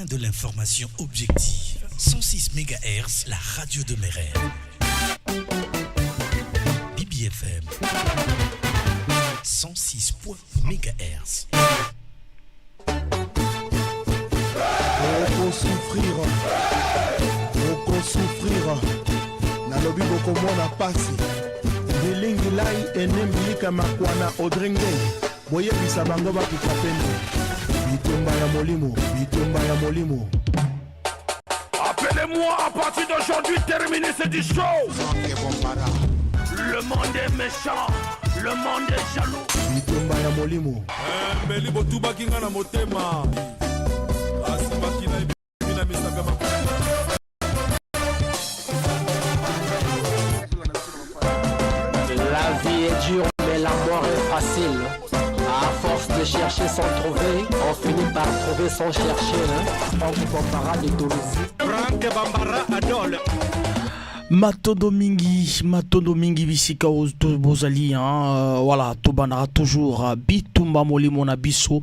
chemin de l'information objective. 106 MHz, la radio de mes rêves. BBFM 106 MHz. Souffrir nalobi bokomona pasi bilingi lai enembilika makwana odrenge boyebisa bango bakufa pene bitumba ya molimo. Appelez-moi à partir d'aujourd'hui, terminez cette show. Le monde est méchant, le monde est jaloux. Bitumba ya molimo mbeli botuba kinga na motema asibaki na ibina misaka makwana. La vie est dure, mais la mort est facile. À force de chercher sans trouver, on finit par trouver sans chercher. Franck Bambara de Toulouse. Franck Bambara Adol. Matondo mingi bisika bozali voilà tobana toujours bitumba molimo na biso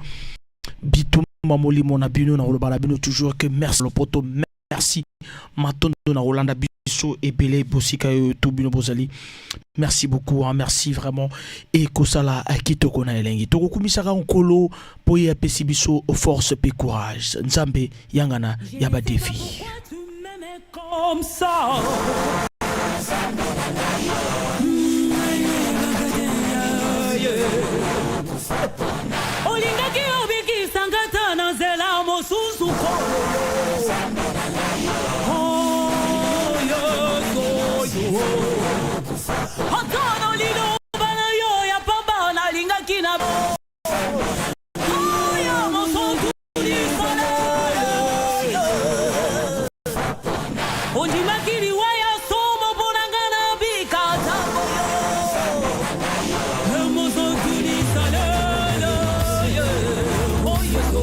bitumba molimo na bino na olobala bino toujours que merci le poto merci matondo na Rolanda biso et belé bosika to bino bozali. Merci beaucoup, merci vraiment. Et kosala kitoko na elengi. Toko kumisaka nkolo poye apesi biso force pe courage. Nzambe yangana yaba défi. Comme ça. Olingaki obiki sangata na zela mosusu ko. Otono lino bana yo ya pamba na linga kina bo. Oya mosotu di sana. Ondi makiri waya somo bonangana bika tambo yo. Mosotu di sana. Oya so.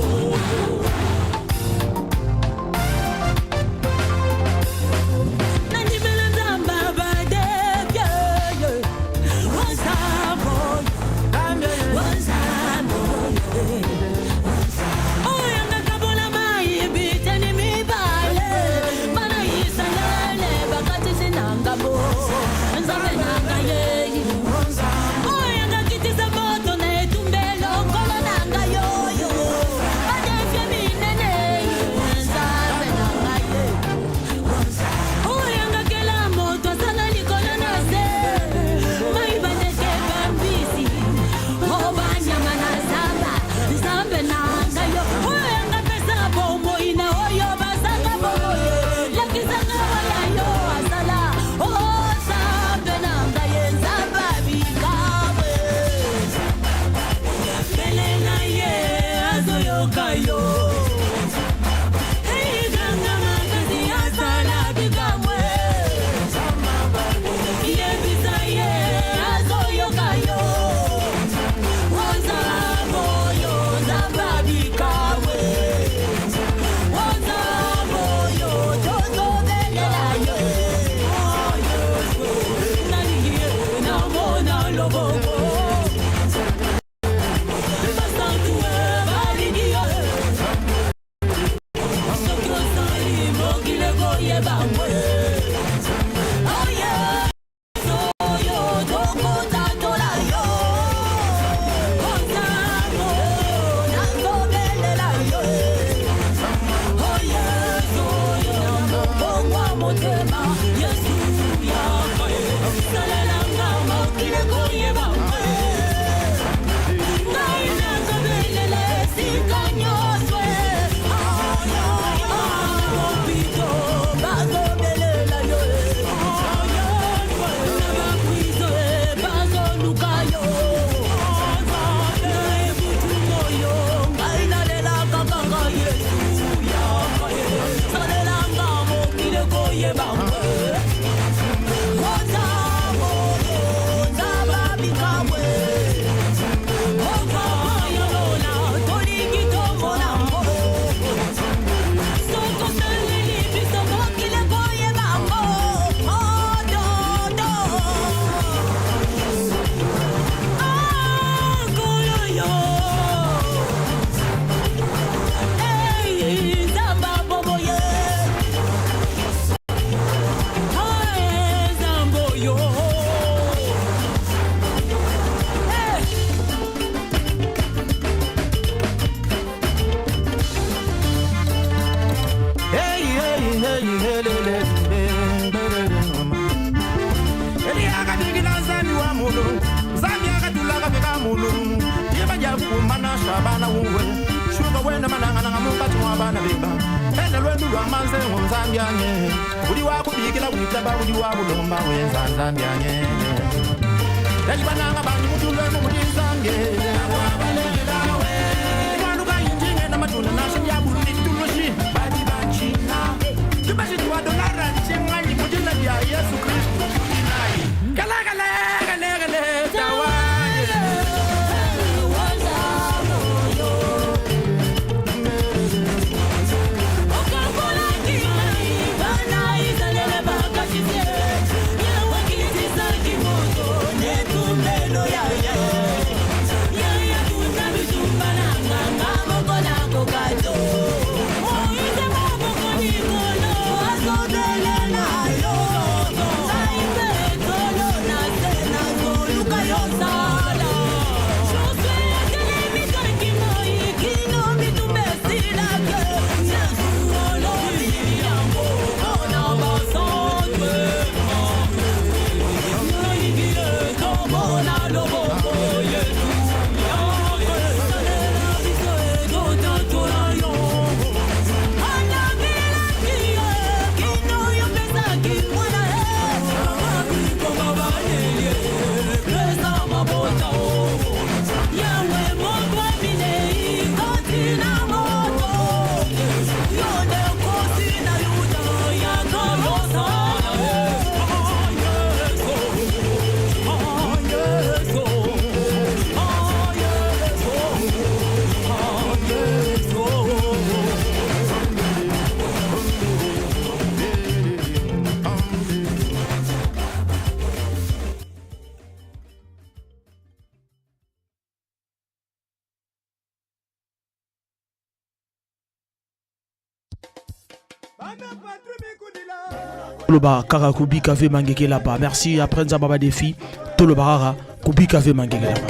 Toloba kaka kubi kave mangeke là-bas. Merci après Nzababa défi. Toloba kaka kubi kave mangeke là-bas.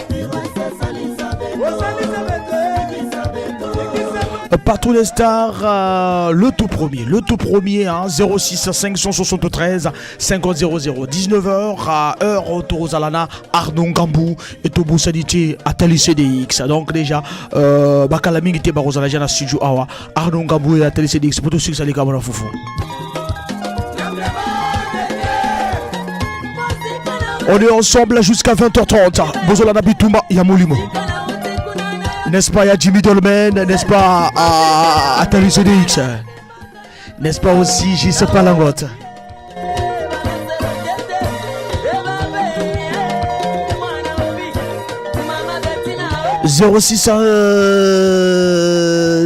Pas tous les stars, le tout premier, hein, 06 573 50 00, 19h à heure autour Zalana, Arnon Gambou et Tobo Saditi Atali CDX. Donc déjà, Bakalaming était Barozalajana Studio Awa, Arnon Gambou et Atali CDX pour tout ce qui s'est Kamara Foufou. On est ensemble jusqu'à 20h30. Bozolana Bitumba Yamolimo. N'est-ce pas, il y a Jimmy Dolmen, n'est-ce pas, à Atali CDX, n'est-ce pas aussi, j'y sais pas la vote. 06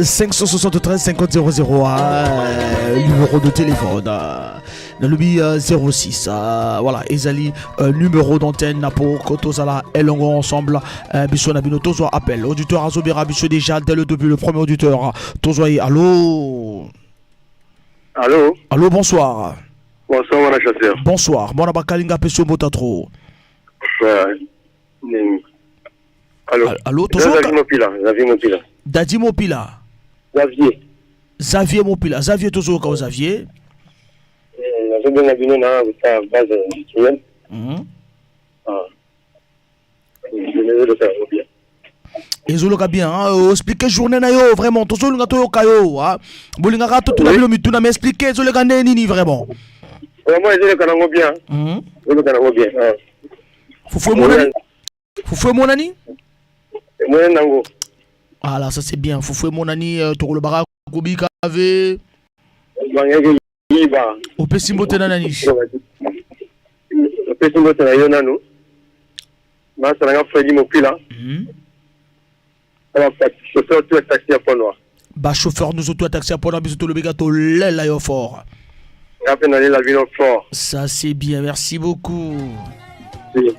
573 50 00, numéro de téléphone. Dans le 06, voilà, Ezali, numéro d'antenne pour Kotozala et Longo ensemble. Bissou Nabino, Tozo appel. Auditeur Azobira, Bissou déjà dès le début, le premier auditeur. Tozoye, allô? Allô? Allô, bonsoir. Bonsoir, mon chasseur. Bonsoir. Mon abakalinga Pesso Motatro. Allô? Allô, Tozo? Xavier Mopila. Dadi Mopila. Xavier Mopila. Xavier Tozo, quand Xavier. Ezoloka bien, expliquez journée na yo vraiment, to zolunga to kayo, bolinga ka to tuna bilo mituna mais expliquez zoleka nini vraiment. Vraiment ezoloka nango bien. Ezoloka nango bien. Foufoué monani? Monani nango. Ah là, ça c'est bien, Foufoué monani to le bara kubi kave. Au Pessimbo Tenanani. Au Pessimbo Tenanani. Ma sera Freddy Mopila. Chauffeur tout taxi à Pont Noir. Bah chauffeur nous auto taxi à Pont Noir biso le bégato l'aile fort. Après aller la ville fort. Ça c'est bien, merci beaucoup. Oui.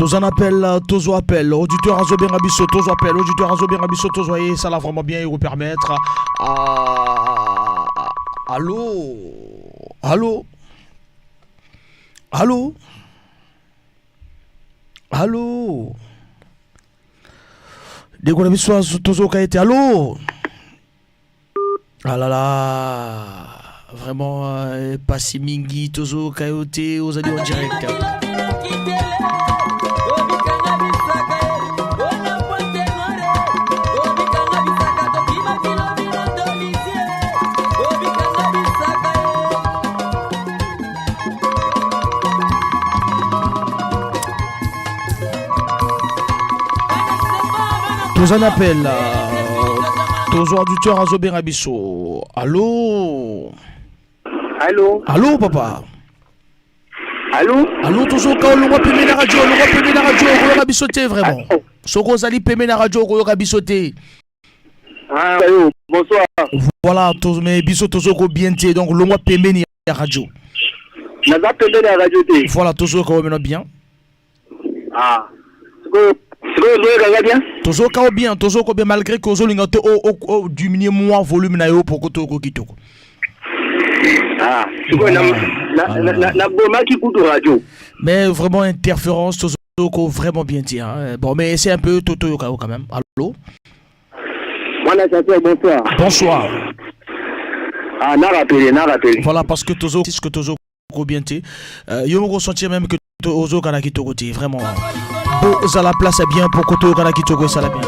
Tous en appel, tous appel, auditeur Azo Bengabiso, tous appel, auditeur Azo Bengabiso, tous voyez, ça l'a vraiment bien vous permettre. Allô? Allô? Allô? Allô? Dès qu'on a vu soit tous qui été allô? Ah là là, vraiment pas si mingi, tous qui aux alliés en direct. Tous en appel, tous auditeurs à Zoberabiso. Allô? Allô? Allô, papa? Allô? Allô, tous au cas où l'on va payer la radio, on va bisoter vraiment. Soko Zali payer la radio, on va bisoter. Ah, allô, bonsoir. Voilà, tous mes bisous, tous au bien, donc l'on va payer la radio. On va payer la radio. Voilà, tous au cas où on bien. Ah, toujours bien malgré que vous avez diminué moins volume pour que vous ayez radio. Mais vraiment interférence, toujours vraiment bien dit. Bon, mais c'est un peu Toto quand même. Allô? Bonsoir. Bonsoir. Ah, n'a rappelé. Voilà, parce que toujours bien dit. Je me ressentir même que Ozo Kanaki Togoté, vraiment. Vous à la place est bien pour Koto Kanaki Togo, ça la bien.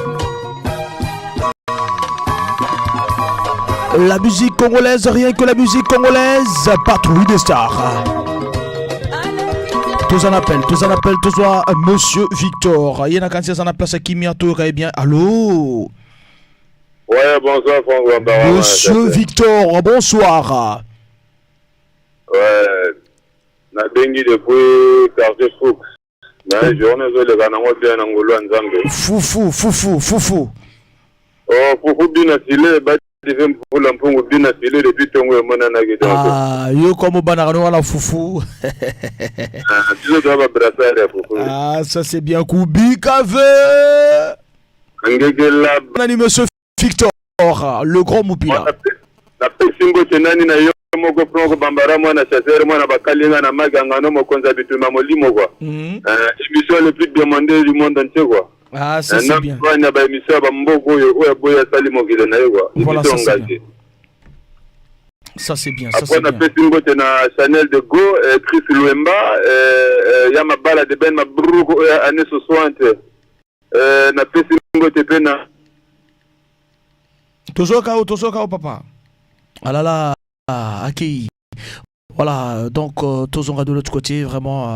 La musique congolaise, rien que la musique congolaise, patrouille des stars. Tous en appel, tous soit Monsieur Victor. Il y a quand c'est en place qui m'y a tout bien. Allô? Ouais, bonsoir Franck. Monsieur Victor, bonsoir. Ouais, na bengi depuis quartier Foux. Mais journée le Ganango bien Angolo Nzambe. Foufou. Oh, Foufou bien assilé, bah tu veux pour l'ampongo bien assilé depuis Tongo Monana qui Ah, yo comme banano à la foufou. Tu dois brasser les Foufou. Ah, ça c'est bien Koubi Cave. Angela. Nani Monsieur Victor, le grand Moupila. La pesimbo tenani na yo moko proko bambara mwana chasseur mwana bakalinga na maganga no mokonza bituma molimo quoi. Émission le plus demandée du monde entier quoi. Ah ça c'est bien. Na ba émission ba mboko yo oya boya sali mokile na yo quoi. Voilà ça c'est bien. Ça c'est bien. Après na pesimbo tena Chanel de Go, Chris Luemba, Yama Bala de Ben Mabruko année 60. Na pesimbo te pena. Toujours KO papa. Ah là là, accueilli. Voilà, donc tous on va de l'autre côté, vraiment.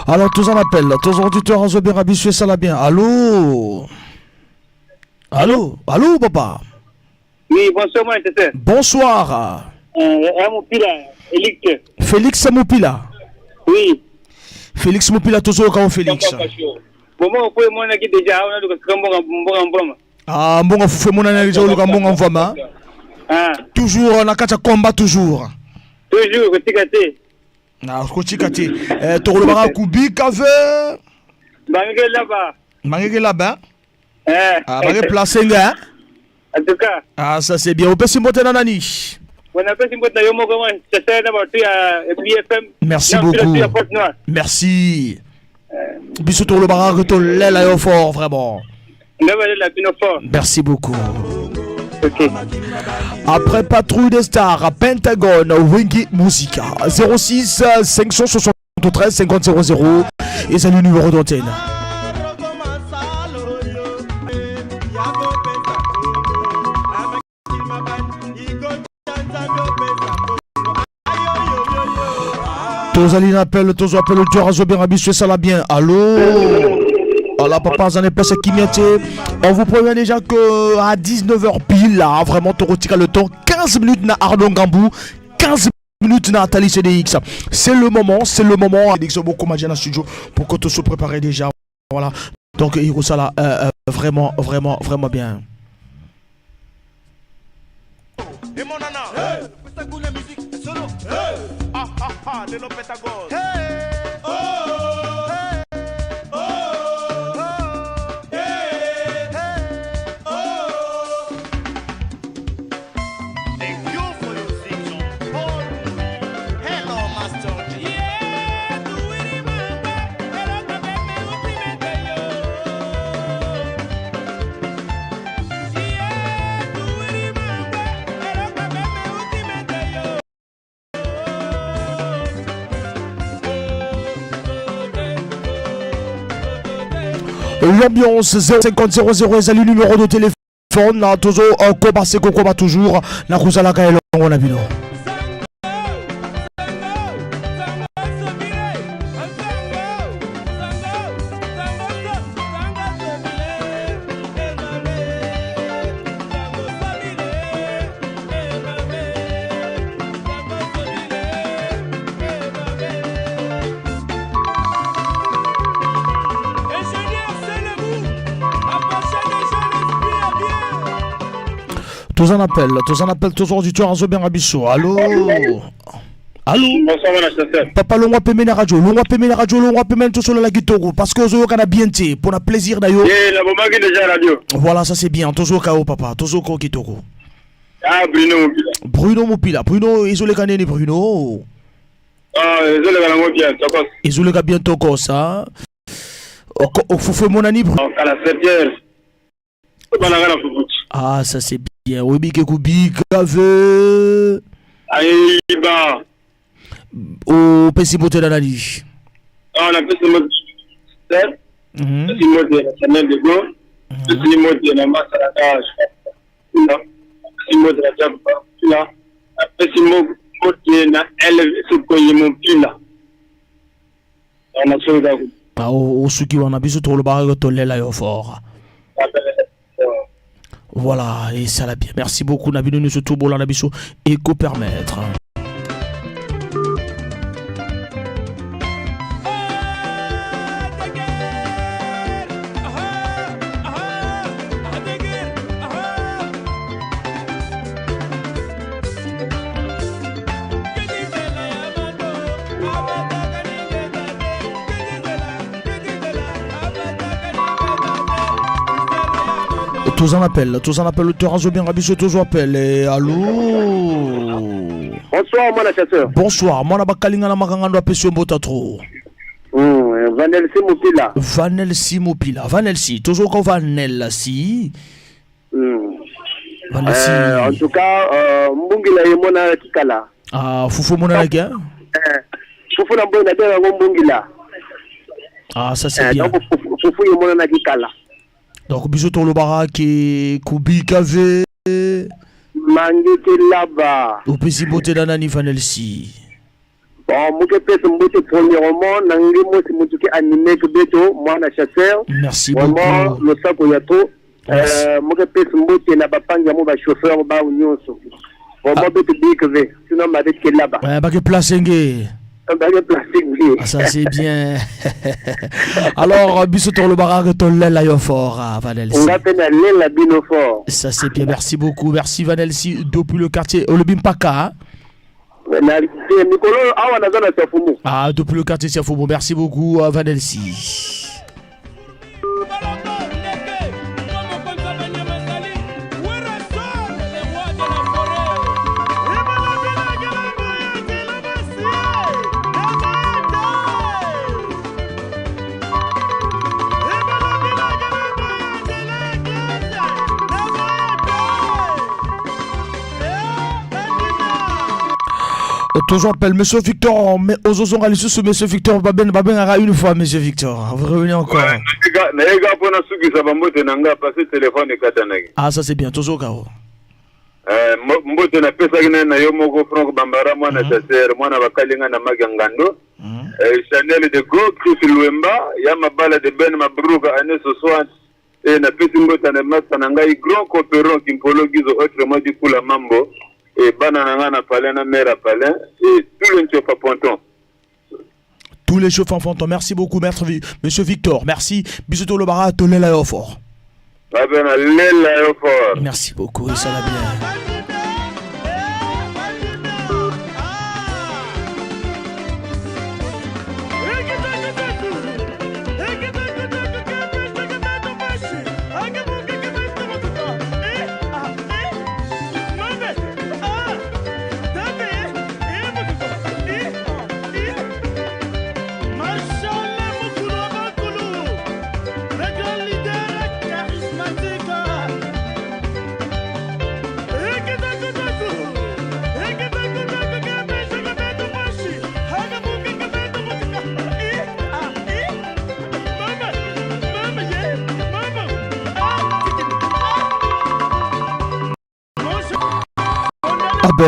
Alors, tous en appel, tous auditeurs en Zoberabiso, ça va bien. Allô, papa. Oui, bonsoir, moi, c'est ça. Bonsoir. Félix Moupila. Oui. Félix Moupila, toujours quand Félix. Bon, pour moi, on a déjà un Ah, bon, faut mon analyse au Gabon en femme. Toujours, on a qu'à combat toujours. Toujours, Kotikate. Ah, Kotikate. Torobara Kubi, Cave. Mangé là-bas. Mangé là-bas. Ah, Mangé placé, hein. En tout cas. Ah, ça c'est bien. On peut s'y monter dans la niche. Merci beaucoup. Merci. Bisous tout le baraque, tout l'aile fort, vraiment. Merci beaucoup. Okay. Après Patrouille des Stars, Pentagone, Wingy Musica, 06 573 50 00 et c'est le numéro d'antenne. Tozaline appelle, Tozo appelle le tueur à Zobien Rabis, ça la bien. Allô? Alors papa, j'en ai pas ce qui on vous prévient déjà que à 19h pile, là, vraiment, Torotika le temps. 15 minutes na Arnaud Gambou, 15 minutes na Tali CDX. C'est le moment. Dixo beaucoup Madjana dans studio pour que tout se prépare déjà. Voilà. Donc, Hirosala, vraiment bien. Et mon nana, c'est ça la musique, c'est solo. Les Lopetagos. L'ambiance 050 00 est le numéro de téléphone. Na tozo koba seko koba toujours. Na kuzala kaelo on a bino. Tous en appellent, tous auditeurs en Zobien Rabissou. Allô? Allô? Bonsoir, mon Papa, l'on va payer la radio, l'on va payer tout sur la guitare. Parce que vous avez bien été, pour le plaisir d'ailleurs. La bombe qui déjà radio. Voilà, ça c'est bien, toujours KO, papa, toujours KO guitare. Ah, Bruno Mopila. Bruno, isolé Kanene, Bruno. Ah, isolé Kanene, bien, Tokos. Isolé bien, Tokos, hein. Faut mon ami, Bruno. À la 7h. Ah, ça c'est bien. Oui, Bikubi, Gave. Aïe, bah. Au Pessimote dans la niche. Ah, on a Pessimote. Pessimote de la Chanel de Gaulle. Pessimote de la masse à la cage. Pessimote de la Jabba. Pessimote de la L. Sukoyimon Pila. On a sauvé la route. Ah, au Suki, on a besoin de le barrage de l'aile fort. Voilà, et ça l'a bien. Merci beaucoup, Nabino, nous tout beau, Nabiso, et co-permettre. Tous en appellent, le terrain bien Rabissou, tous appellent. Et allô? Bonsoir, mon chasseur. Bonsoir, mon abakalinga na makangando apesio mbota trop. Vanelsi Mopila. Vanelsi Mopila. Vanelsi, toujours qu'on Vanelsi. Vanelsi. En tout cas, Mbungila est mon Kikala. Ah, Foufou mon again. Foufou n'a pas de Mbungila. Ah, ça c'est bien. Foufou est mon Kikala. Donc, bisous pour le barak et Kubi Kave. Mangete là-bas. Au petit beauté d'Anani Vanelsi. Bon, moi, je peux te premièrement, Nangi, moi, c'est moi qui animé que Beto, moi, la chasseur. Merci beaucoup. Vraiment, le sac au yato. Moi, je peux te montrer, n'a pas pas de chauffeur, bah, ou non. Bon, moi, je peux te dire que sinon, ma tête est là-bas. Ouais, bah, que place, Un baguette plastique, oui. Ah, ça, c'est bien. Alors, Bissoto le baraque, ton lait là, fort, Vanel. On va faire la bino fort. Ça, c'est bien. Merci beaucoup. Merci, Vanel. Si, depuis le quartier, Olubim-Paka. Ah, depuis le quartier, c'est faux. Merci beaucoup, Vanel. Si. Toujours appelle Monsieur Victor, mais aux autres on ce Monsieur Victor Baben une fois Monsieur Victor. Vous revenez encore. Ah ça c'est bien, toujours Kao. Mbote na pesa gina na yo moko Franck Bambara mwana chaser mwana bakalinga na magangando. Chanel de Go Chris Luemba ya mabala de Ben Mabruka année 60 et na pesa mbote na masa na ngai grand coopérant Kimpolo Gizo autrement dit pour la mambo. Et Bananangana Palena Mera Palin et tous les chauffeurs pontons. Tous les chauffeurs pontons. Merci beaucoup, Monsieur Victor. Merci. Bisous le barat, Tolé l'aéroport. Merci beaucoup, ça va bien.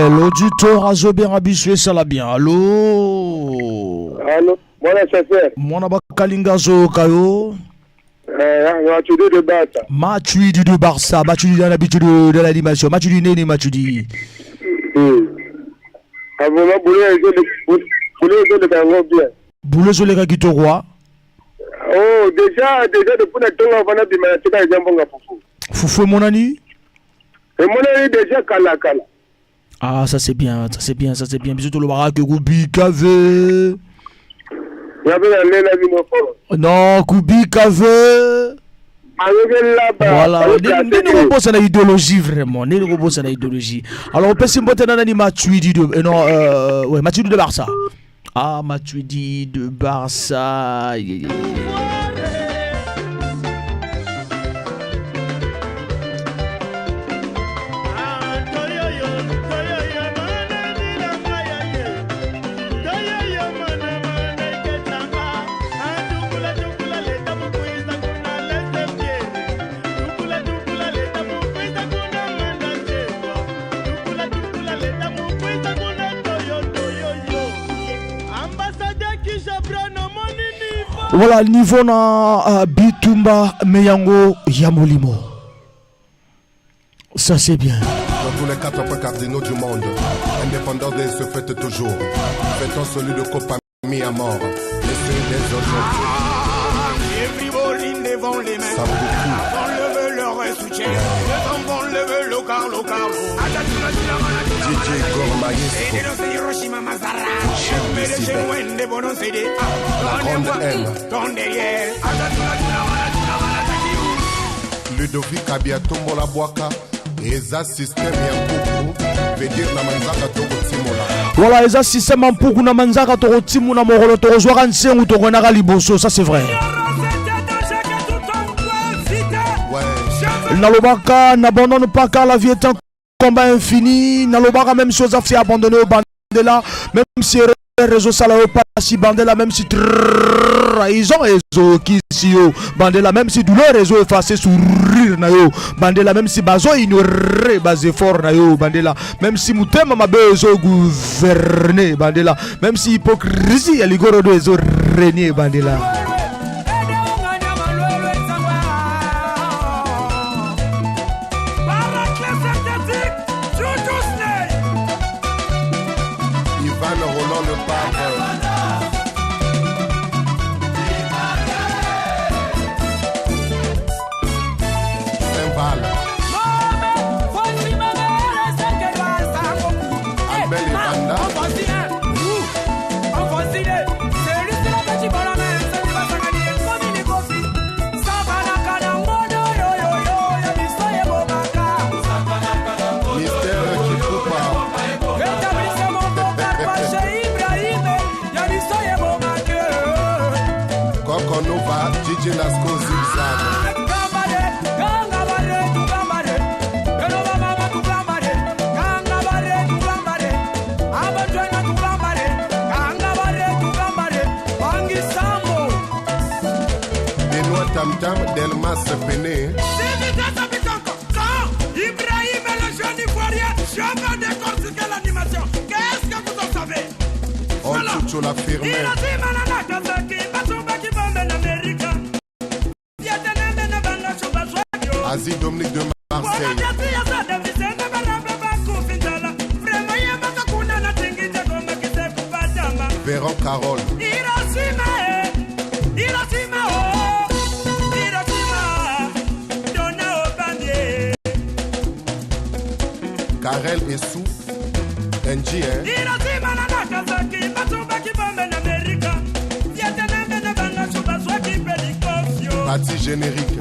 L'auditeur a bien habitué, ça l'a bien. Allô? Allô? Moi, la chauffeur. Moi, na bakalingazo kayo. Matuidi de Barça. Matuidi de Barça. Matuidi dans l'habitude de l'animation. Matuidi né, Matuidi. Ah, vraiment, boulez de Kango bien. Boulez de Kagito Roi. Oh, déjà, depuis la tonga, on va dire que c'est un jambon à Foufou. Foufou, mon ami? Et mon ami, déjà, Kala. Ah, ça c'est bien, ça c'est bien, ça c'est bien. Bisous tout le baraque, Goubi Kave. Non, Goubi Kave. Voilà, ne repose sur l'idéologie vraiment, ne repose sur l'idéologie. Alors, on peut s'imposer dans l'anima Matuidi de, non, ouais, Matuidi de Barça. Ah, Matuidi de Barça. Voilà, niveau na Bitumba Meyango Yamolimo. Ça c'est bien. Dans tous les 4 points cardinaux du monde, indépendance se fête toujours. Fêtons celui de Copami à mort. Et celui des aujourd'hui. Everybody devant les mains. Ça beaucoup. On leve leur soutien. Le on leve le Carlo. DJ Gormaïs. La grande M. Ludovic Abiatombo la Boaka. Eza système Yampoukou. Veut dire na manzaka toko timola. Voilà, eza système Yampoukou na manzaka toko timola morolo toko zwara nsengu toko naka liboso, ça c'est vrai. Nalobaka n'abandonne pas car la vie est un combat infini. Nalobaka même si Osaf s'est abandonné au Bandela, même si les réseaux salaires pas si Bandela, même si ils ont réseau qui si yo Bandela, même si douleur réseau effacé sourire na yo Bandela, même si bazo ignorer basé fort na yo Bandela, même si mutema mabezo gouverner Bandela, même si hypocrisie aligoro do réseau régner Bandela. Ivan Roland le pape. Raymond Nova, DJ Lasco Zigzag. Benoît Tam-Tam, Delmas Péné. Ibrahim le jeune ivoirien, je veux décortiquer l'animation. Qu'est-ce que vous en savez? On Chucho la firme. Asie Dominique de Marseille. Véran Carole. Karel et Sou, NG, Parti générique.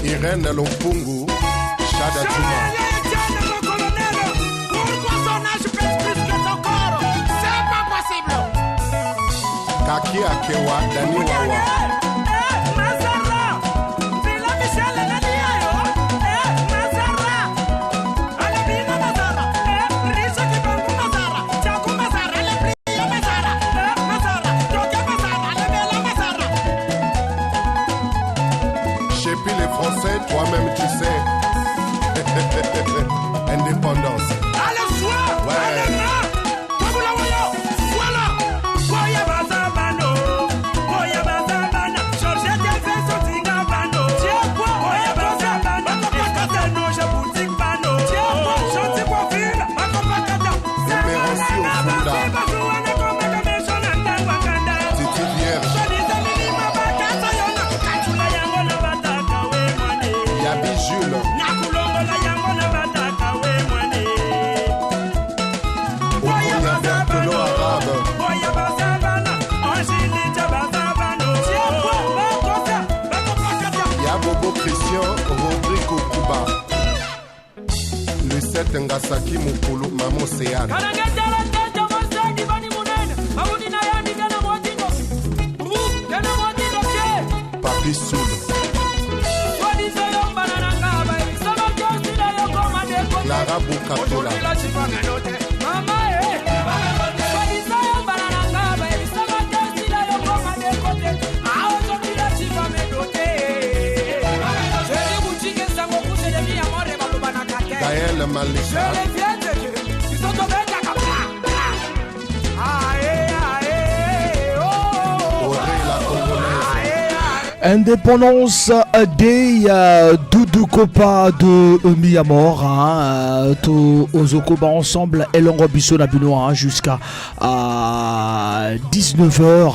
Irène Lompungu, Chada Touma. Pourquoi son âge pèse plus que ton corps? C'est pas possible. Kaki Akewa, Dani Wawa. Toi-même tu sais. Indépendance. Allez, soir. Ouais. Allez, voilà. Boya Bazabano. Boya Bazabana. Georges Delveso Tingabano. Tiens quoi? Boya Bazabana. Makopakatano, Jaboutique Bano. Tiens quoi? Chantier Profil. Makopakata. Libération au Funda. Titi Vierge. Yabi Jules. Okoya Berthelot Arabe. Yabobo Christian, Rodrigo Kuba. Le 7 Ngasaki Mukulu, Mamo Sean. Papi Soul. Clara Bukatola. Gaël Malika. Indépendance des Doudou Kopa de Miyamor, tout aux Okoba ensemble et l'on Bisso Nabino jusqu'à 19h.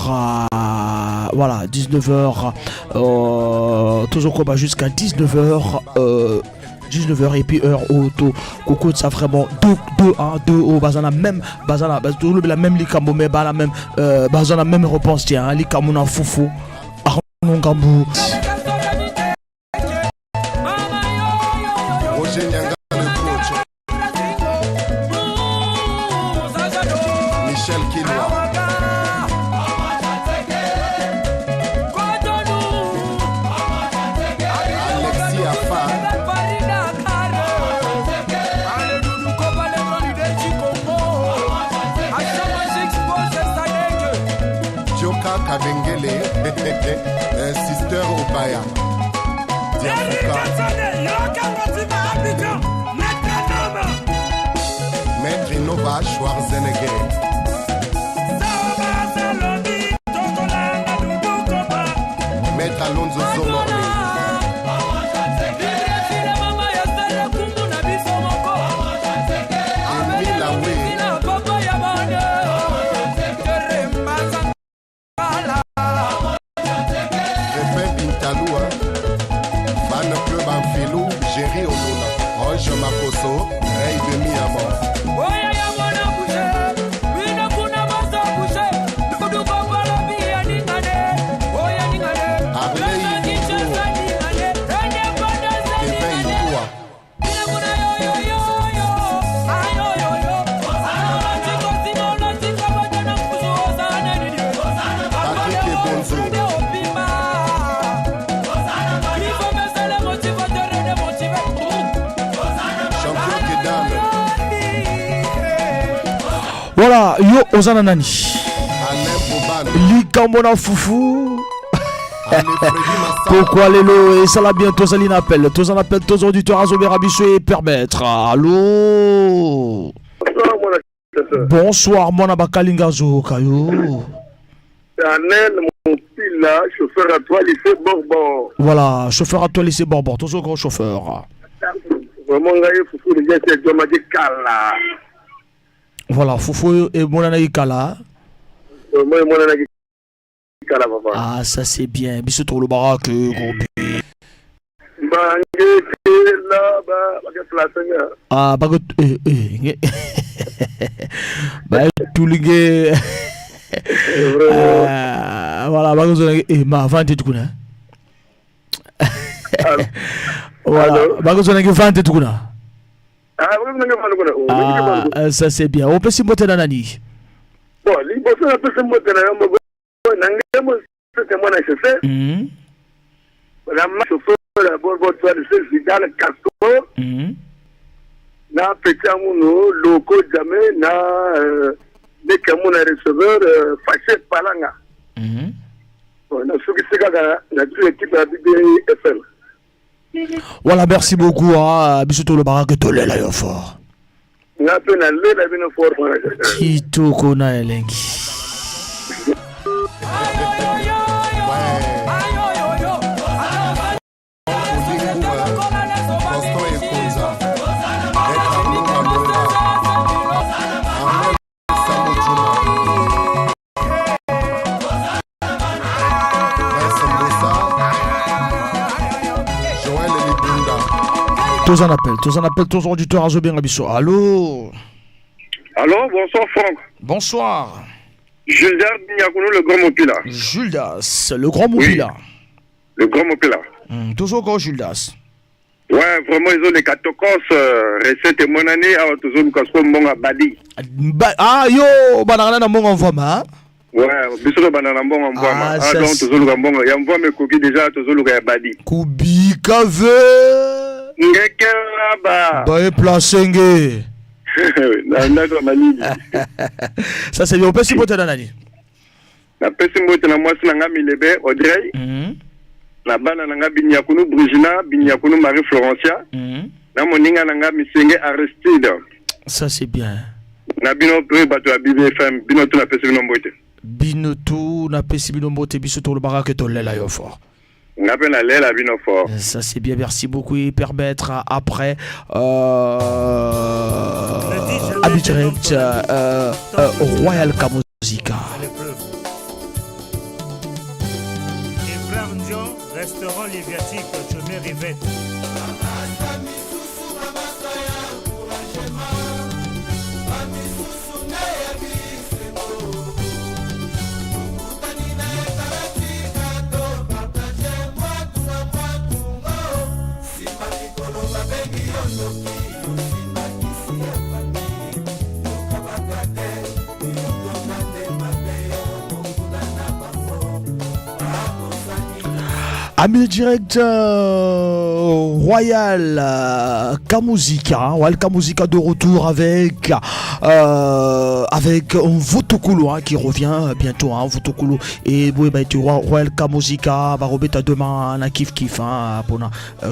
Voilà, 19h. Tous Okoba jusqu'à 19h. 19h et puis heure auto Coco ça vraiment deux au bazana même bazana tout la même likambo mais ba la même bazana même réponse tiens likambo na foufou Arnon Gambou Roger Nyanga le coach. Michel Kilwa. Alexis Afa. Joka Kabengele. Sister Obaya. Diafuka. Maître Innova Schwarzenegger. Maître Alonso Zomorni. Emile Awe. Crépin Bintaloua. Van Club Amphilou. Jerry Olona. Roche Makoso, Ray Demi à mort. Oya ya mwana bouché, lui ne kuna masa bouché. Nudu bambala biya ningane, oya ningane. Langa kiche sa ningane, rende banda sa ningane. Nina kuna yo yo yo yo, ayo yo yo. Osana chiko sino na chika bata na kuzo osana nini. Patrick et Bonzo. Voilà, yo ozana nani Likambona Foufou. Pourquoi Lelo et ça l'a bien tous en appel. Tous en appel, tous auditeurs Azobé Rabichou et permettre. Allô. Bonsoir, mon abakalingazo kayo. Anel, mon pila, chauffeur à toi, lycée Bourbon. Voilà, chauffeur à toi, lycée Bourbon. Tous au grand chauffeur. Vraiment, Foufou, les gars, c'est Djoma de Kala. Voilà, Foufou et Monanaï Kala. Ah, ça c'est bien. Bisous trop le barak, gros B. Ah, bagot. Bah, tout le gars. Voilà, bagot. Ma vente tout kuna. Voilà, bagot. Vente tout kuna. Ah, ça c'est bien. On peut s'y monter dans la nuit. Bon, les personnes peuvent se monter dans la nuit. C'est mon chauffeur. La chauffeur, la bonne voiture, c'est dans le casco. Na petit amouno, loco jamais, na dès que mon receveur fâché palanga. On a ce qui se gagne, la équipe de la BBFM. Voilà, merci beaucoup. Bisous le barak de l'élève fort. Na pena le la bien fort. Tito kona elengi. Tous en appel, tous auditeurs à Zobé Rabichou. Allô. Allô, bonsoir Franck. Bonsoir. Jules Binyakounou, le grand Mopila. Juldas, le grand Mopila. Oui, le grand Mopila. Toujours grand Juldas. Ouais, vraiment, ils ont les catocos, recette mon année, toujours nous casse mon badi. Ah yo, banana na mon envoiement. Ouais, bisous banana bon envoiement. Ah donc toujours le bon, il envoie mes cookies déjà toujours le badi. Kubi kave. Ngeke là-bas. Bah placenge. Ça c'est bien, on peut s'y monter dans l'année. Na pesi mbote na mwasi na nga Milebe Audrey. Na bana na nga Binyakounou Brigina, Binyakounou Marie Florencia. Na moninga na nga Misenge Aristide. Ça c'est bien. Na bino pe bato ya BBFM, bino tu na pesi bino mbote. Bino tu na pesi bino mbote biso to le barak to lela yo fort. Na pe na lela bino fort. Ça c'est bien, merci beaucoup et permettre après Abi direct Royal Kamuzika. Restaurant Léviatique, Chomé Rivette. Ami direct Royal Kamuzika, Royal Kamuzika de retour avec Votokulu qui revient bientôt, Votokulu et Royal Kamuzika va remettre demain à kiff pour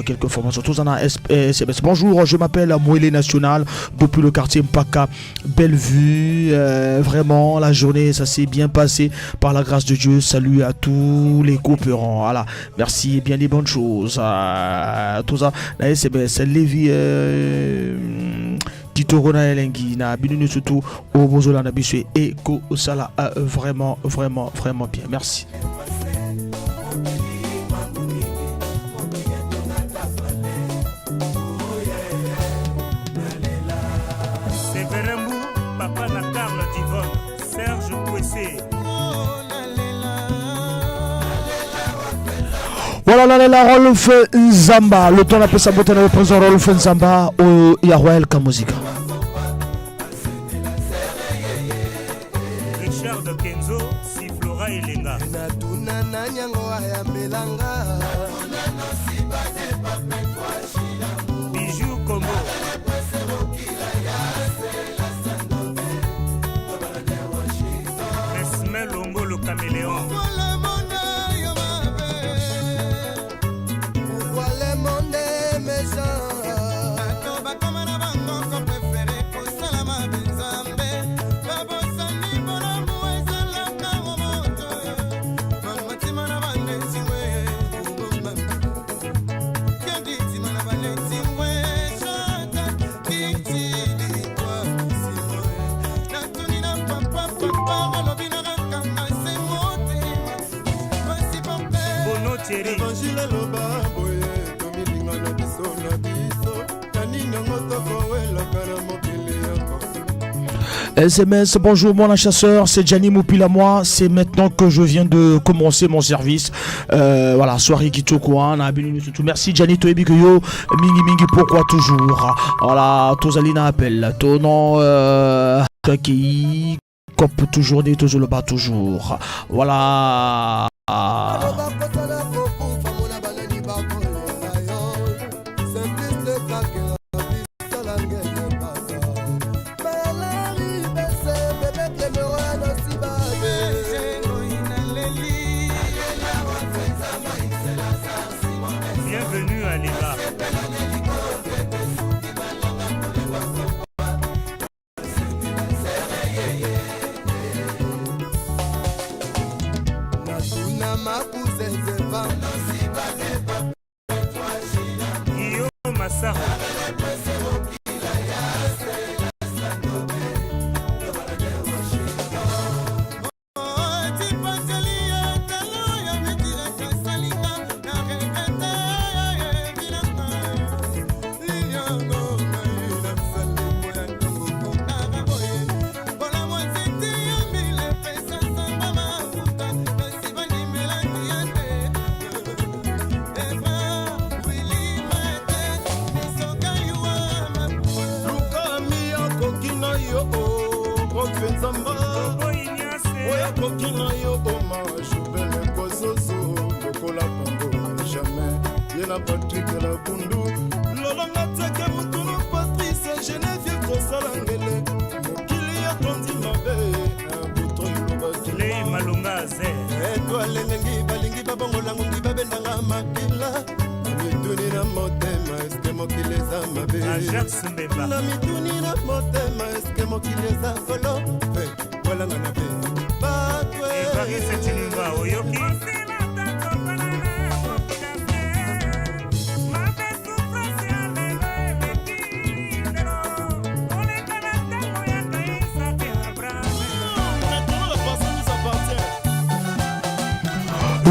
quelques formations. Tous en SMS. Bonjour, je m'appelle Mouélé National depuis le quartier Mpaka, Bellevue. Vraiment la journée ça s'est bien passé par la grâce de Dieu. Salut à tous les coopérants. Voilà, merci et bien des bonnes choses. Tout ça, la SBS, Lévi, Tito Rona Elengi, na Binunu surtout au Bozola Nabiswe et Ko Sala, vraiment bien. Merci. Voilà la Rolf Nzamba. Le temps d'appelle sa beauté le président Rolf Nzamba au Royal Kamuzika. Richard de Kenzo, Siflora et Lenga. Bijou Combo. Esme Longo le caméléon. SMS, bonjour mon chasseur, c'est Gianni Moupila moi, c'est maintenant que je viens de commencer mon service. Voilà, soirée qui toko, merci Gianni Toebi Kuyo, mingi pourquoi toujours. Voilà, Tozalina appelle, ton nom qui cop toujours, dit toujours le bas toujours. Voilà. Bienvenue à l'Iba. Guillaume Massaro.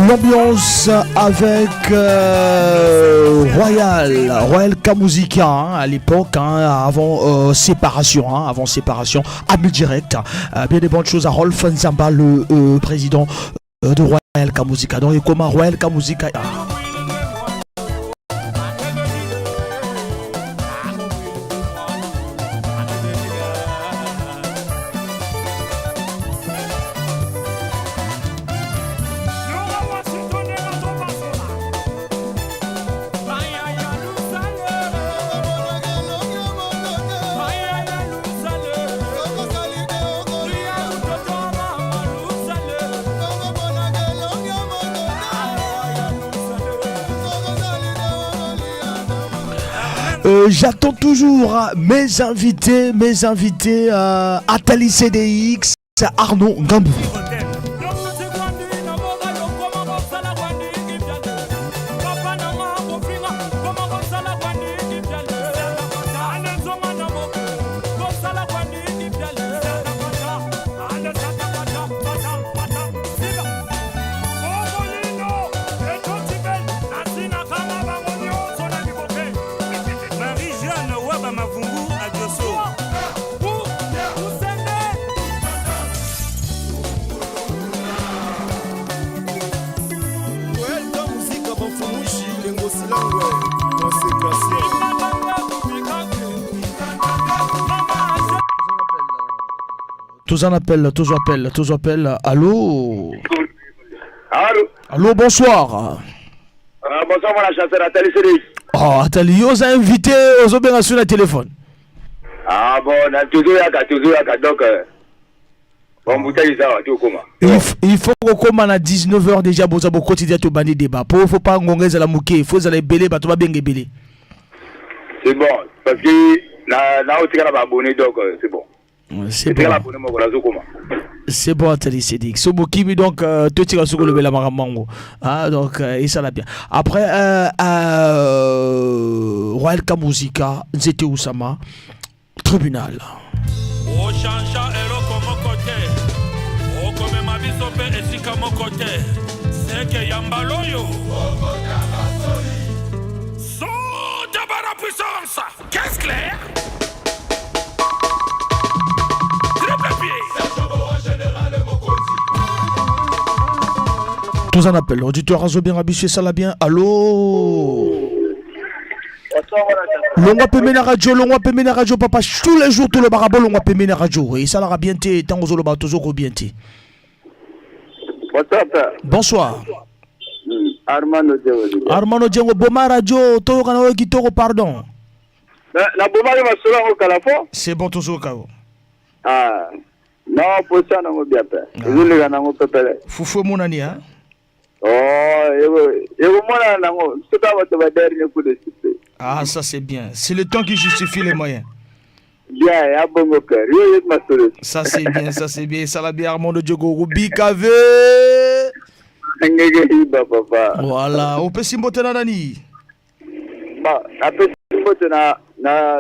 L'ambiance avec Royal Kamuzika à l'époque, avant séparation, Ami Direct. Bien des bonnes choses à Rolf Nzamba, le président de Royal Kamuzika. Donc, comment Royal Kamuzika. J'attends toujours mes invités Atali CDX, Arnaud Gambou. Tous en appellent. Allô? Allô? Allô, bonsoir. Bonsoir, mon chasseur Atali Sédé. Oh, Atali, vous avez invité aux opérations sur le téléphone. Ah bon, on a toujours yaka, donc... Bon, bouteille, ça va, tout comment? Il faut qu'on commence à 19h déjà, pour ça, quotidien, tout bandi débat. Il ne faut pas ngonger la mouké, il faut aller belé, bah, tu vas bien belé. C'est bon, parce que là, on tient abonné, donc c'est bon. C'est bon. C'est bon, Atali Sédik. So Mokimi, donc, tu tires sur le bel amarango. Ah, donc, et ça l'a bien. Après, Royal Kamuzika, Nzete Oussama, tribunal. O chancha ero komo kote o kome mabiso pe esika mo kote seke yambaloyo so dabara puissance qu'est-ce clair triple pied Tous en appel. Auditeur Razo bien habitué, ça l'a bien. Allô? Longwa pemena radio papa tous les jours tout le barabo longwa pemena radio et ça l'a bien té tant aux oloba toujours bien té. Bonsoir. Armando Djengo Boma radio to kana kitoko pardon. La Boma ma sola au calafo. C'est bon toujours kao. Ah. Non, pour ça non bien père. Je le ngana pepele. Fufu monani hein. Oh, et mona nango, c'est pas votre dernier coup de sifflet. Ah, ça c'est bien. C'est le temps qui justifie les moyens. Bien, à bon cœur. Ça c'est bien, Ça l'a bien, Armando Diogo. Rubi KV. Voilà. On peut s'imboter dans Nani. Bah, on peut s'imboter na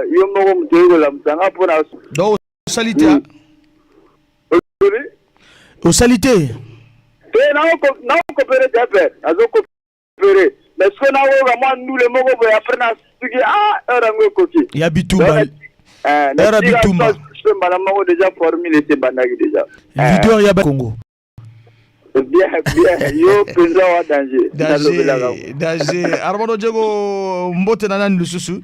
yomo mtego la mtanga pour la. Donc, salité. Au salité. Non, coopérer d'affaires. Azo coopérer. Mais ce qu'on a vraiment nous les mots après na sugi rango koki. Ya bitumba. Era bitumba. Je madame déjà formulé ces bandagi déjà. Vidéo ya Congo. Bien, yo président danger. Danger. Armando Diogo mbote na nani lususu.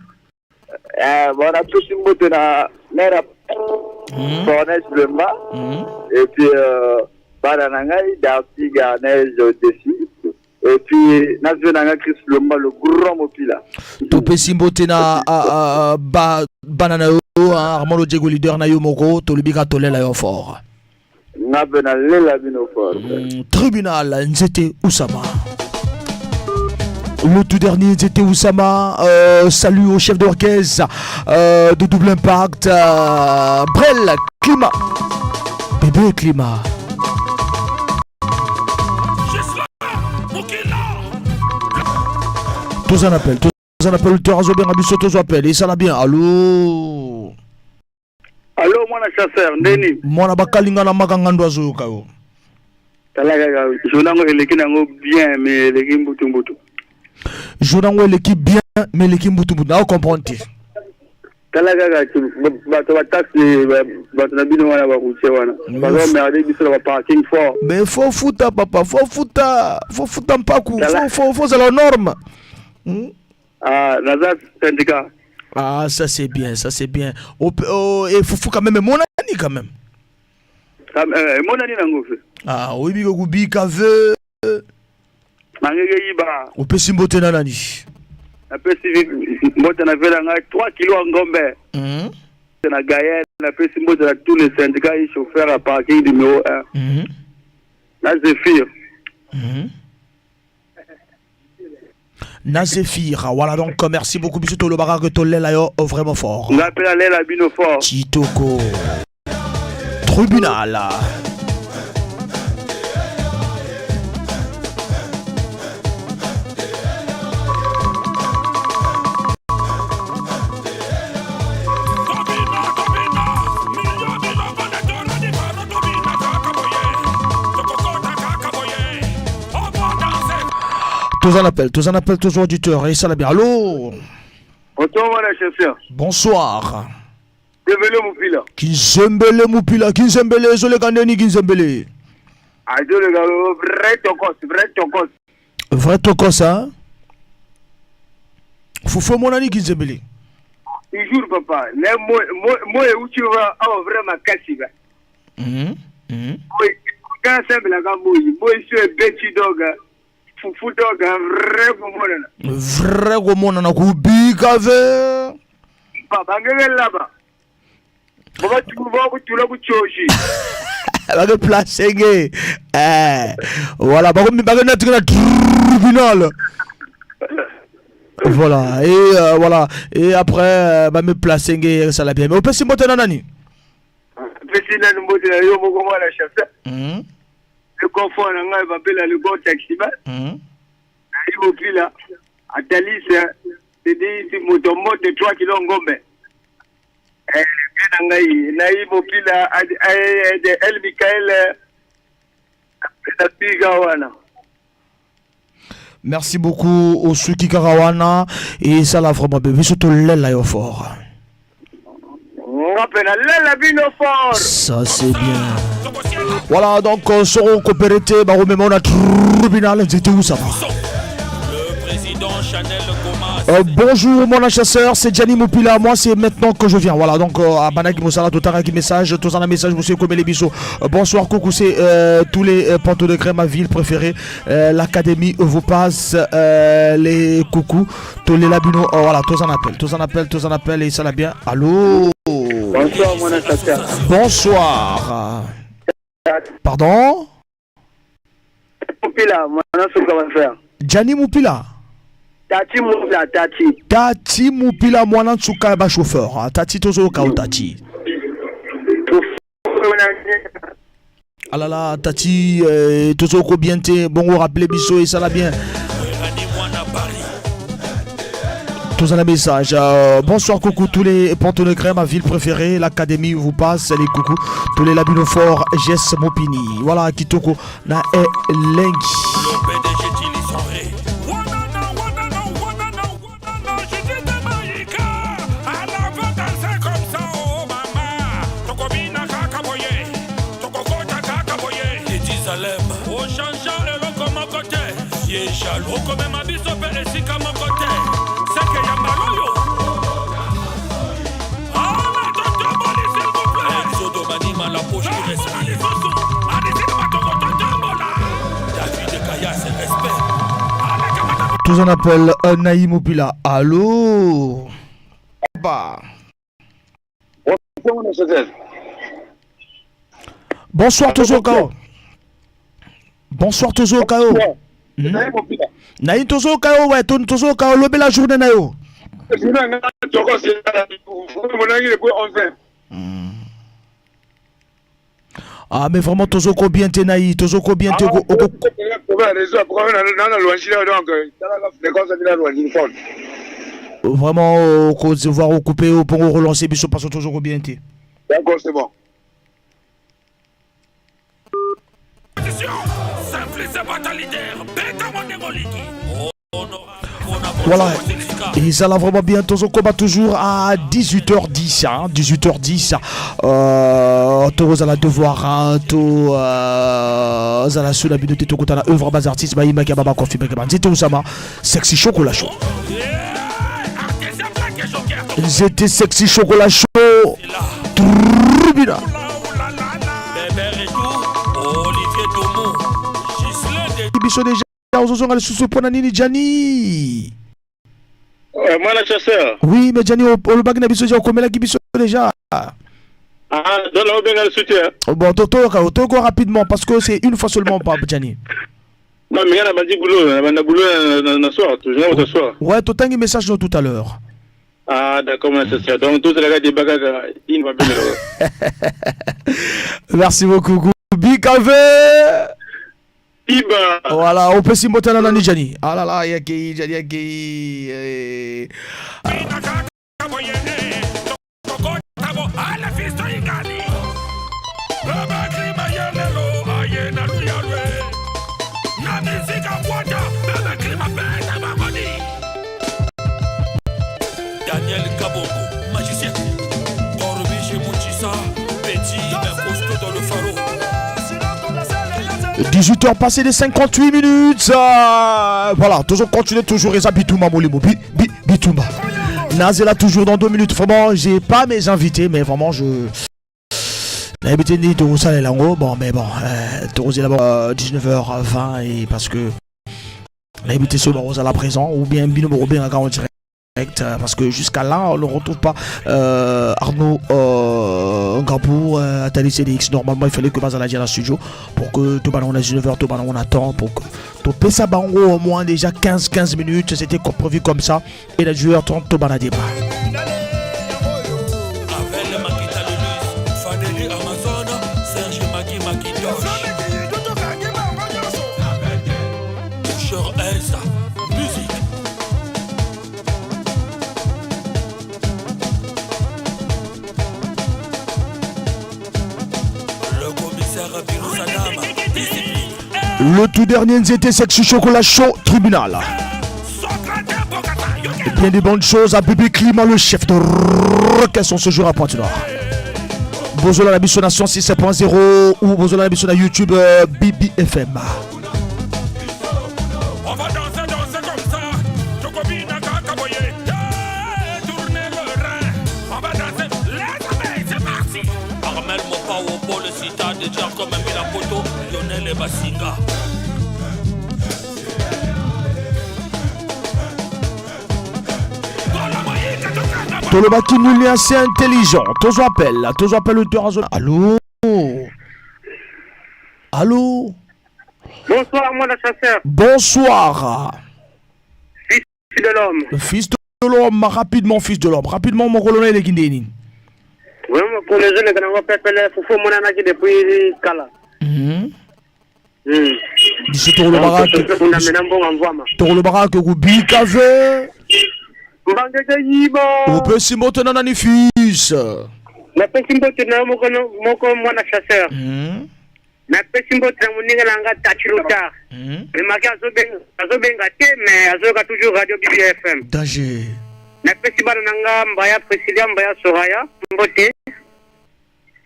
Bon on a tous mbote na mera. Bonnes Blema. Et puis Baranangai Darcy Garnez Dessus. Et puis Nazvenanga Chris Lomba le grand mopila. Topé simbote na banana Armando Diogo leader na yo moko to libika tolela yo fort. Na benale bino fort. Tribunal Nzete Oussama. Le tout dernier Nzete Oussama, salut au chef d'orchestre de Double Impact, Brel Climat. Bébé Climat. Tous en appellent, le terrazo bien abusé, tous appellent, et ça l'a bien. Allô? Allô, mon chasseur, Ndeni. Mon bakalinga na makangando azo kao. Talaga, jonango eleki nango bien, mais eleki mbutu. Jonango eleki bien, mais eleki mbutu. Na comprendre. Talaga, bato ba taxi, bato na bino wana ba kuche wana. Bazo merde biso ba parking fort. Mais faut fouta papa, faut fouta mpaku, faut la norme. Ah, Nazat syndicat. Ah, ça c'est bien. Et faut quand même mon ami quand même. Mon ami nango fait. Ah, oui bigo gubi kave. Mangege iba. On peut simboter na nani. On peut simboter na vela nga 3 kilos en gombe. Na Gaël, on peut simboter na tous les syndicats et chauffeurs à parking numéro 1. Na Zephyr. Nazéphir, voilà donc merci beaucoup monsieur Tolo Barague Tolela yo vraiment fort. On appelle Lela Bino fort. Chitoko. Tribunal. Tous en appellent, toujours auditeurs. Et ça l'a bien. Allô? Bonsoir. Kinzembele Moupila. Kinzembele, Zole Kandeni, Kinzembele. Vrai tokos, hein? Foufou mon ami Toujours, papa. Moi, où tu vas, vraiment, cassiva. Quand c'est la gamouille, moi je suis petit dog, foufou dog, un vrai gommon. Vrai gommon, on a coupé cave. Papa, là-bas. Tu l'as choisi. Avec place, voilà, par contre, il y a tribunal. Voilà, et voilà, et après, bah me placer, ça l'a bien. Mais au PC, moi, t'es nanani. Le confort, le bon taxi, il au plus là, à Thalys, c'est des motos de 3 km. Naïm au plus là, El Michael, merci beaucoup au Suki Karawana et ça l'a vraiment bébé surtout l'aile au fort. Ça c'est bien. Voilà donc seront coopérés bah on a tribunal c'était où ça va. Le président Chanel bonjour mon chasseur, c'est Gianni Moupila, moi c'est maintenant que je viens. Voilà donc à Banaki Moussala, Totara qui message, tous en message, monsieur comme les bisous. Bonsoir coucou, c'est tous les panteaux de crème, ma ville préférée. L'académie vous passe les coucous, tous les labinos. Voilà, tous en appellent et ça l'a bien. Allô. Bonsoir mon chasseur. Bonsoir. Pardon. Moupila, moi ce qu'on va faire. Gianni Moupila. Tati Moupila mwana tsuka ba chauffeur. Tati tozo ka Tati. Ah là là, Tati tozo ko bien te bon rappeler biso et ça la bien. Tous un message. Bonsoir coucou tous les pantons de crème, ma ville préférée, l'académie vous passe les coucou tous les labinos forts, Jess Mopini. Voilà Kitoko na lengi. Tous on appelle Naïm Opila. Allô. Bonsoir Tozo Kao. Bonsoir Tozo Kao. Naïm Tozo Kao, ouais, Tozo Kao, lobé la journée Nayo. Ah mais vraiment Tozo ko bien te Naïm, Tozo ko bien te vraiment au Côte d'Ivoire au coupé au pour relancer biso parce que Tozo ko bien te. D'accord, c'est bon. Voilà, et ça l'a vraiment bien. Tozo combat toujours à 18h10. Hein, 18h10. Tozo a devoir. Zala sous la bibliothèque de Kotana, œuvre bas artiste, Baïma Kababa Kofi Bekaban. C'était Oussama, sexy chocolat chaud. C'était sexy chocolat chaud. Tribuna. Biso déjà, aux on a le sous pour Nani Gianni. Moi la chasseur. Oui, mais Gianni, le bag n'a biso déjà, la biso déjà. Ah, donne la bien le soutien. Bon, Toto rapidement, parce que c'est une fois seulement, pas Gianni. Non, mais il y a un boulot, un soir, toujours au soir. Ouais, Toto a un message tout à l'heure. Ah, d'accord, mon chasseur. Donc, tout le gars des bagages, il va bien. Merci beaucoup, BKV. Voilà, on peut s'y monter dans la Nijani. Ah là là, il y a qui. Daniel Kabongo, magicien. Orbiche Mouchissa, Petit, Mercosto dans le pharo. 18h passées les 58 minutes. Voilà, toujours continuer, toujours Reza Bitouma Molimo. Bitouma. Nazela toujours dans 2 minutes. Vraiment, j'ai pas mes invités, mais vraiment, L'habitude dit tout ça les langues. Bon, mais bon, tout d'abord 19h20 et parce que l'habitude sur Barossa à la présent ou bien Bino Robin en direct. Parce que jusqu'à là on ne retrouve pas Arnaud Ngabou Atali CDX. Normalement il fallait que Bazala à la studio pour que tout on a 19h, tout on attend pour que tout Pessa Bango au moins déjà 15 minutes. C'était prévu comme ça et la joueur tente tout à débat. Le tout dernier c'était Sexy Chocolat Chaud Tribunal. Et bien des bonnes choses à Bébé Climat, le chef de Rockesson ce jour à Pointe-Nord. Bozola la Bissona 106.0 ou Bozola la Bissona YouTube BBFM. On va danser comme ça. Chocobina Kakaboye. Tournez le rein. On va danser. Les abeilles, c'est parti. Armel Mopa Wopo, le cita de Djar comme un Milapoto. Lionel et Basinga. Tolobaki nul est assez intelligent. Tous appelle le terrain. Allô? Allô? Bonsoir, moi, le chasseur. Bonsoir. Fils de l'homme. Le fils de l'homme, rapidement, fils de l'homme. Rapidement, mon colonel de Guindénine. Oui, pour les jeunes, on va faire le Foufou Monanaki depuis Kala. D'ici Toro le Barak, Rubi Cave. Ou peut s'y monter dans les fils. La Pessimbote n'a pas moi la chasseur. La Pessimbote n'a pas Tachiruta. Le marqué à Zobengaté, mais à Zoga toujours Radio BBFM. Danger. La Pessimbote n'a pas Président Mbaya Soraya, Mbote.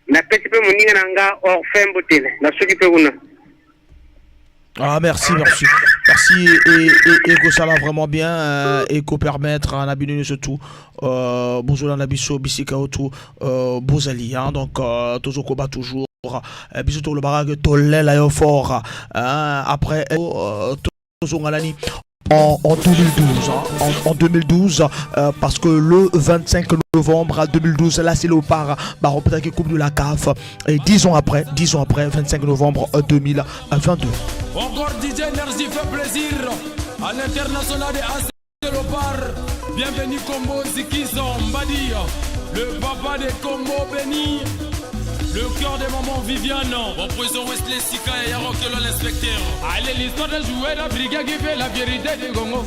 La Pessimbote n'a pas Orphin Mbote. La Soukipéouna. Ah merci et que ça va vraiment bien et qu'on permettre à Nabinu surtout Bozola Nabiso Bisika autour Bozali hein, donc toujours combat toujours bisous le barrage Tolé l'aéroport après toujours Ngalani en 2012 hein, en 2012 parce que le 25 novembre 2012 là c'est Léopard va remporter la coupe de la CAF et 10 ans après 25 novembre 2022. Encore DJ Energy fait plaisir à l'international de AC Léopard. Bienvenue Combo Zikizo Mbadi, le papa des Combo Béni, le cœur des mamans Viviane. Bon prison Wesley Sika et Yarokelo l'inspecteur. Allez l'histoire de jouer la brigade qui fait la vérité des Congo.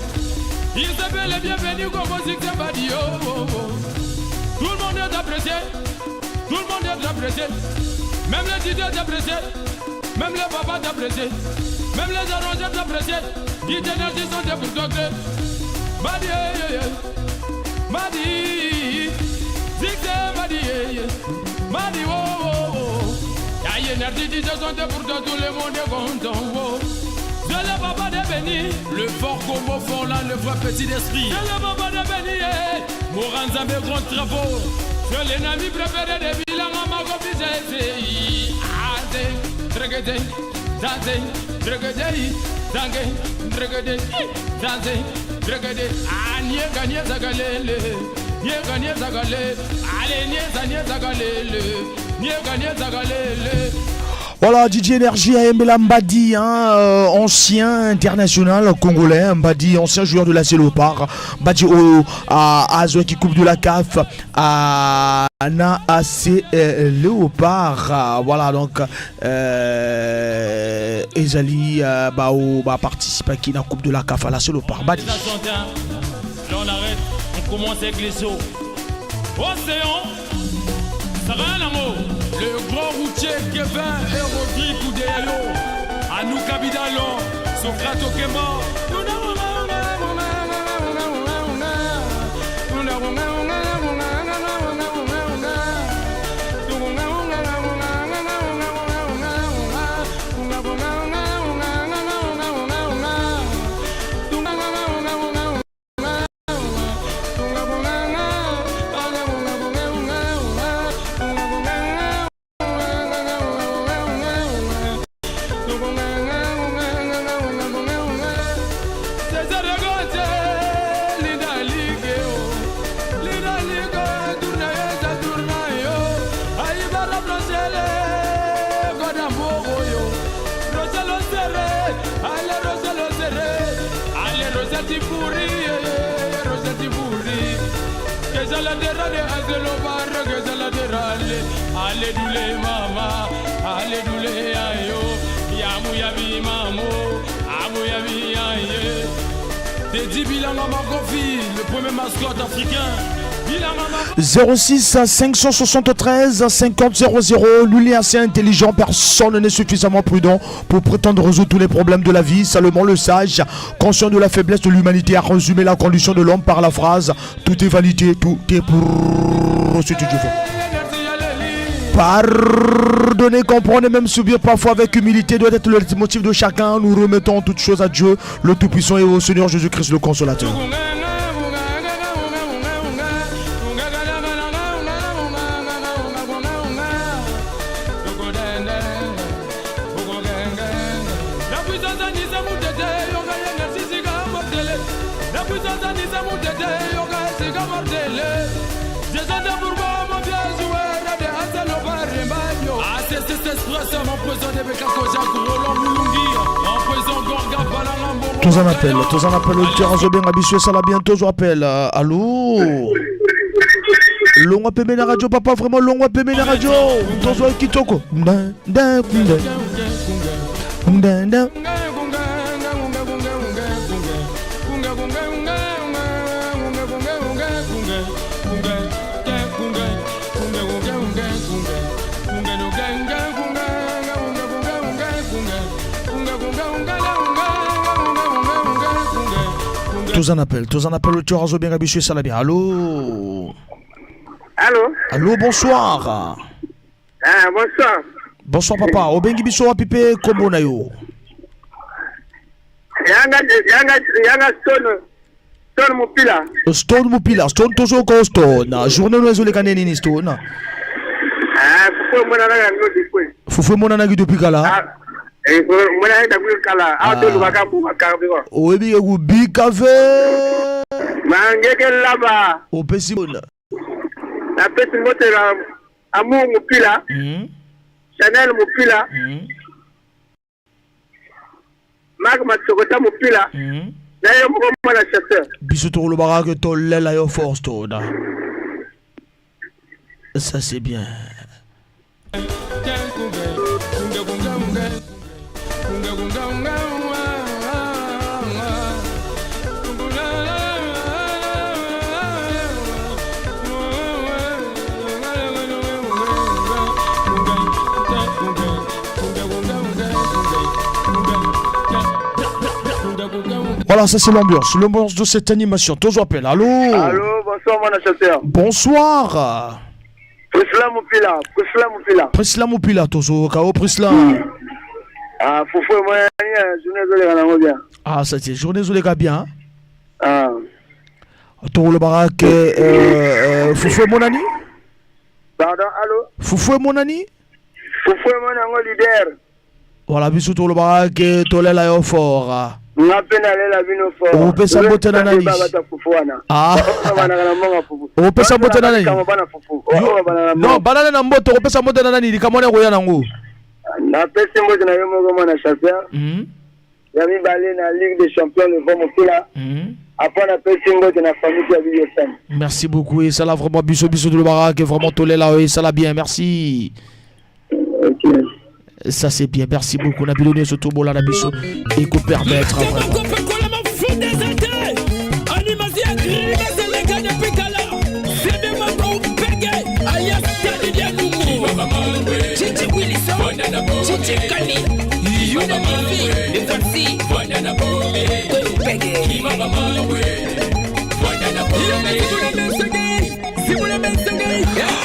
Il s'appelle le bienvenu Combo Zikizo Mbadi. Tout le monde est apprécié, tout le monde est apprécié, même les DJ est apprécié, même les papas est apprécié, même les arrangeurs est apprécié. DJ Energy sont des pour toi. Mbadi, Mbadi, Zikizo Mbadi, Mbadi, Y'a Energy DJ sont des pour toi, tout le monde est content. C'est le papa de Béni, le fort combo fort là, le vrai petit d'esprit. C'est le papa de Béni, Moranza mes grands travaux. C'est l'ennemi préféré de Bilan à ma copine. Dragade, danse, dragade, danse, dragade, danse, dragade. Ah, nie gagné zagalele, nie gagné zagalele. Allez, nie gagné zagalele, nie gagné zagalele. Voilà, DJ Energy à Mbadi, hein, ancien international congolais, Mbadi, ancien joueur de la Léopard, Mbadi à Azo qui coupe de la CAF, à Ana AC Léopard, voilà donc Ezali va participer à la coupe de la CAF à la Léopard, Mbadi. Là on arrête, on commence avec les eaux. Océan, Saranamo. Le grand routier Kevin et Rodrigue Koudéalo, Anou Kabidalo, Socrate Okema. Allez doulé mama, allez doulé ayo, yamu yabi mamo, amu yabi aye. Dédi Bilanga Marcofi, le premier mascotte africain. 06 573 50 00. Lui est assez intelligent, personne n'est suffisamment prudent pour prétendre résoudre tous les problèmes de la vie. Seulement le sage, conscient de la faiblesse de l'humanité, a résumé la condition de l'homme par la phrase: tout est validé, tout est pour ce que tu veux. Pardonner, comprendre et même subir parfois avec humilité doit être le motif de chacun. Nous remettons toutes choses à Dieu, le Tout-Puissant, et au Seigneur Jésus-Christ, le Consolateur. Tous en appel auditeur Azobien Abissou, ça l'a bientôt, je rappelle. Allô? Long à la radio, papa, vraiment long à la radio. Tous en kitoko. Tous en appel, le tueur Azobien Abissou, ça l'a bien. Allô? Allô, bonsoir. Bonsoir. Bonsoir, papa. Obengi biso apipé kombo na yo. Yanga Stone Mupila. Stone Mupila, Stone toujours ko Stone. Journée nous les kaneni ni Stone. Fufu mona na ngo depuis. Fufu mona na depuis kala. Mona na depuis kala. Auto lubaka mbuka karbiwa. Oyebi ku bikave. Mangeke laba. Opesi bona. Na pesi motera amu Mupila. Chanel Mupila. Mag Matsokota Mupila. Na yo mo na chasseur. Biso to lubaka ke to lela yo force to da. Ça c'est bien. Voilà, ça c'est l'ambiance de cette animation. Toujours appel. Allô? Allô, bonsoir mon acheteur. Bonsoir. Prisla Mupila, Tozo, Kao Prisla. Foufou, moi, journée zolé bien. Ah, ça c'est journée zolé bien. Ah. Tour le barak, Foufou mon ami? Pardon, allô? Foufou mon ami? Foufou mon leader. Voilà, bisous tour le barak, Tolé la yo fort. On peut s'embotter dans la liste. Ah, on peut s'embotter dans la liste. Non, banane na mboto, on peut s'embotter dans la liste. Comment on est nango? Na pesi mboto na yo moko na chasseur. Yami balé na Ligue des Champions le vent mokila. Après na pesi mboto na famille ya Biosam. Merci beaucoup et ça l'a vraiment bisous de le barak, vraiment tolé là et ça l'a bien. Merci. OK. Ça c'est bien, merci beaucoup. On a bilonné ce tour là, Nabiso. Et qu'on permettre vraiment.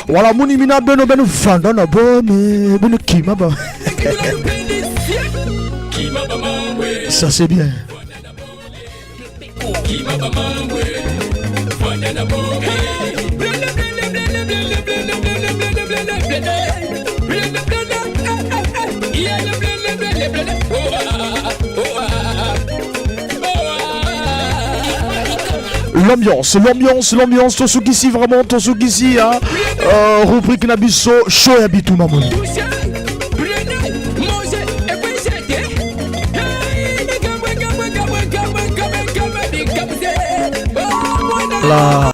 Voilà, mon imina beno beno fanda na bonne beno kima ba. Ça c'est bien. L'ambiance, Tosuki vraiment, Tosuki hein. Rubrique Nabiso, show et habitou maman. Là,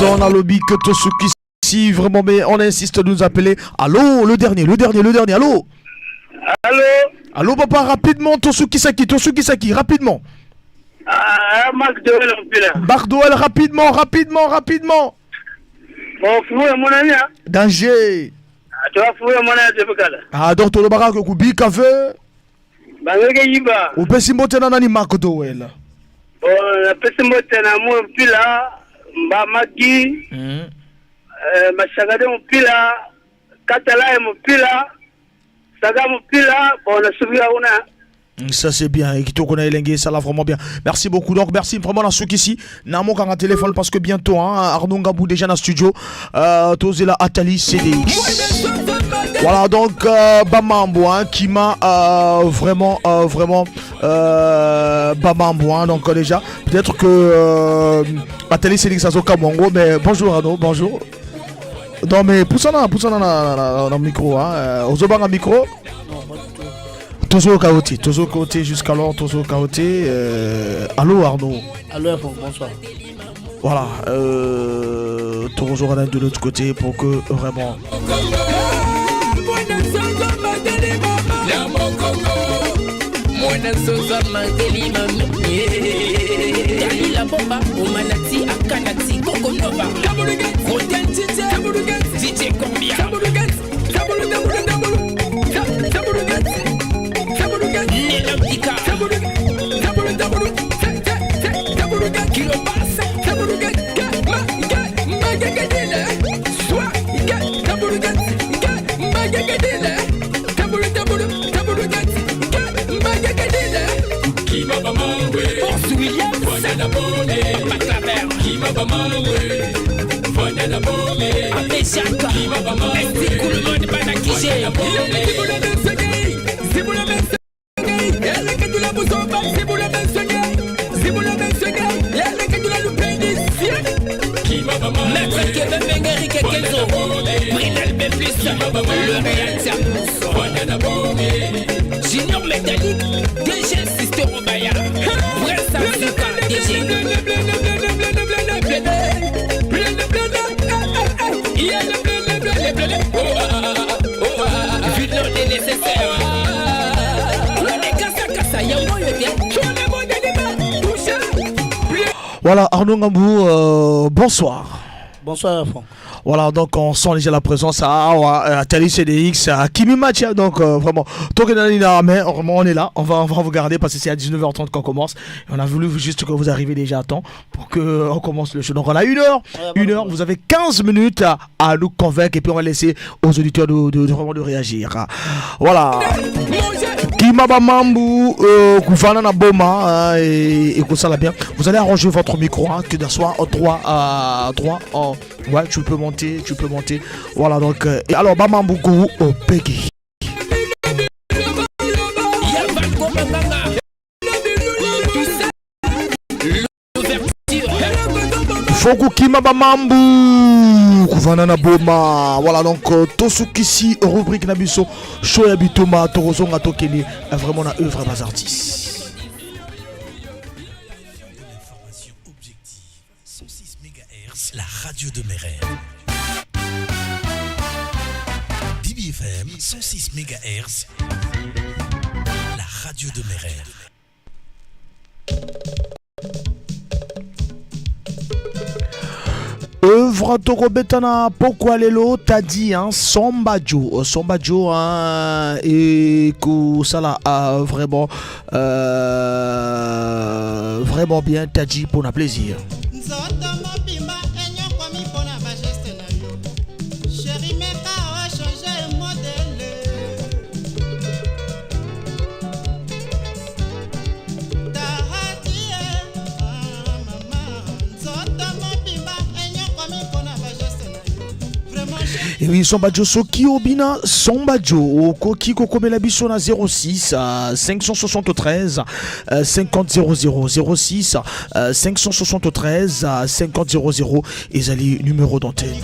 son à lobby que Tosuki si vraiment mais on insiste de nous appeler. Allô, le dernier, allô. Allô papa, rapidement Tosuki Saki, rapidement. Marc Doel en pile. Marc Doel, rapidement. Bon, fouille mon ami. Danger. Tu vas fouiller mon ami de Bukala. Ah donc to baraka ku bi café. Bangeke yiba. O pesi motena nani Marc Doel. Bon, la pesi motena mo pila mba magi. Mashagade mo pila, Katala mo pila, Saga mo pila, bon la souvia una. Ça c'est bien, et qui te connaît Elengue, ça là vraiment bien. Merci beaucoup, donc merci vraiment à ceux qui ici. Namo quand un téléphone parce que bientôt, hein, Arnaud Ngabou déjà dans le studio, Tozela Atali CDX. Voilà donc Bamambo hein, qui m'a vraiment Bamambo hein, donc déjà peut-être que Atali CDX Azoka Mongo, mais bonjour Arnaud, bonjour. Non mais pousse dans le micro hein, Ozobanga micro. Tozo Kaoté jusqu'alors, Tozo Kaoté. Allô Arnaud. Allô, bonsoir. Voilà, Tozo Rana de l'autre côté pour que vraiment. Junior métallique, DG Sister Obaya, vrai Samuka, DG. Voilà Arnaud Ngabou, bonsoir. Bonsoir Franck. Voilà, donc on sent déjà la présence à Tali CDX, à Kimi Matia, donc vraiment, vraiment on est là, on va vous garder parce que c'est à 19h30 qu'on commence, et on a voulu juste que vous arriviez déjà à temps pour qu'on commence le show. Donc on a une heure, vous avez 15 minutes à nous convaincre et puis on va laisser aux auditeurs de réagir. Voilà. Kimaba Mambu, Koufana Naboma, et Koussala bien. Vous allez arranger votre micro, hein, que d'asseoir en 3 en. Ouais, tu peux monter. Voilà, donc. Et alors, Bamambu Kou, Peggy. Foku Kimaba Mambu, Koufana Naboma. Voilà, donc, Tosukisi, rubrique Nabiso, Shoya Bitoma, Torozonga Tokele, vraiment un œuvre à artistes. La radio de mes rêves. DBFM 106 MHz. La radio de mes rêves. Œuvre Torobetana pourquoi Lelo t'as dit hein Sombajo hein, et que ça là vraiment bien t'as dit pour un plaisir. Et oui, Sombajo Soki Obina, Sombajo, Koki Kokomela Bissona 06 573 50 00 06 573 50 00 et Zali numéro d'antenne.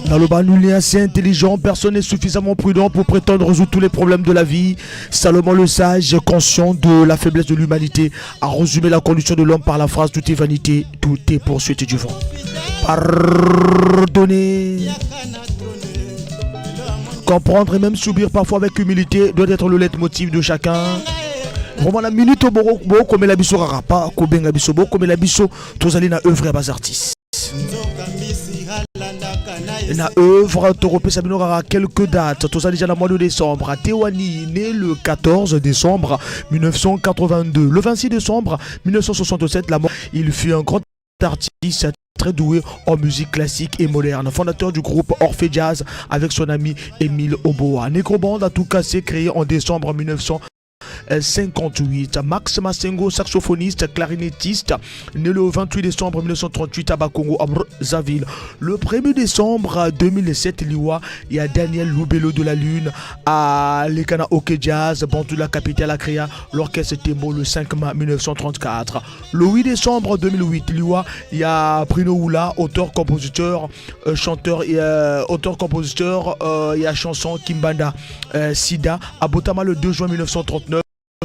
Naloba nul est assez intelligent, personne n'est suffisamment prudent pour prétendre résoudre tous les problèmes de la vie. Salomon le sage, conscient de la faiblesse de l'humanité, a résumé la condition de l'homme par la phrase: tout est vanité, tout est poursuite du vent. Pardonner, comprendre et même subir parfois avec humilité doit être le leitmotiv de chacun. Vraiment la minute au boro comme la biso rapa ko benga biso bo comme la biso tozali na œuvre à bas artistes. Na œuvre Toropé Sabino Rara quelques dates. Tozali déjà le mois de décembre. Tewani né le 14 décembre 1982. Le 26 décembre 1967, la mort. Il fut un grand artiste très doué en musique classique et moderne, fondateur du groupe Orphée Jazz avec son ami Émile Oboa. Necroband a tout cassé, créé en décembre 1958. Max Massengo, saxophoniste, clarinettiste, né le 28 décembre 1938 à Bakongo, à Brazzaville. Le 1er décembre 2007, Liwa, il y a Daniel Loubelo de la Lune à l'Ekana Hockey Jazz, Bantu la capitale a créé l'orchestre Tembo le 5 mai 1934. Le 8 décembre 2008, Liwa, il y a Bruno Oula, auteur, compositeur, chanteur et auteur-compositeur, il y a chanson Kimbanda Sida à Botama le 2 juin 1939.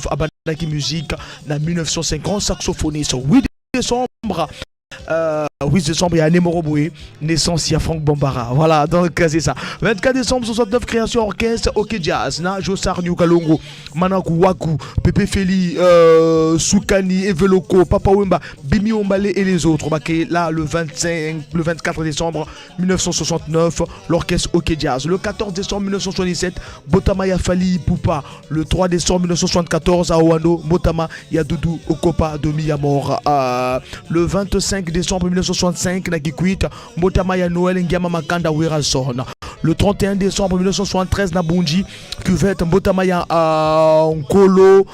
À Bandaki Musique en 1950, saxophoniste. 8 décembre, il y a Nemoro Boué, naissance il y a Franck Bombara. Voilà, donc c'est ça. 24 décembre 69, création orchestre Hockey Jazz, na Josar Nyukalongo, Manaku Waku, Pepe Feli, Soukani, Eveloko, Papa Wemba, Bimi Ombale et les autres. Là, le 24 décembre 1969, l'orchestre Hockey Jazz. Le 14 décembre 1977, Botamaya Fali Poupa. Le 3 décembre 1974, à Oano, Botama Yadoudou Okopa de Miyamor. Le 25 décembre 1965, Nakikwit, Motamaya Noël Ngiama Makanda Werason. Le 31 décembre 1973, Nabunji, Cuvette, Motamaya Nkolo,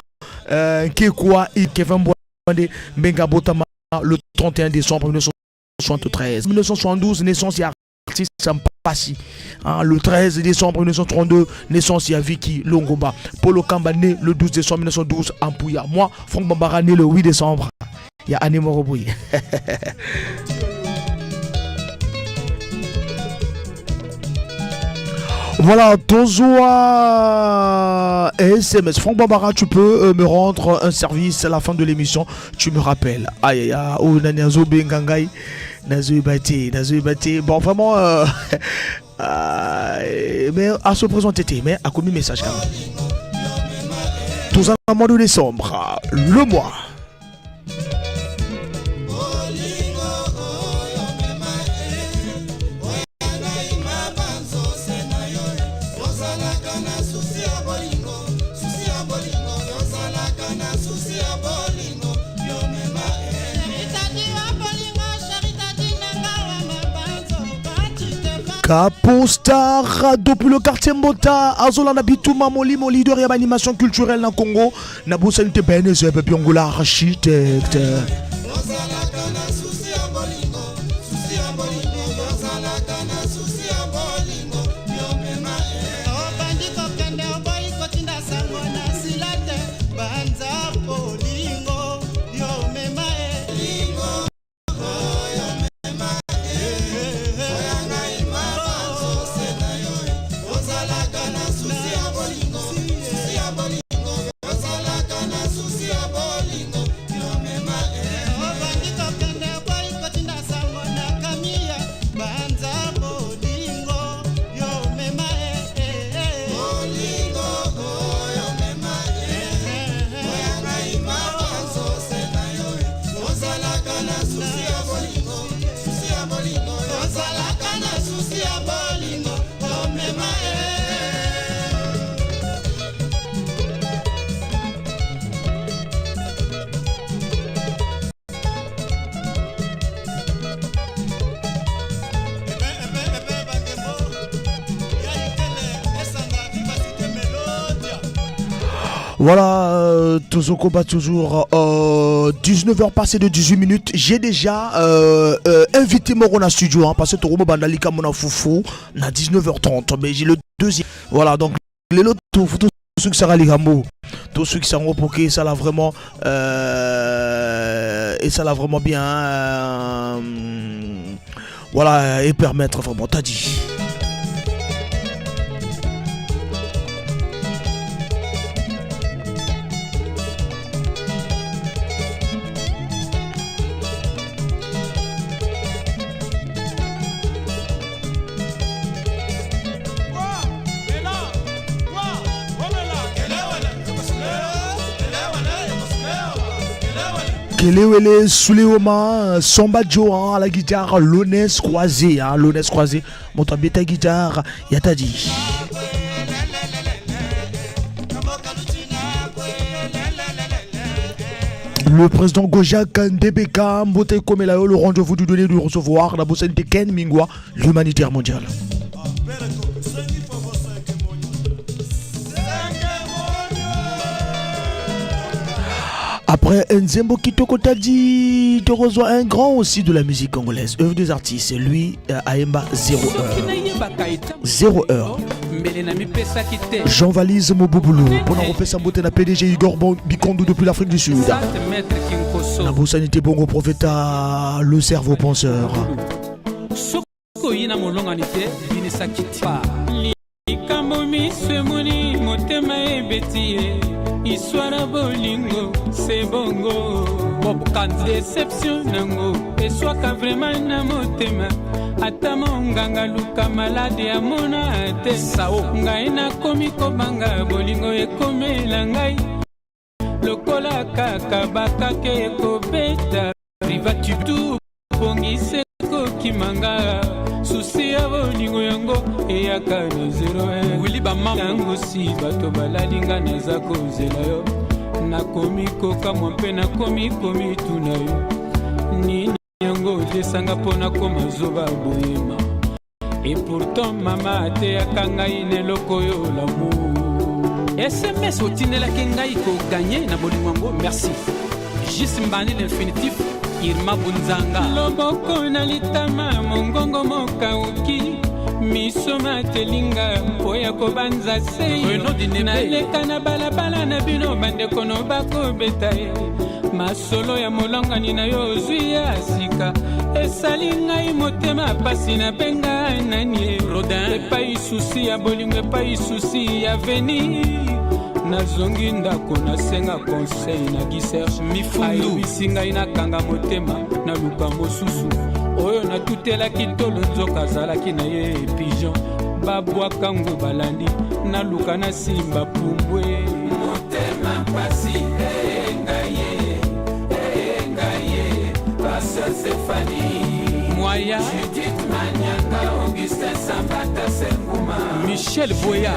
Kekwa et Kevin Boande, Benga Botama. Le 31 décembre 1973. 1972, naissance et artiste Sampasi. Le 13 décembre 1932, naissance à Vicky Longomba. Polo Kamba né le 12 décembre 1912 en Pouya. Moi, Franck Bambara né le 8 décembre. Il y a Anne Morobouy. Voilà, Tozoa SMS. Franck Bambara, tu peux me rendre un service à la fin de l'émission. Tu me rappelles. Aïe aïe aïe. Oh, Nanazo Bengangai. Nazo Bati. Bon, vraiment. Mais à se présenter, mais à combien de messages quand même. Tozoa, mois de décembre. Le mois. Capostar depuis le quartier Mbota, Azola Nabituma Molimo, leader et animation culturelle dans Congo, Naboussanite Beneze, Biongola, architecte. Voilà, Tozoko bat toujours 19h passé de 18 minutes. J'ai déjà invité Morona Studio, hein, parce que Toromo Bandalika Mona Foufou, na 19h30, mais j'ai le deuxième. Voilà, donc les autres, tous ceux qui sont Ligambo, tous ceux qui sont repoqués, ça l'a vraiment, et ça l'a vraiment bien, voilà, et permettre vraiment, t'as dit. Kelewele Suleoma, Samba Joa à la guitare, Lonès Croisé, hein, Lonès Croisé, montre bien ta guitare, y'a dit. Le président Gojak Ndebeka, Mbote Komelayo, le rendez-vous du donner du recevoir, la bossette de Ken Mingwa, l'humanitaire mondial. Après Nzembo Kitoko Tadi, te reçoit un grand aussi de la musique congolaise, œuvre des artistes, lui, Aemba 0 heure. 0 heure. Jean Valise Moboboulou, pour nous refaire sa beauté, la PDG Igor Bikondo depuis l'Afrique du Sud. La Boussanité Bongo Prophète, le cerveau penseur. Histoire bolingo, c'est bongo. Bob quand déception nango, et soit qu'à vraiment na motema. Ata monganga luka malade ya mona te sao. Ngai na komiko banga bolingo e komela ngai. Lokola kaka baka ke kobeta. Riva tu tout bongi se kokimanga. Souci ya bolingo yango e yakano 01 Willy bamama yango si bato balalinga naza kozela yo nakomi koka mwa mpe nakomi komi tuna yo nini yango desanga mpona koma zoba boyema et pourtant mama ateyaka ngai neloko oyo lamour SMS otindelaki ngai koganye na bolingo yango merci Jis Mbani l'infinitif Irma Bunzanga loboko na litama mongongo mokauki miso matelinga mpoya kobanza sei naleka na balabala na bino bandeko no bakobeta ye masolo ya molongani na yo ozwi ya sika esali ngai motema pasi na benga nani rodin epai susi ya bolingo epai susi ya veni nazongi ndako nasenga conseil na giser mifundu bisinga inakanga motema na luka mosusu oyo natutelaki tolo nzoka azalaki na ye pigeon babwaka ngo balandi na luka na simba pumbwe motema pasi engaye pasa Stéphanie Moya Judith Manyanga Augustin Sambata Senguma Michel Boya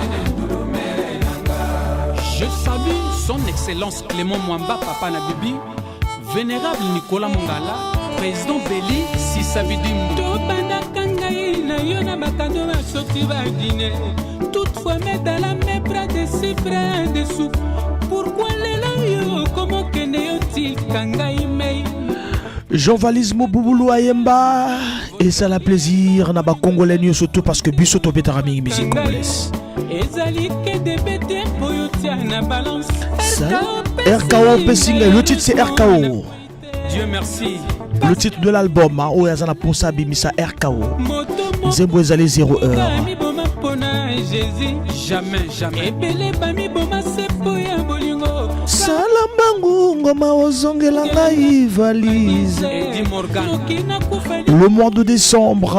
Je salue son excellence Clément Mwamba, papa na bibi, vénérable Nicolas Mongala, président Béli, Sissabidim. Toutefois, mais dans la main, bras de ses bras de soupe. Pourquoi les laïos, comment que néo-t-il kangaï mei? Jean Valise Moboboulou Ayemba, et ça la plaisir, n'a pas congolais surtout parce que Bissoto Betarami, musique congolaise. RKO Pessinga, le titre c'est RKO. Dieu merci. Le titre de l'album, oh yazana pour ça bimisa RKO. Nzembo ezali 0 heure. Jamais, jamais. Salambangu ngoma ozongela ngai valise. Le mois de décembre,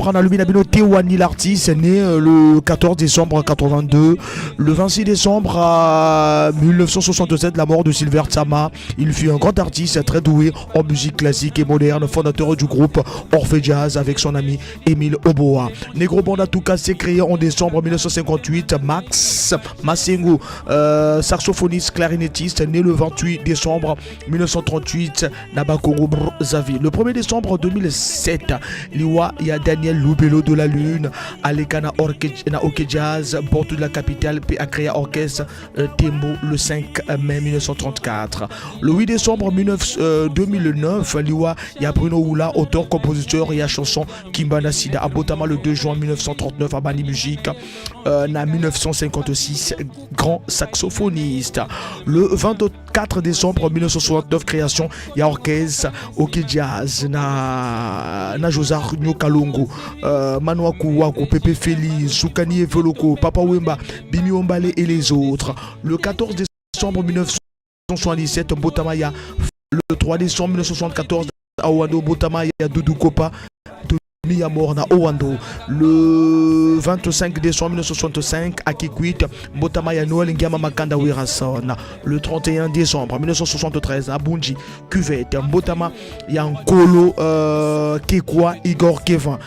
on a le Tewani l'artiste né le 14 décembre 82, le 26 décembre 1967 la mort de Silver Tsama. Il fut un grand artiste très doué en musique classique et moderne, fondateur du groupe Orphée Jazz avec son ami Émile Oboa. Negro Banda Tuka s'est créé en décembre 1958. Max Massengo, saxophoniste clarinettiste, né le 28 décembre 1938 Nabakongo Zavi. Le 1er décembre 2007, Liwa ya Daniel Loubelo de la Lune, Alekana Orke Jazz, porte de la capitale, puis a créé orchestre Tembo le 5 mai 1934. Le 8 décembre 2009, Liwa ya Bruno Oula, auteur, compositeur et chanson Kimbana Sida, Abotama le 2 juin 1939 à Bani Musique, na 1956, grand saxophoniste. Le 24 décembre 1969, création ya orchestre Ok Jazz na Josar Nyokalongo, Manwaku Wako, Pepe Feli, Soukani Evoloko, Papa Wemba, Bimi Ombale et les autres. Le 14 décembre 1977, Botamaya. Le 3 décembre 1974, Awado Botamaya Doudou Kopa. Miyamor na Owando. Le 25 décembre 1965 à Kikwit, Mbotama ya Noël Ngiama Makanda Wirason. Le 31 décembre 1973 à Bunji, Cuvette, Mbotama ya Nkolo Kekwa Igor Kevin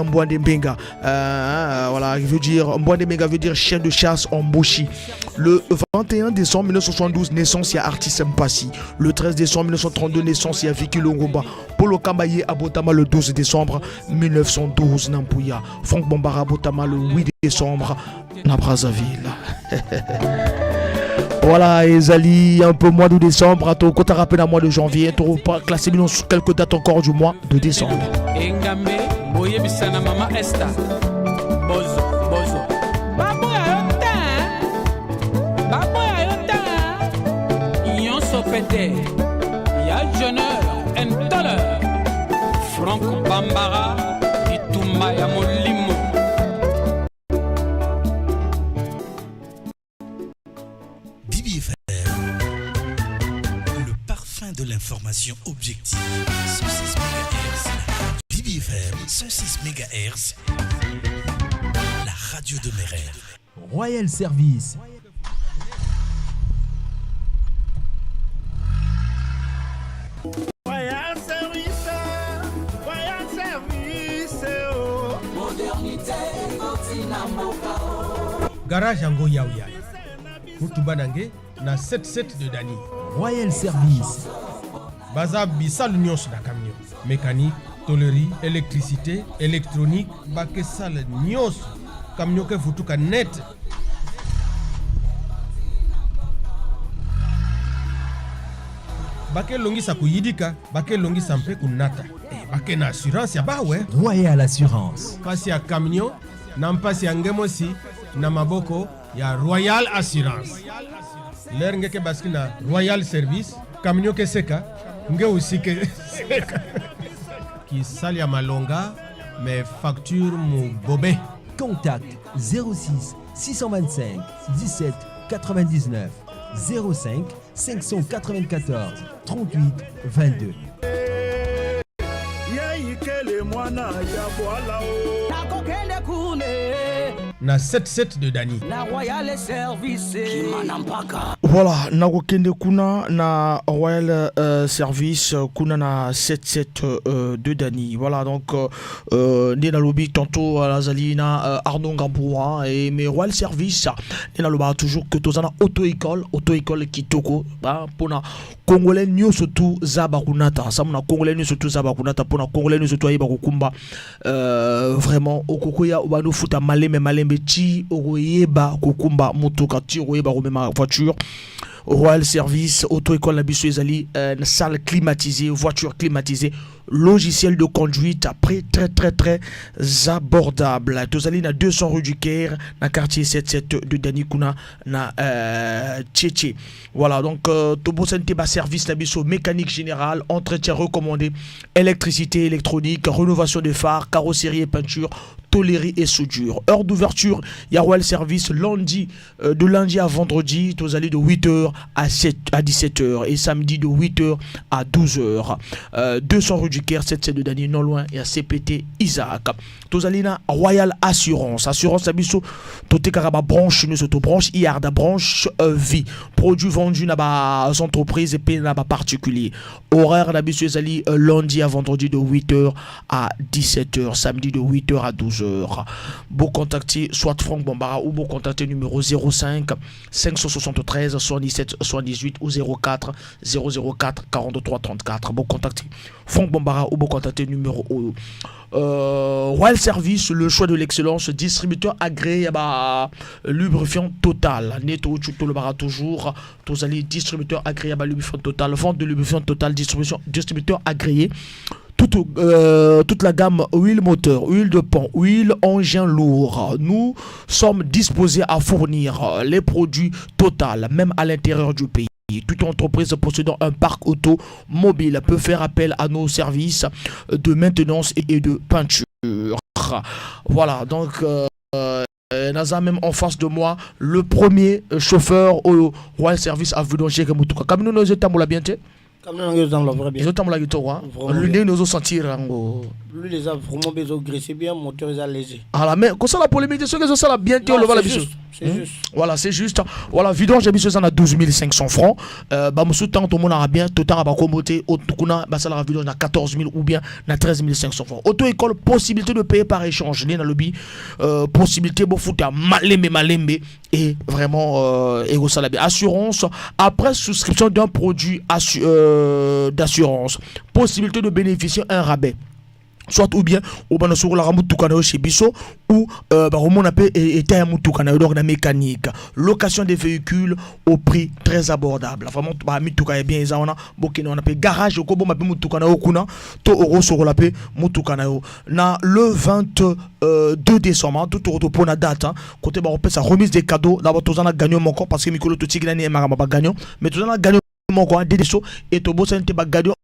Mbwande Mbenga. Voilà, il veut dire Mbwande Mbenga veut dire chien de chasse en Boshi. Le 21 décembre 1972 naissance ya Artiste Mpasi. Le 13 décembre 1932 naissance ya Vicky Longomba. Polo Kambaye à Botama le 12 décembre 1912 Nampuya. Franck Bombara Botama le 8 décembre na Brazzaville. Voilà, Ezali, un peu mois de décembre, à ton côté rappelé dans mois de janvier, tu vas classer sur quelques dates encore du mois de décembre. Engambe, boye bisana mama Esther. Bozo, bozo. Baboya yota. Yon sopete. Ya jeuneur, entoleur. Franck Bambara, Itumba ya molimo. De l'information objective. 106 MHz. Bibi FM, 106 MHz. La radio de mes rêves. Royal Service. Royal Service. Royal Service. Modernité, Garage Ango Yaouya. Mutubanange na 77 de Dani. Royal Service. Baza Bissal Nyos na camion. Mécanique, tôlerie, électricité, électronique, Bakesal Nyos. Camion ke futuka net. Bake longi sa kuyidika, bake longi sampe kunata. Bake na assurance ya bawe. Royal Assurance. Pasi ya camion, na mpasi ya ngemosi, na maboko ya Royal Assurance. L'air ngeke baski na Royal Service, camion ke seka, nge aussi ke seka. Qui sali ya malonga, mais facture mu bobe. Contact 06 625 17 99 05 594 38 22. Na 77 de Dani. La Royal Service. Voilà, Nagokende Kuna na Royal Service Kuna na 77 de Dani. Voilà, donc Nena Lobby tantôt à la Zalina Arnaud Gamboua et mais Royal Service Nena Loba toujours que tous en auto-école Kitoko pour na Congolais nyo surtout Zabakunata ça mon Congolais nyo surtout Zabakunata pour na Congolais nyo surtout Ibakumba vraiment okokoya obano futa malembe ti okoyeba kokumba motoka ti okoyeba komema voiture. Royal Service, auto-école la biso ezali salle climatisée, voiture climatisée, logiciel de conduite après très abordable. Tozali na 200 rue du Caire, na quartier 77 de Danikuna na Tchétché. Voilà, donc Tobo Sente ba service la biso mécanique générale, entretien recommandé, électricité, électronique, rénovation des phares, carrosserie et peinture, tôlerie et soudure. Heure d'ouverture, il y a Royal Service lundi, de lundi à vendredi, Tozali de 8h à 17h et samedi de 8h à 12h. 200 rue du Caire, 77 de Dani, non loin, et à CPT Isaac. Tozalina Royal Assurance. Assurance Abisso, Tote Karaba branche, nous auto branche, IARDA branche, vie. Produits vendus dans les entreprises et payés dans les particuliers. Horaire d'Abisso Ezali lundi à vendredi de 8h à 17h, samedi de 8h à 12h. Vous contactez soit Franck Bombara ou vous contactez numéro 05 573 77 78 ou 04 004 43 34. Vous contactez Franck Bombara ou vous contactez numéro Royal Service, le choix de l'excellence, distributeur agréé lubrifiant Total. Neto le bara toujours. Tous allez distributeur agréé lubrifiant Total. Vente de lubrifiant Total, distributeur agréé. Toute la gamme huile moteur, huile de pont, huile engin lourd. Nous sommes disposés à fournir les produits Total, même à l'intérieur du pays. Toute entreprise possédant un parc automobile peut faire appel à nos services de maintenance et de peinture. Voilà, donc Naza même en face de moi, le premier chauffeur au Royal Service à Vudonché Kamoutuka. Comme nous nous étions bien. Les autres, lui, nous sentir. Lui, les a vraiment besoin de graisser bien, moteur, ils ont léger. Alors, mais quand ça la polémique, c'est que ça la bien, c'est juste. C'est juste. Voilà, c'est juste. Voilà, vidange, j'ai mis ça à 12 500 francs. Bah, mon soutien, tout le monde a bien, tout le temps, à commoter, au Tukuna, bah, ça la vidange à 14 000 ou bien à 13 500 francs. Auto-école, possibilité de payer par échange. Dans le lobby, possibilité, bon, foot à malembe, et vraiment, et ça la bien. Assurance, après souscription d'un produit d'assurance, possibilité de bénéficier un rabais. Soit ou bien au banasuru la ramu tukana chez Bisso ou on appelle était un mutukana donc la mécanique, location des véhicules au prix très abordable. Vraiment ba mutukana bien ça on a bokino on appelle garage ko bo mape mutukana okuna to euro sur la paix mutukana na le 22 décembre tout au pour la date côté ba on peut sa remise des cadeaux d'abord tous on a gagné mon corps parce que Mikolo to tigana ni marama ba gagnant mais tous on a gagné mon corps des déso et to bo ça n'était pas gagnant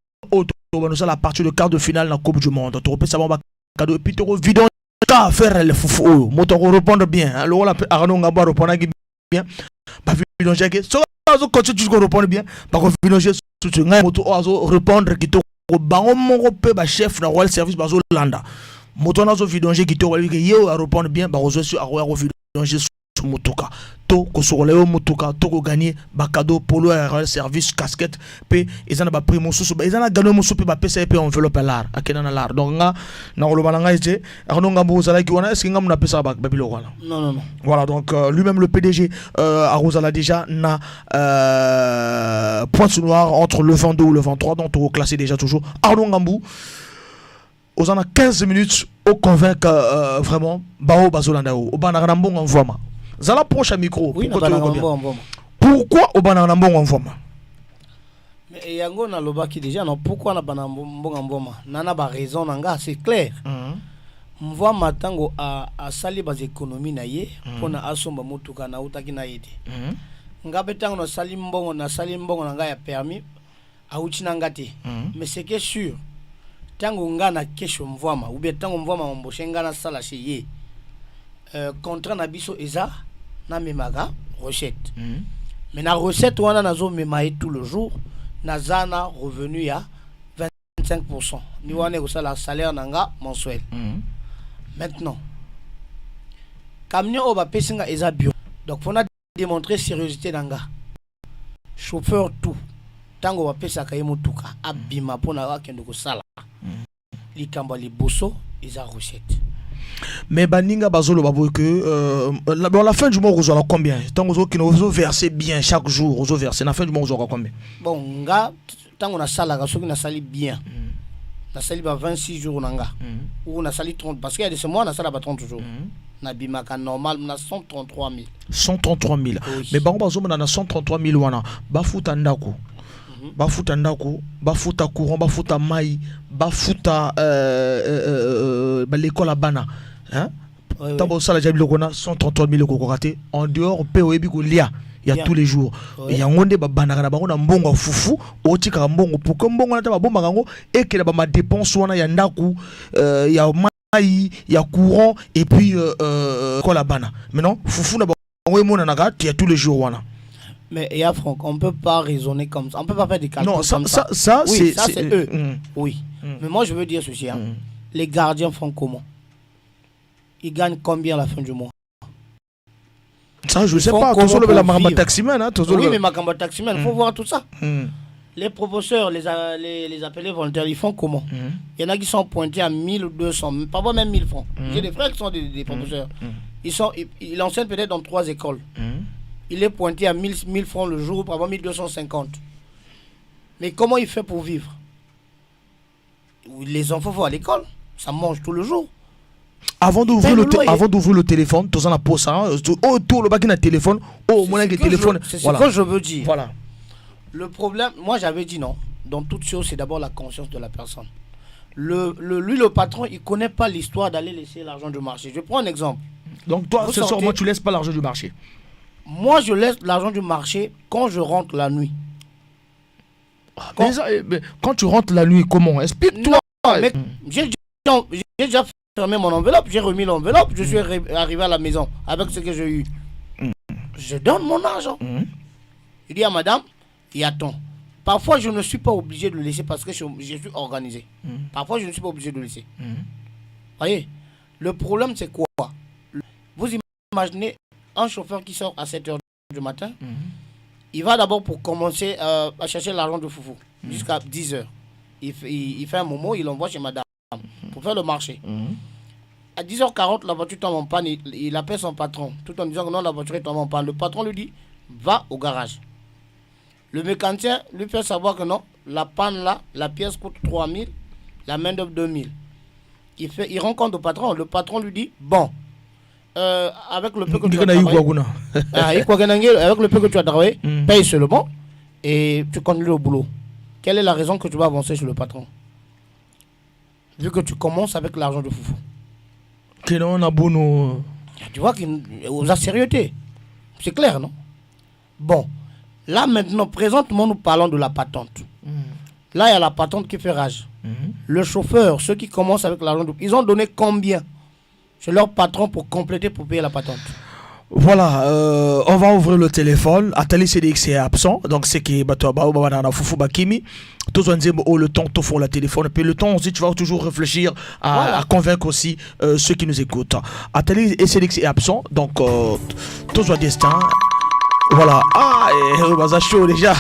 nous la partie de quart de finale dans la Coupe du Monde. Tu repères ça va cadeau et puis tu revides qu'à faire le foufou. Moi tu répondre bien. Alors on Arnaud Ngaba répondre bien. Bah vidanger que ça continue tu répondre bien. Bah vidanger tout ngai moto ozo répondre qui to ba mon pe ba chef na Royal Service bazo landa. Moto na zo vidanger qui to que yo répondre bien ba ozo sur Royal vidanger motuka to ko soroleo motuka to ko gagner ba cadeau polo Royal Service casquette pe ezana ba primo susu ba ezana gagner mo supe ba pesa pe enveloppe l'art akena na l'art donc nga na lo balanga ite arno nga mbozala ki wana est-ce que nga mna pesa ba bilo wala non voilà donc lui-même le PDG Arozala déjà na pointe noire entre le 22 ou le 23 donc on classé déjà toujours Arno Ngambou aux en a 15 minutes au convaincre vraiment bao bazolanda au banana mbongo envoie Zala proche à micro. Oui, pourquoi au banana mbongo envoie mais yango na lobaki déjà non pourquoi na banana mbongo envoie nana ba raison nanga c'est clair. Mvoa matango a sali bas économie na ye pona asomba motuka na utaki na yete. Nga betango na sali mbongo nanga ya permis a uti nanga te. Mais c'est que sûr tango nga na kesho mvoama ou bien tango mvoama mboshe nga na sala chez ye. Contrat na biso eza na memaga recette. Mais na recette wana nazo memaye tout le jour na zana revenu ya 25%. Ni wana ko sala salaire nanga mensuel. Maintenant camion oba pesinga eza bio. Donc faut na démontrer sérieuxité nanga. Chauffeur tout. Tango wa pesa kaye motuka abima pona wa kendo ko sala. Likamba liboso eza recette. Mais baninga bazolo babo que la fin du mois vous aurez combien tant que vous versez bien chaque jour vous versez la fin du mois vous aurez combien bon nga tant on a sala soki na sali bien na sali ba 26 jours nanga ou na sali 30 parce qu'il y a des mois na sala ba 30 jours na bimaka normal na 133 000 oui. Mais bango bazo na 133 000 wana bafuta ndako bafuta ndako bafuta courant bafuta mai bafuta l'école à bana hein tabo sala jabi lokona 133 000 ko raté en dehors pe oyebi ko lia il y a tous les jours il y a ngonde ba banaka na bango na mbongo fufu otika mbongo pour que mbongo na ta ba bomba kango et que ba dépense wana ya ndako ya mai ya courant et puis l'école à bana maintenant fufu na bango mona na ga il y a tous les jours wana. Mais il y a Franck, on ne peut pas raisonner comme ça. On ne peut pas faire des calculs comme ça. Oui, c'est eux. Oui. Mais moi, je veux dire ceci. Les gardiens font comment? Ils gagnent combien à la fin du mois? Ça, je ne sais pas. Toujours la Macamba Taximan. Oui, mais Macamba Taximan, il faut voir tout ça. Les professeurs, les appelés volontaires, ils font comment? Il y en a qui sont pointés à 1 200, parfois même 1 000 francs. J'ai des frères qui sont des professeurs. Ils enseignent peut-être dans 3 écoles. Il est pointé à 1000 francs le jour, pour avoir 1250. Mais comment il fait pour vivre? Les enfants vont à l'école, ça mange tout le jour. Avant d'ouvrir le téléphone, tout ça n'a pas ça. Tout le bac n'a téléphone. Téléphone. C'est ce que je veux dire. Voilà. Le problème, moi j'avais dit non. Dans toute chose, c'est d'abord la conscience de la personne. Lui, le patron, il ne connaît pas l'histoire d'aller laisser l'argent du marché. Je prends un exemple. Donc toi, ce soir, moi, tu ne laisses pas l'argent du marché? Moi, je laisse l'argent du marché quand je rentre la nuit. Mais quand tu rentres la nuit, comment? Explique-toi. J'ai déjà fermé mon enveloppe, j'ai remis l'enveloppe, je suis arrivé à la maison avec ce que j'ai eu. Je donne mon argent. Il dit à madame, il attend. Parfois, je ne suis pas obligé de le laisser parce que je suis organisé. Parfois, je ne suis pas obligé de le laisser. Voyez, le problème, c'est quoi? Vous imaginez un chauffeur qui sort à 7h du matin, il va d'abord pour commencer à chercher l'argent de foufou jusqu'à 10h. Il fait un moment, il l'envoie chez madame pour faire le marché. À 10h40, la voiture tombe en panne, il appelle son patron, tout en disant que non, la voiture est tombée en panne. Le patron lui dit, va au garage. Le mécanicien lui fait savoir que non, la panne là, la pièce coûte 3 000, la main d'œuvre 2 000. Il rencontre le patron lui dit, bon, avec le peu que tu as travaillé, avec le peu que tu as travaillé, paye seulement et tu continues au boulot. Quelle est la raison que tu vas avancer sur le patron? Vu que tu commences avec l'argent de foufou. Tu vois qu'il a sérieuxté. C'est clair, non? Bon, là maintenant, présentement, nous parlons de la patente. Là, il y a la patente qui fait rage. Le chauffeur, ceux qui commencent avec l'argent de foufou, ils ont donné combien chez leur patron pour compléter, pour payer la patente? Voilà, on va ouvrir le téléphone. Atali CDX est absent, donc c'est que Foufou Bakimi. Tous on dit le temps, tout font le téléphone. Et puis le temps aussi, tu vas toujours réfléchir à convaincre aussi ceux qui nous écoutent. Atali CDX est absent, donc tous au destin. Voilà. Ah, et ça chaud déjà.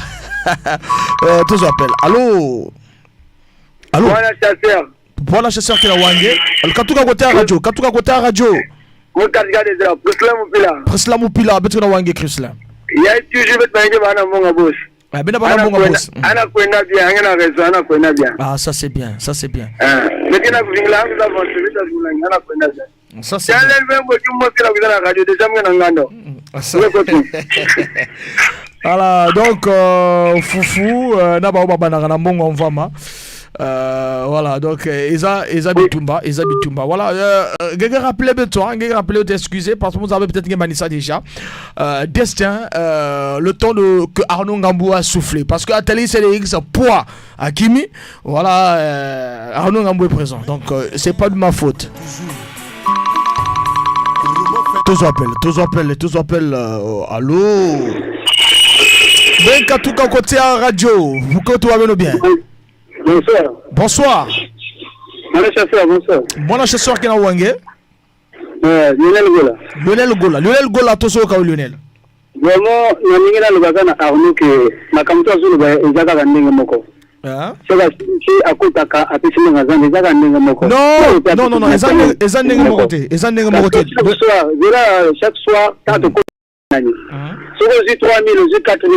Tous appellent. Allô? Allô? Voilà, chasseur. Voilà, chasseur qui est là, Wangé. Katuka côté radio. Prisla Mupila, betu na wange Prisla. Ya toujours bet bange bana monga boss. Ah bena bana monga boss. Ana kwenda bien, ana raison, ana kwenda bien. Ah ça c'est bien. Mais kina kuvingla angu la bonne, beta zulanga ana kwenda bien. Ça c'est. Yale vembo tumo kila kuzana radio déjà mwana ngando. Voilà, donc Foufou na ba bana na monga mvama. Voilà, donc Eza Bitumba, voilà, rappelez t'excuser parce que vous avez peut-être gagné ça déjà. Destin, le temps que Arnaud Ngambou a soufflé, parce que Atali CDX poids à Kimi, voilà, Arnaud Ngambou est présent, donc c'est pas de ma faute. Tous appellent, allô. Ben Katouka côté à radio, vous continuez bien. Bonsoir. Bonsoir chasseur qui est Wangé. Lionel Gola, Toso Kao Lionel. Vraiment, il y a le Arnaud qui m'a comme toi sur le Zaga Moko. C'est à côté à Pessimo Gazan, les Zaga Moko. Non, chaque soir, t'as de côté. Si vous êtes 3 000, vous êtes 4 000,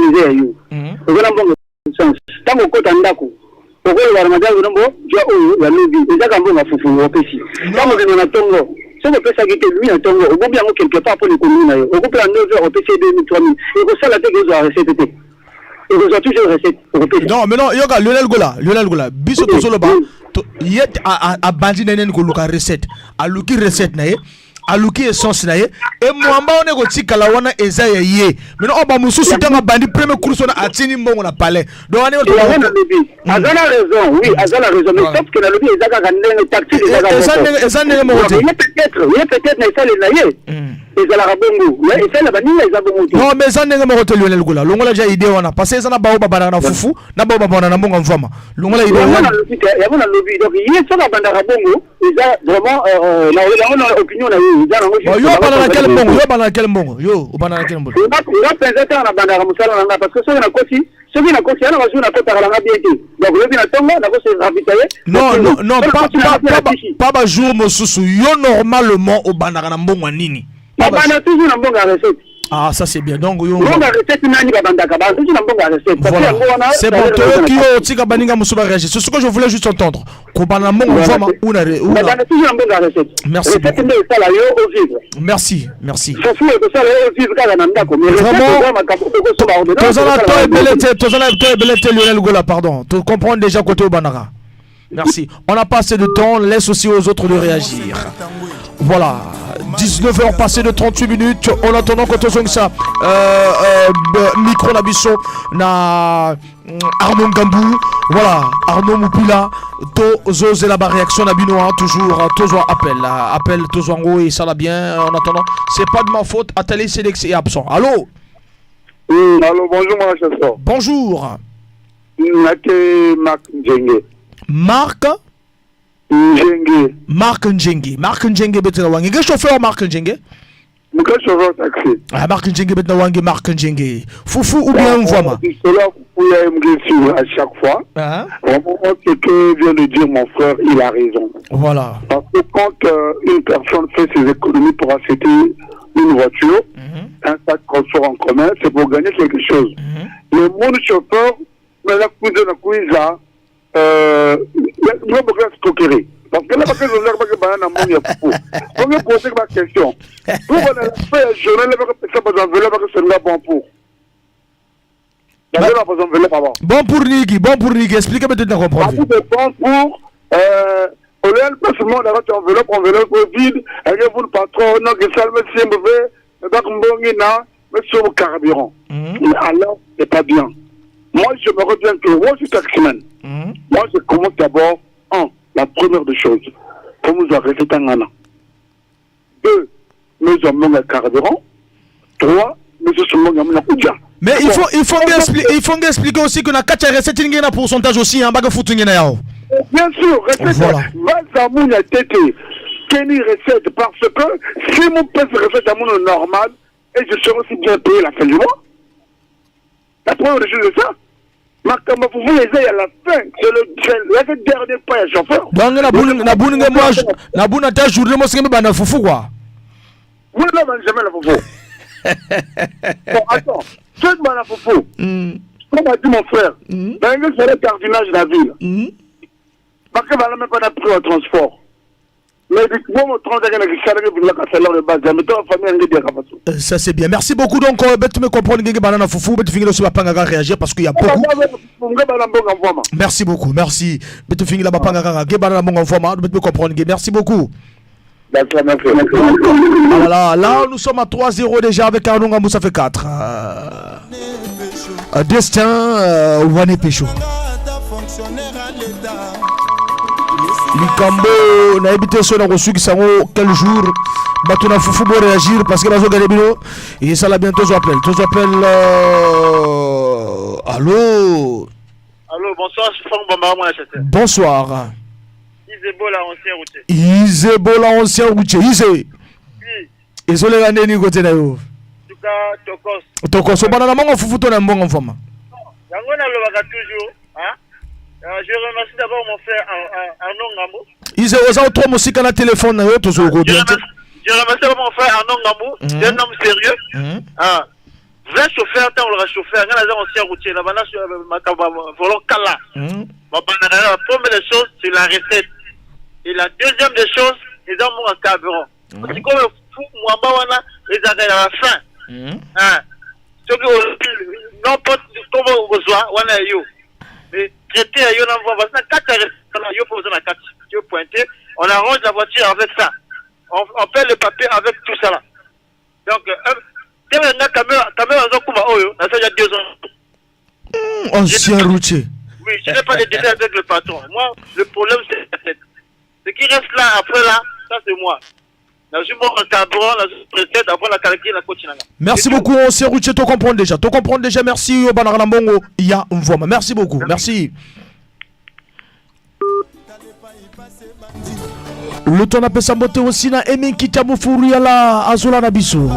vous êtes un bon sens. Tant que côté Ndako. Pourquoi le Ramadan il y a lobby déjà quand on a Foufou au PC. Quand on a Tongo, si on peut s'agiter lui en Tongo, on peut bien quelque part pour les communes, on peut prendre 9 heures au PC 2000, 3000. Et pour ça la tête ils ont recette. Et vous avez toujours recette au PC. Non, mais non, yoga Lionel Gola, biso to solo ba, yet a bandi nenen ko luka recette, a luki recette na ye. Aluki essence na ye et mwamba on ego tikala wana eza ye mais non ba mususu tanga bandi premier course na atini mbongo na palais donc on est azana raison oui azana raison mais sauf que na lobi ezaka kandenga tactique eza nenge mokote peut-être na isale na ye ezala rabongo mais isale baninga eza bongo non mais eza nenge mokote Lionel Gola longola ja idée wana parce que eza na bao babana na fufu na bao babana na mbongo mvama longola idée wana ya bona lobi donc il est sur banda rabongo eza vraiment na opinion na yo bana na quel mbongo yo bana na quel mbongo on présenter na banda ra musala na parce que ceux qui na kosi ana bazu na kota la bien donc le bina tongo na ko se ravitailler non pas ba jour mosusu yo normalement au banda na mbongo nini pas bana toujours na mbongo recette. Ah ça c'est bien donc yo mbongo recette nani ba banda ka ba toujours na mbongo recette voilà c'est bon toi qui yo tika baninga musuba réagir c'est ce que je voulais juste entendre ko bana mbongo vraiment una toujours na mbongo recette. Merci merci Lionel Gola, pardon. Tu comprends déjà côté au Banara. Merci. On a pas assez de temps, laisse aussi aux autres de réagir. Voilà. 19h passé de 38 minutes. En attendant que tu ça micro Nabiso na Arnaud Ngambou. Voilà, Arnaud Mupila. Tozo la réaction na Binoa toujours Tozo appel Tozo en haut et ça va bien. En attendant, c'est pas de ma faute. Atelier Sélex est absent. Allô? Allô, bonjour mon chasseur. Bonjour. Nake Marc Njenge. Marc Njenge. Marc Njenge. Marc Njenge betna wangi. Quel chauffeur Marc Njenge? Mon chauffeur taxi. Ah, Marc Njenge betna wangi Marc Njenge. Foufou ou bien Mvoma? Cela vous pouvez suivre à chaque fois. Au moment que vient de dire mon frère, il a raison. Voilà. Parce que quand une personne fait ses économies pour acheter une voiture, un sac transport en commun, c'est pour gagner quelque chose. Le monde chauffeur, mais la couille de la couille là, il va beaucoup stocker. Parce que là, parce que je ne sais pas que banane à mon yapou. Quand je pose ma question, pour qu'on ait fait un journal, il va ça pas enveloppe, parce que c'est là bon pour. Bon pour Niki, expliquez-moi de comprendre. Beaucoup de temps pour, on est pas seulement dans votre enveloppe vide, et vous le patron, non, que ça me semble mauvais, mais pas comme bon, mais sur le carburant. Alors, c'est pas bien. Moi, je me reviens que moi, je suis taximan. Moi, je commence d'abord, la première des choses, pour nous arrêter un an. 2, nous avons un carburant. 3, nous avons un coudia. Mais il faut expliquer aussi que na kacha recette ngena pourcentage aussi hein, baga futu ngena yao. Bien sûr, recette va zamounya tete keni recette parce que si mon pèse recette à mon normal et je serai aussi bien payé la fin du mois. La première chose de ça. Makama vous les ayez à la fin, c'est le dernier pas à chauffeur. Donc na bouna ta journée moi c'est bana foufou quoi. Vous ne l'avez jamais la foufou. Bon attends. C'est de la foufou. Comme a dit mon frère, dans le c'est le cardinage de la ville. Parce que voilà même pas pris au transport. Mais bon, mon transport ça c'est bien. Merci beaucoup donc tu me comprends que banana foufou tu finis aussi pas réagir parce qu'il y a beaucoup. Merci beaucoup. Merci. Tu finis là pas banana bon format tu me comprendre. Merci beaucoup. Voilà, là nous sommes à 3-0 déjà avec Arnon Gamou, ça fait 4. Destin Wane Pécho. Likambo na habité sur la reçu qui sango quel jour batuna foufou pour réagir parce que la zone galébino et ça l'a bientôt appelle. Allô. Allô, bonsoir, je suis Franck Bamba moi à Bonsoir. Isebola ancien routier. Isebola ancien routier. Oui. Isolé la neni côté na yo. Tuka tokos. Tokos bana mongo fufuto na mbongo mfama. Yango na lobaka toujours, hein? Je remercie d'abord mon frère Arnon Ngamou. Ise oza trop musika na téléphone na yo tozo go bien. Je remercie d'abord mon frère Arnon Ngamou, c'est un homme sérieux. Ah. Vrai chauffeur, tant le chauffeur, quand les anciens routiers, la banane makaba volant kala. La première des choses, c'est la recette. Et la deuxième des choses, ils ont mon carburant. Parce que comme fou, moi, ils arrivent à la fin. Ce que n'importe comment on reçoit, on a eu. Mais traiter à yo n'envoie pas ça. 4 yo posent la 4 yo pointé. On arrange la voiture avec ça. On fait le papier avec tout ça là. Donc, ancien routier. Oui, je n'ai pas les détails avec le patron. Moi, le problème, c'est la tête. Ce qui reste là, après là, ça c'est moi. Merci beaucoup, ancien routier, tu comprends déjà. Tu comprends déjà, merci au Banarambongo. Il y a un voix. Merci beaucoup, merci. Le temps appelle sa beauté aussi na Emin Kitamoufou Yala Azola Nabiso.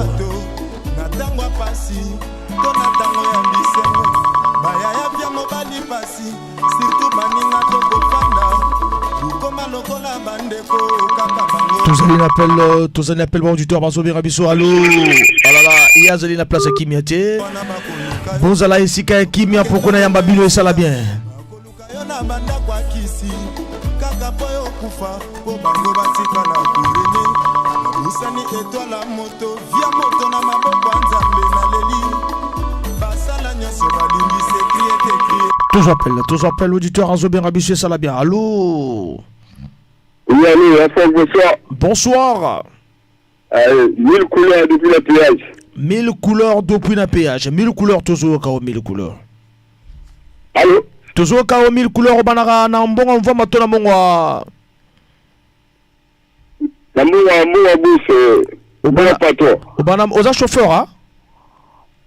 Tous les appels auditeur Bazobi Rabiso. Allô. Ah là là, il y a Zali la place à Kimiate. Bonzala ici ka Kimia pour qu'on aille en Babilo et ça la bien. Tous appels auditeur Bazobi Rabiso et ça la bien. Allô. Oui, allô, bonsoir. Bonsoir. 1000 couleurs depuis le péage. 1000 couleurs depuis le péage. 1000 couleurs, toujours au 1000 couleurs. Allô? Toujours au 1000 couleurs, au banara, na mbonga, on va maintenant monga. Na monga bousse, au banara patron. Au banara, aux chauffeurs, hein?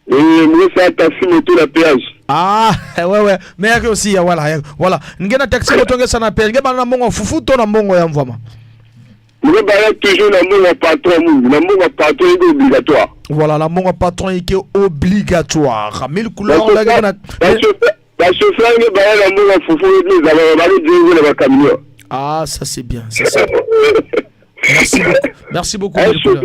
Et moi, c'est un taxi moto la péage. Ah, ouais. Mais il y a aussi, voilà. Ngena taxi motonge sana pe. Ngeba na mongo fufu to na mongo ya mvama. Ngeba toujours na mongo patron mu. Na mongo patron est obligatoire. Voilà, la mongo patron est obligatoire. 1000 couleurs la gana. La chauffeur ngeba na mongo fufu les alors va dire le camion. Ah, ça c'est bien, ça c'est bien. Merci beaucoup. Un chauffeur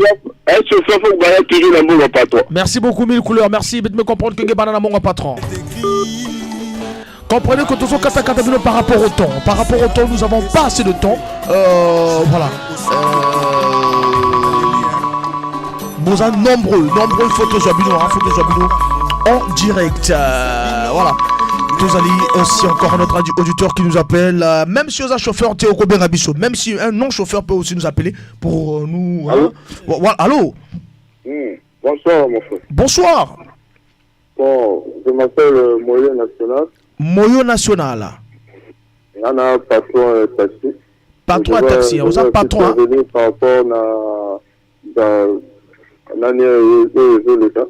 faut que toujours la mongo patron. Merci beaucoup 1000 couleurs. Merci de me comprendre que ngeba na mongo patron. Comprenez que tout ce que par rapport au temps. Par rapport au temps, nous n'avons pas assez de temps. Voilà. Nous avons nombreux photos en direct. Voilà. Nous allons aussi encore notre auditeur qui nous appelle. Même si on a un chauffeur Théo Kobengabiso, même si un non-chauffeur peut aussi nous appeler pour nous. Allô? Voilà. Allô? Bonsoir, mon frère. Bonsoir. Bon, je m'appelle Moyo National. Moyo National. Il y en a un patron taxi. Patron à taxi, on a patron. Par rapport à l'année où l'État.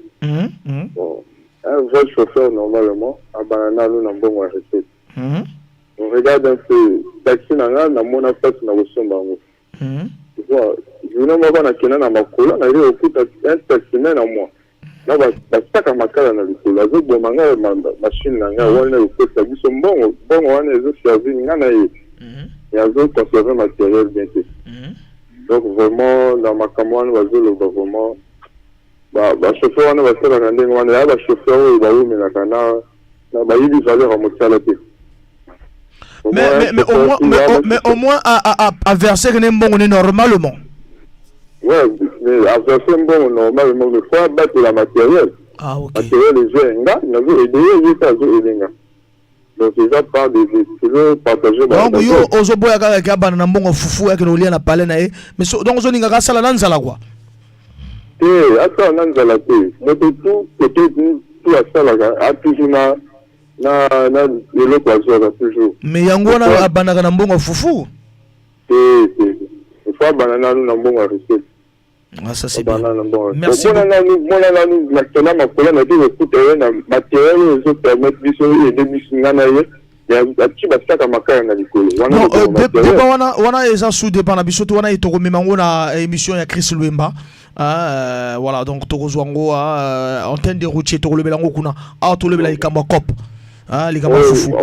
Bon, un vrai chauffeur, normalement, à Banana, nous n'avons pas recette. On regarde un peu, taxi, on a mon affaire, on a reçu un bango. Tu vois, je ne sais pas si on a ma cola, on a eu un taximène à moi. Là, basaka makala na likolo azoboma nga machine na nga wana ekosa biso mbongo wana ezoservi nga na ye azoconserve matériel bien te donc vraiment na makambo wana bazoloba vraiment bachauffeur wana basalaka ndenge wana ya bachauffeur oyo bawumelaka na bayibi valeur ya mosala te. Mais au moins à verser ne mbongo ne normalement. Ouais, mais à verser bon normalement il faut abattre la matériel. Ah ok. Matériel les gens là, nous avons aidé les gens. Donc déjà pas de partager. Donc yo ozoboya ka bana na mbongo fufu yake no lia na pale na ye. Mais donc ozoninga ka sala na nzala quoi. Attends na nzala te. Mais tout peut-être tout à ça là a toujours na le poisson toujours. Mais yango na bana na mbongo fufu. Il faut banana nous na mbongo recette. Ah, ça c'est bien. Merci. Wana eza sous dépend na biso to wana etoko memango na émission ya Chris Luemba. Voilà donc tokozwa ngo antenne de routier to le belango kuna to le bela ikamba cop. Les gars foufou.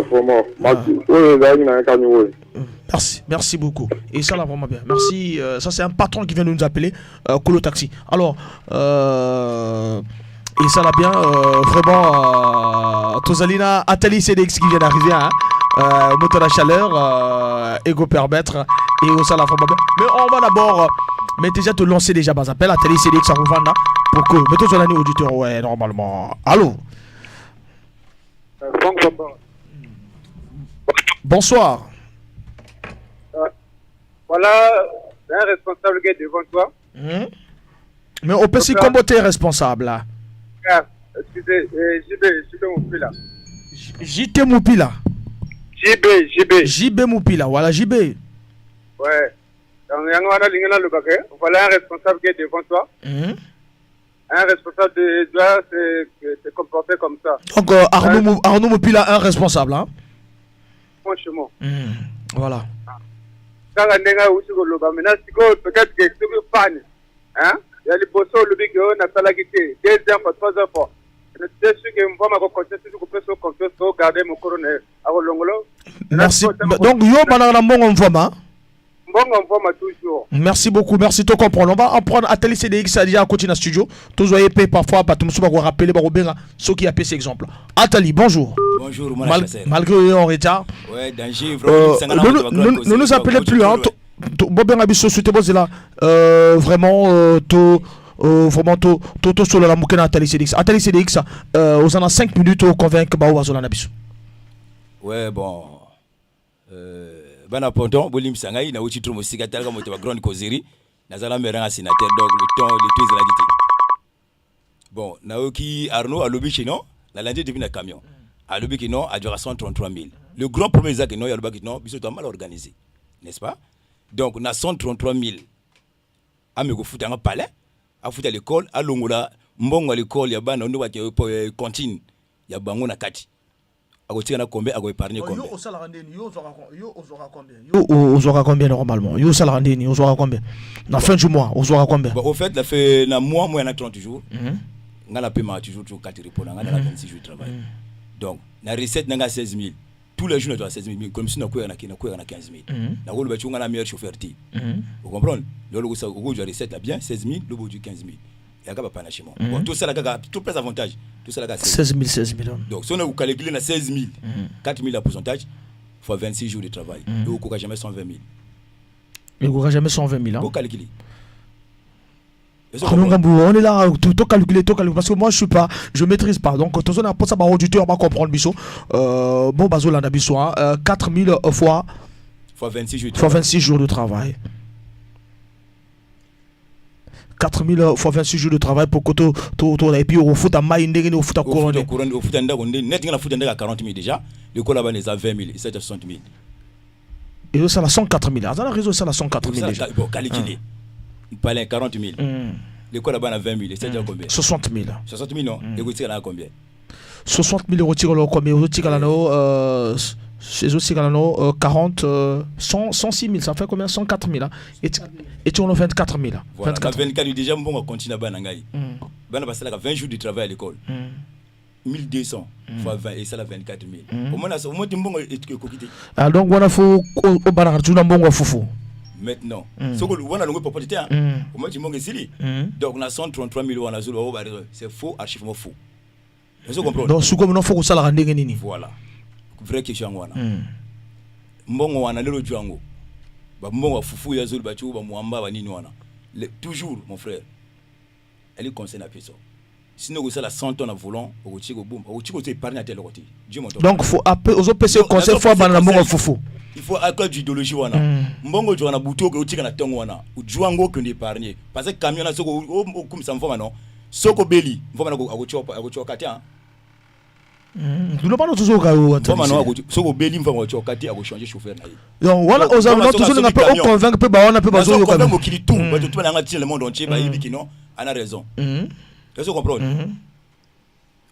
Merci beaucoup. Et ça là vraiment bien. Merci. Ça c'est un patron qui vient de nous appeler, Colo Taxi. Alors, et ça là bien, vraiment, Tozalina, Atali CDX qui vient d'arriver, moteur à chaleur, Ego permettre, et ça là vraiment bien. Mais on va d'abord, mais déjà te lancer déjà bas appel, Atali CDX à Rouvana, pour que, mais Tozalina auditeur, ouais, normalement. Allô? Bonsoir. Voilà, un responsable qui est devant toi. Mais on peut s'y comboter responsable là. Excusez, JB Moupila. JT Moupila. JB Moupila, voilà JB. Ouais. Donc, voilà un responsable qui est devant toi. Un responsable doit se comporter comme ça. Donc Arnaud Moupila, un responsable, hein? Franchement. Voilà. Maintenant, peut-être que c'est une panne. Hein? Il y a les bossons, le big on a salagité. 2 heures, 3 heures. Je suis sûr que je vais continuer à confiance pour garder mon coronel. Merci. Donc, yo, banana bon envoiement. Bon envoiement toujours. Merci beaucoup, merci de comprendre. On va en prendre Atelier CDX à déjà à continuer dans le studio. Tous vous voyez parfois, pas tout le monde va rappeler ceux qui a fait cet exemple. Atelier, bonjour. Bonjour, malgré en retard. Ouais, danger, ne nous appelez plus, hein. Bobin Abisso, c'était là. Vraiment, vraiment, tout sur la moukena Atelier CDX. Atelier CDX, aux en a 5 minutes, on convainc que Baou Zola Abisso. Ouais, bon. Bana ponton bolim sangai na uchi tromo sikatal ka moto grande causerie nazala meranga sénateur donc le temps les deux la dité bon naoki Arnaud alobi chino la lundi devine camion alobi ki non à 133 000 le grand premier zak non yaloba ki non biso to mal organisé n'est-ce pas donc na 133 000 amego futa nga palais a futa l'école a longola mbongo à l'école ya bana ndo ba cantine ya bango na kati akotika na combien akoépargner combien Yo osora combien normalement? Yo salaire ndeni osora combien? Na fin du mois osora combien? Au fait la fait na mois moi na 30 jours. Ngala paiement toujours 4 repos na 26 jours de travail. Donc la recette na 16 000. Tous les jours, tu as 16 000. Comme si on a 15 000. Na rôle tu as la meilleure chauffeur. Vous comprenez? Le logo ça au bout de la recette là bien 16 000, le bout du 15 000. Il y a pas de chez moi. Bon, tout ça là tout plus avantage. Tout ça là 16 000. Donc si on a calculé na 16 000, 4 000 à pourcentage fois 26 jours de travail. Donc on jamais 120 000. Mais on jamais 120 000 hein. Vous calculez. On est là, tout calculer, parce que moi je maîtrise pas. Donc, tout ça, pour ça, auditeur va comprendre, Bisso. Bon, Bazo, là, Bisso, 4 000 fois 26 jours de travail. 4 000 fois 26 jours de travail pour que tu et puis au foot à Maïndé, au foot à Couronne. Au foot à Ndagondé, net, il y a foot à 40 000 déjà. Le col là-bas, il a 20 000, il a 60 000. Et ça, la 104 000. Ça, la réseau, ça, la 104 000 déjà. Bon, calculé. Il parlait 40 000. L'école là-bas a 20 000. C'est-à-dire combien? 60 000. 60 000 non. Et vous tirez là combien? 60 000 euros tirent là combien? Vous tirez là chez eux, c'est 40, 106 000. Ça fait combien? 104 000. Et tu en as 24 000. Voilà. 24 000 déjà, on va continuer à Banangaï. On va passer là 20 jours de travail à l'école. 1200 fois 20 et ça la 24 000. Au moins, tu m'as dit alors donc, on a fait au Banangaï, tu n'as pas fait. Maintenant, ce que on a longue propriété, au moins tu m'as dit, donc on a 133 000 euros, c'est faux, archivement faux. Vous comprenez? Donc, ce qu'on a fait, c'est la rendre. Voilà. Vraie question. Mbongo wana lelo django. Ba mbongo fufu ya zulu ba chu ba muamba ba nini wana. Toujours mon frère. Elle est concernée à personne. Sinon vous ça la 100 tonnes à volant au Chico boom, au Chico c'est épargné à tel côté. Dieu m'entend. Donc faut appeler aux PC conseil faut ba na mbongo fufu. Il faut accord d'idéologie wana. Mbongo jo na buto ko tika na tongo wana. U django que d'épargner parce que camion na soko o comme ça mfoma non. Soko beli, mfoma na ko choka tia. Tu ne parles pas toujours au Soko beli mfoma ko choka tia ko changer chauffeur na. Donc voilà aux amis toujours on peut convaincre peu ba on peut pas zo ko kili tout, ba tout na ngati le monde entier ba yibi ki non, on a raison. Vous comprenez?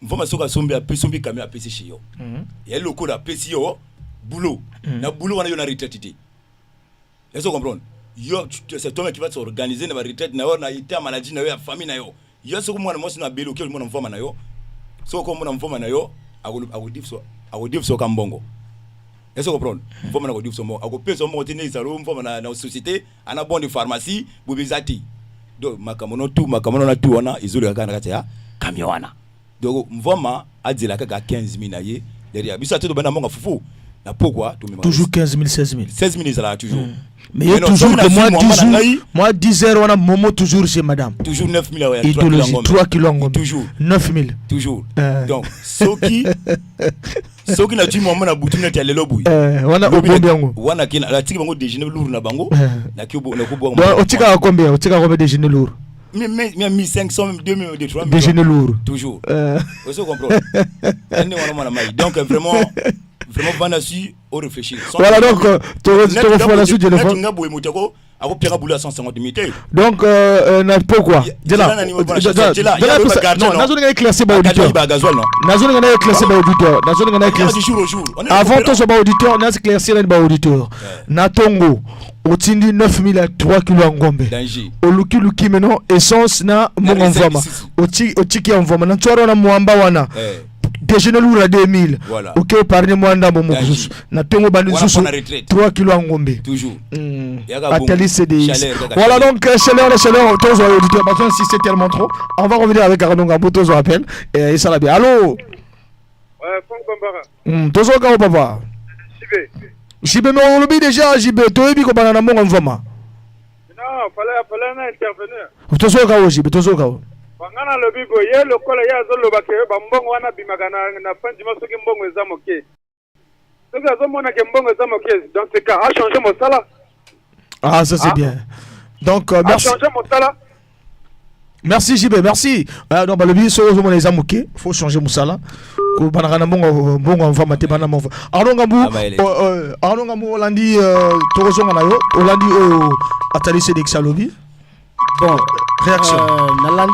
Mfoma soka sombi a pesombi camion a pesi chez yo. Et le coup da pesi yo boulot. Na boulot wana yo na retraité. Vous comprenez? Yo c'est toi qui va s'organiser na retraite na yo na ita maladie na yo ya famille na yo. Yo soko mwana mosi na belo ke mwana mfoma na yo. Soko mwana mfoma na yo ago so kambongo. Vous comprenez? Mfoma na go so mo ago peso mo tene isalo mfoma na société ana bon de pharmacie bobezati. Donc makamono na tu wana izulu kana kati ya camion wana. Donc mfoma adila kaka 15 000 na ye derrière. Biso ato bana monga fufu. Na pourquoi toujours 15 000 16 000. 16 000 ça là toujours. Mais il y a toujours que moi 10 heures on a momo toujours chez madame. Toujours 9 000 ouais. Idéologie 3 kilos toujours 9 000. Toujours. Donc soki na tu momo na butu na tele lobu. Wana obombe wana kina la tiki bango déjeuner lourd na bango na kubo na kubo. Donc otika combien? Otika combien déjeuner lourd? Mais 1500 2000 de 3000. Déjeuner lourd. Toujours. Vous comprenez? Donc vraiment Vanassi au réfléchir. Voilà donc tu refais la suite de l'effort. Donc pourquoi? Avant tout ce auditeur, on a éclairci les auditeurs. Natongo otindi 9 000 à 3 kg ngombe. Oluki maintenant essence na mongomvama. Otiki envoma na tsoro na mwamba wana. Déjeuner lourd à 2000. Voilà. Ok, parlez moi ndambo mokusu. Na tongo bandi susu 3 kg ngombe. Toujours. Atali CDI. Voilà donc chaleur tous les auditeurs parce que si c'est tellement trop, on va revenir avec Arnaud Ngabou tous rappel et ça la bien. Allô? Ouais, Fongombara. Tous au papa. Jibe mais on l'oublie déjà Jibe, toi bi ko banana mo ngomvama. Non, fallait na intervenir. Tous au gars Jibe, tous au gars. Bangana lobi boye lokola ya zoloba ke bambongo wana bimagana na fanjima soki mbongo eza moke. Soki azomona ke mbongo eza moke, dans ce cas a changé mon salaire. Ah ça c'est bien. Donc merci. A changé mon salaire. Merci JB, merci. Donc le bi so ozomona eza moke, faut changer mon salaire. Ko banana mbongo on va mater banana mbongo. Arnaud Ngabou Olandi torozonga na yo, Olandi atali Sédexia lobby. Bon, réaction.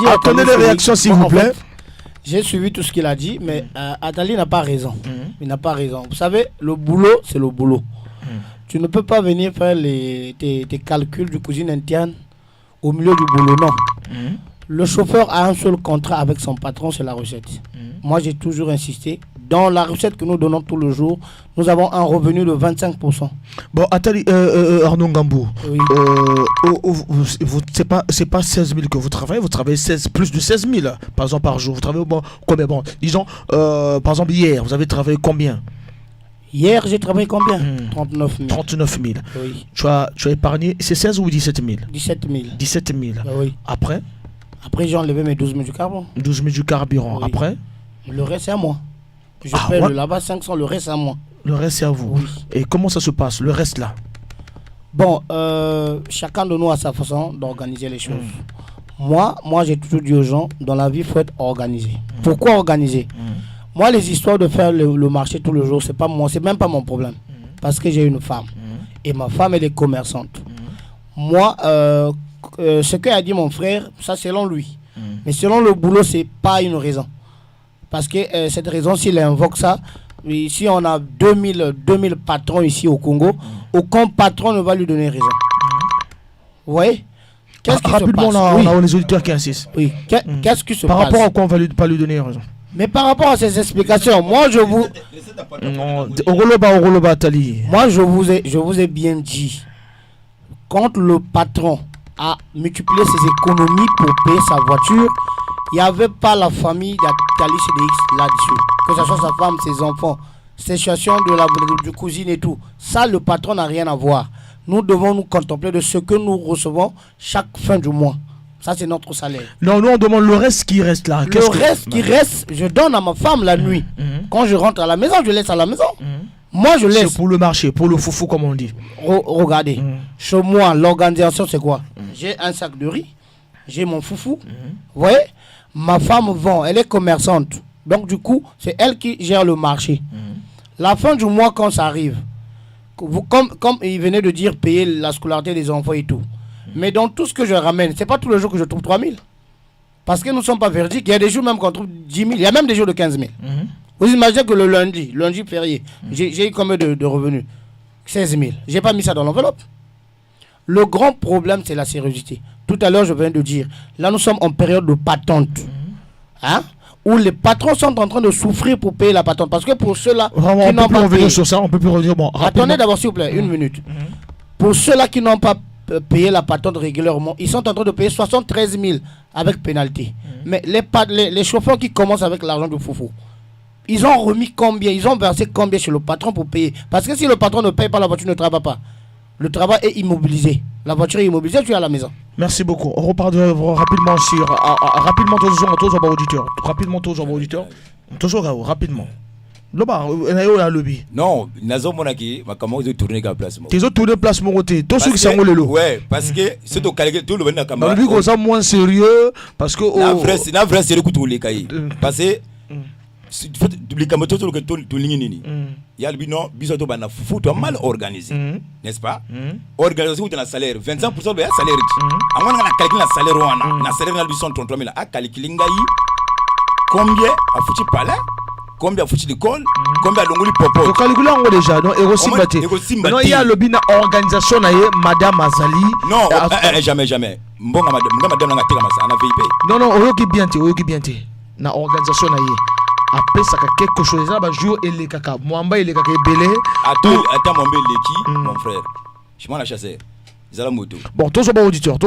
Attendez les réactions s'il vous plaît. J'ai suivi tout ce qu'il a dit, mais Atali n'a pas raison. Il n'a pas raison. Vous savez, le boulot, c'est le boulot. Tu ne peux pas venir faire tes calculs du cuisine interne au milieu du boulot, non. Le chauffeur a un seul contrat avec son patron, c'est la recette. Moi, j'ai toujours insisté. Dans la recette que nous donnons tous les jours, nous avons un revenu de 25%. Bon, Atali, Arnaud Ngambou, oui. C'est pas 16 000 que vous travaillez 16, plus de 16 000 par exemple par jour. Vous travaillez combien? Bon, disons, par exemple, hier, vous avez travaillé combien? Hier, j'ai travaillé combien? 39 000. 39 000. Oui. Tu as épargné, c'est 16 ou 17 000? 17 000. 17 000. Oui. Après, j'ai enlevé mes 12 000 du carburant. 12 000 du carburant. Oui. Après, le reste, c'est à moi. Je paie là-bas 500, le reste, c'est à moi. Le reste, c'est à vous. Oui. Et comment ça se passe, le reste là? Bon, chacun de nous a sa façon d'organiser les choses. Moi, j'ai toujours dit aux gens, dans la vie, il faut être organisé. Pourquoi organiser? Moi, les histoires de faire le marché tous les jours, c'est pas moi, c'est même pas mon problème. Parce que j'ai une femme. Et ma femme, elle est commerçante. Moi, ce qu'a dit mon frère, ça selon lui. Mais selon le boulot, c'est pas une raison. Parce que cette raison, s'il invoque ça, ici on a 2000 patrons ici au Congo, aucun patron ne va lui donner raison. Vous voyez? Qu'est-ce qui se passe? Rapidement, on a les auditeurs qui insistent. Oui. Qu'est-ce qui se passe? Par rapport à quoi on va pas lui donner raison? Mais par rapport à ces explications, moi je vous... Moi je vous ai bien dit, quand le patron a multiplié ses économies pour payer sa voiture, il n'y avait pas la famille d'Atali CDX là-dessus. Que ce soit sa femme, ses enfants, situation du cousine et tout. Ça, le patron n'a rien à voir. Nous devons nous contempler de ce que nous recevons chaque fin du mois. Ça, c'est notre salaire. Non, nous, on demande le reste qui reste là. Le reste qui reste, je donne à ma femme la nuit. Quand je rentre à la maison, je laisse à la maison. Moi, je laisse. C'est pour le marché, pour le foufou, comme on dit. Regardez, chez moi, l'organisation, c'est quoi? J'ai un sac de riz, j'ai mon foufou. Vous voyez? Ma femme vend, elle est commerçante. Donc, du coup, c'est elle qui gère le marché. La fin du mois, quand ça arrive, comme il venait de dire, payer la scolarité des enfants et tout. Mais dans tout ce que je ramène, c'est pas tous les jours que je trouve 3 000. Parce que nous ne sommes pas verdiques. Il y a des jours même qu'on trouve 10 000. Il y a même des jours de 15 000. Vous imaginez que le lundi férié, j'ai eu combien de revenus? 16 000. J'ai pas mis ça dans l'enveloppe. Le grand problème, c'est la sérieuxité. Tout à l'heure, je viens de dire, là, nous sommes en période de patente. Où les patrons sont en train de souffrir pour payer la patente. Parce que pour ceux-là qui n'ont pas payé... sur ça, on peut plus revenir. Bon, attendez d'abord, s'il vous plaît, une minute. Pour ceux-là qui n'ont pas payé la patente régulièrement, ils sont en train de payer 73 000 avec pénalité. Mais les chauffeurs qui commencent avec l'argent du foufou, ils ont remis combien? Ils ont versé combien chez le patron pour payer? Parce que si le patron ne paye pas, la voiture ne travaille pas. Le travail est immobilisé. La voiture est immobilisée, tu es à la maison. Merci beaucoup. On repart rapidement sur... rapidement, tous les auditeurs. Rapidement, tous les auditeurs. Toujours rapidement. Non, nazo monaki, ma comment ils tourner la place. Ils ont tourné place mon côté. Tous ceux qui sont le lot. Ouais, parce que c'est au calcul tout le monde na caméra. Mais ça moins sérieux parce que la vraie sérieux que tous les cahiers. Parce que les caméras tout le tout ligne nini. Il y a le bilan bisoto bana foot mal organisé. N'est-ce pas? Organisé où tu as salaire 25% de salaire. À moins on a calculé la salaire wana. Na salaire na 133 000 à calculer ngai combien a foutu palais? Combien faut-il de colle? Combien l'ongoli popo? Donc calculer en déjà non Erosimbate. Non il y a le bina organisation na madame Azali. Non, jamais. Mbonga madame na ngati kama ça na VIP. Non, oyoki bien te. Na organisation na après ça quelque chose là ba jour et les kaka. Mwamba et les kaka belé. Attends mon belé mon frère. Je m'en la chasser. Bon, tous les auditeurs.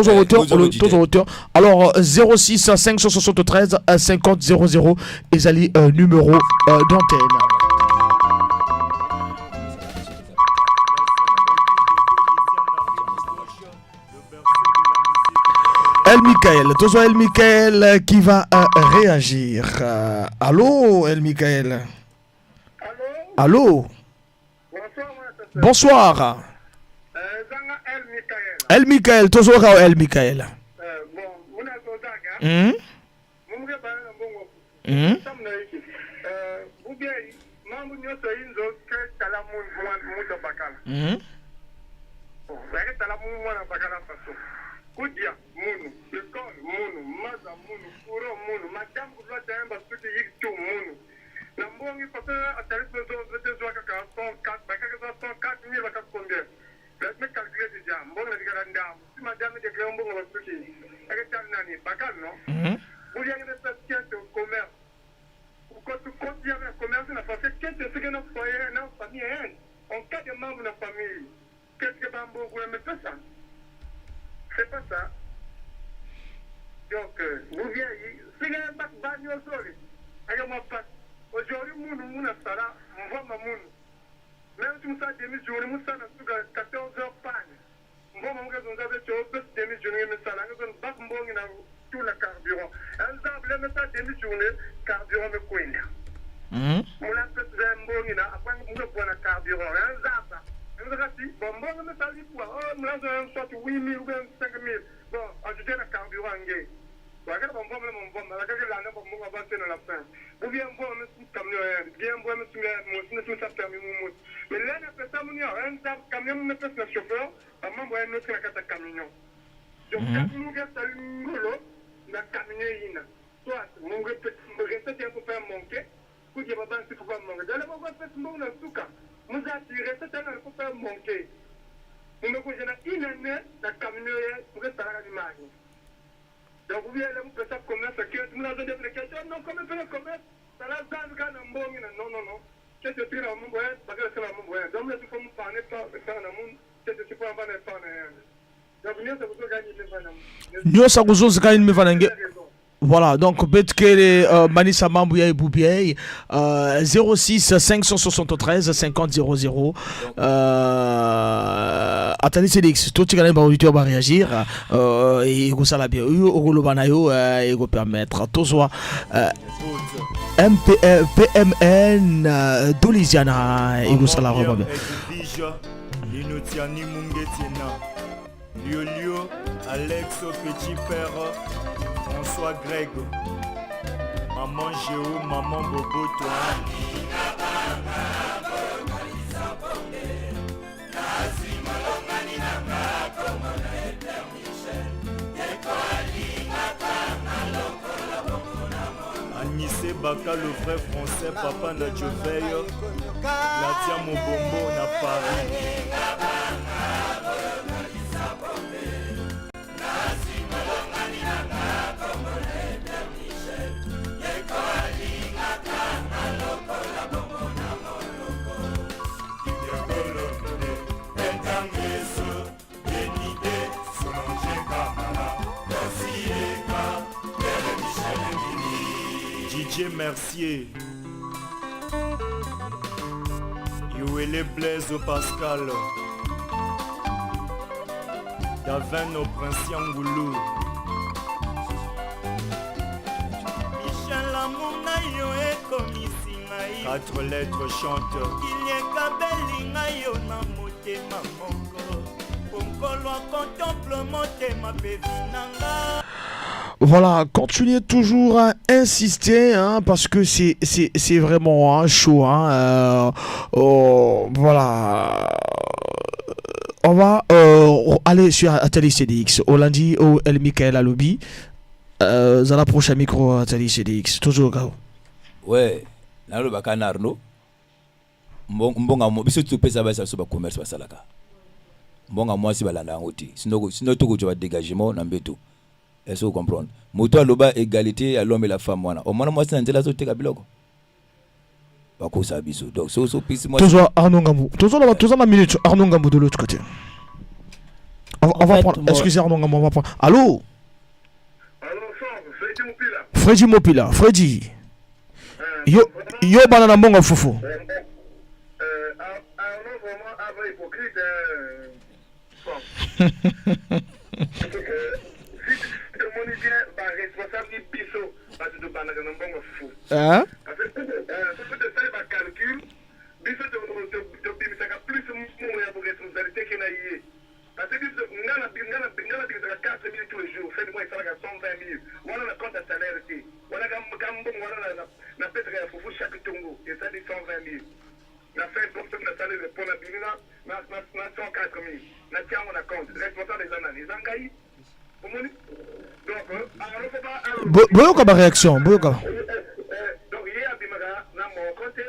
Alors, 06 573 50 00, Ezali, numéro d'antenne. El Michael qui va réagir. Allô, El Michael. Allô. Bonsoir. El Michael, toujours El Michael. Kudia Munu, l'école Munu, Maza Munu, Kuro Munu, Madame Goulot Taemba, tout est Yiktu Munu. Nambongi parce que à tarif de zone de 104, 104 000 vacances combien? Laisse-moi calculer déjà. Mbongi la Digaranda, si madame est déclarée Mbongi va souci. Avec Tanani, Bakal, non? Vous y avez des patients au commerce. Ou quand tu continues avec le commerce, on a passé qu'est-ce que c'est notre foyer, notre famille, en cas de membre de la famille. Qu'est-ce que Bambo voulait mettre ça? C'est pas ça. Donc, vous vieillez, si vous n'avez pas de bagne au sol, regardez-moi pas. Aujourd'hui, mon a ça là, on voit ma moun. Même si nous sommes demi-journée, nous sommes à 14 heures panne. On voit mon gars, nous avons fait demi-journée, mais ça là, nous avons pas tout le carburant. Un zable, mais ça demi-journée, carburant me couine. On a fait un bon, après nous avons le carburant. Un zable. Nous avons dit, bon, mais ça dit quoi? Oh, nous avons soit 8 000 ou 5 000. Bon, ajouter le carburant en gay. Regarde mon bon, regarde l'année pour moi avancer dans la fin. Ou bien bon, monsieur camion, bien bon, monsieur ça permis mon. Mais là, on fait ça, mon un camion, on fait le chauffeur, à moi, on notre la camion. Donc, quand nous regardons le golo, la camion, soit mon recette est pour faire manquer, ou il y a pas de pour manquer. D'ailleurs, on va faire mon en tout cas. Nous attirer cette année pour faire manquer. Nous me connaissons une année, la camion pour rester à l'image. Donc, vous voyez, vous faites ça commerce, que vous avez des questions. Non, comment faire le commerce? Ça l'a dans le cas d'un bon, non. Qu'est-ce que tu as mon boy? Parce que c'est mon boy. Donc, là, tu peux me parler, pas faire un monde. Qu'est-ce que tu peux avoir des femmes? Donc, nous, ça vous gagne les femmes. Nous, ça vous gagne les femmes. Voilà, donc Betkele Manissa Mambouya et Boubier 06 573 50 00 Attendez CDX, tout le monde va réagir et vous allez bien, vous allez vous permettre tout soit PMN d'Olisiana et vous allez revoir bien. Liolio, Alex Petit Père, François Greg, Maman Géo, Maman Bobo, toi. Anissé Baka, le vrai français, Papa Nadjoveille, Nadia Mobombo, na Paris. Didier Mercier, Yoélé Blaise Pascal, Davin au Prince Yangoulou, Michel Amouna yo ekomisinga yo 4 lettres chante Kilieka belinga yo na motema moko Ponkolwa contemple motema bevinanga. Voilà, continuez toujours à insister hein, parce que c'est vraiment hein, chaud. Hein, voilà. On va aller sur Atelier CDX. Au lundi, au El Michael à lobby. À la prochaine micro Atelier CDX. Toujours gars. Ouais, là le bacan Arnaud. Mbonga mo biso tu pesa basa so ba commerce basalaka. Mbonga moi si balanda ngoti. Sinon tout ko dégagement na mbeto. Est-ce que vous comprenez? Moto aloba égalité à l'homme et la femme wana. Au moins moi c'est ndela so teka biloko. Ba ko sa biso. Donc so pisi moi. Toujours Arnaud Ngambou. Toujours la minute Arnaud Ngambou de l'autre côté. On va prendre. Excusez Arnaud Ngambou, on va prendre. Allô? Freddy Mopila. Freddy. Yo banana mbonga fufu. Arnaud vraiment avait hypocrite. Responsable biso parce que bana na mbongo fou parce que peut faire ba calcul biso de bimisaka plus mon ya responsabilité que na yé parce que ngana bimisaka 4 000 tous les jours fait moi il fallait 120 000 voilà le compte à salaire ici voilà gambo voilà na petre ya fou chaque tongo et ça dit 120 000 na fait pour ce que na salaire pour la bimina na 104 000 na tiens mon compte responsable des analyses angai boyoka ba réaction boyoka donc il y a bimaga na mon côté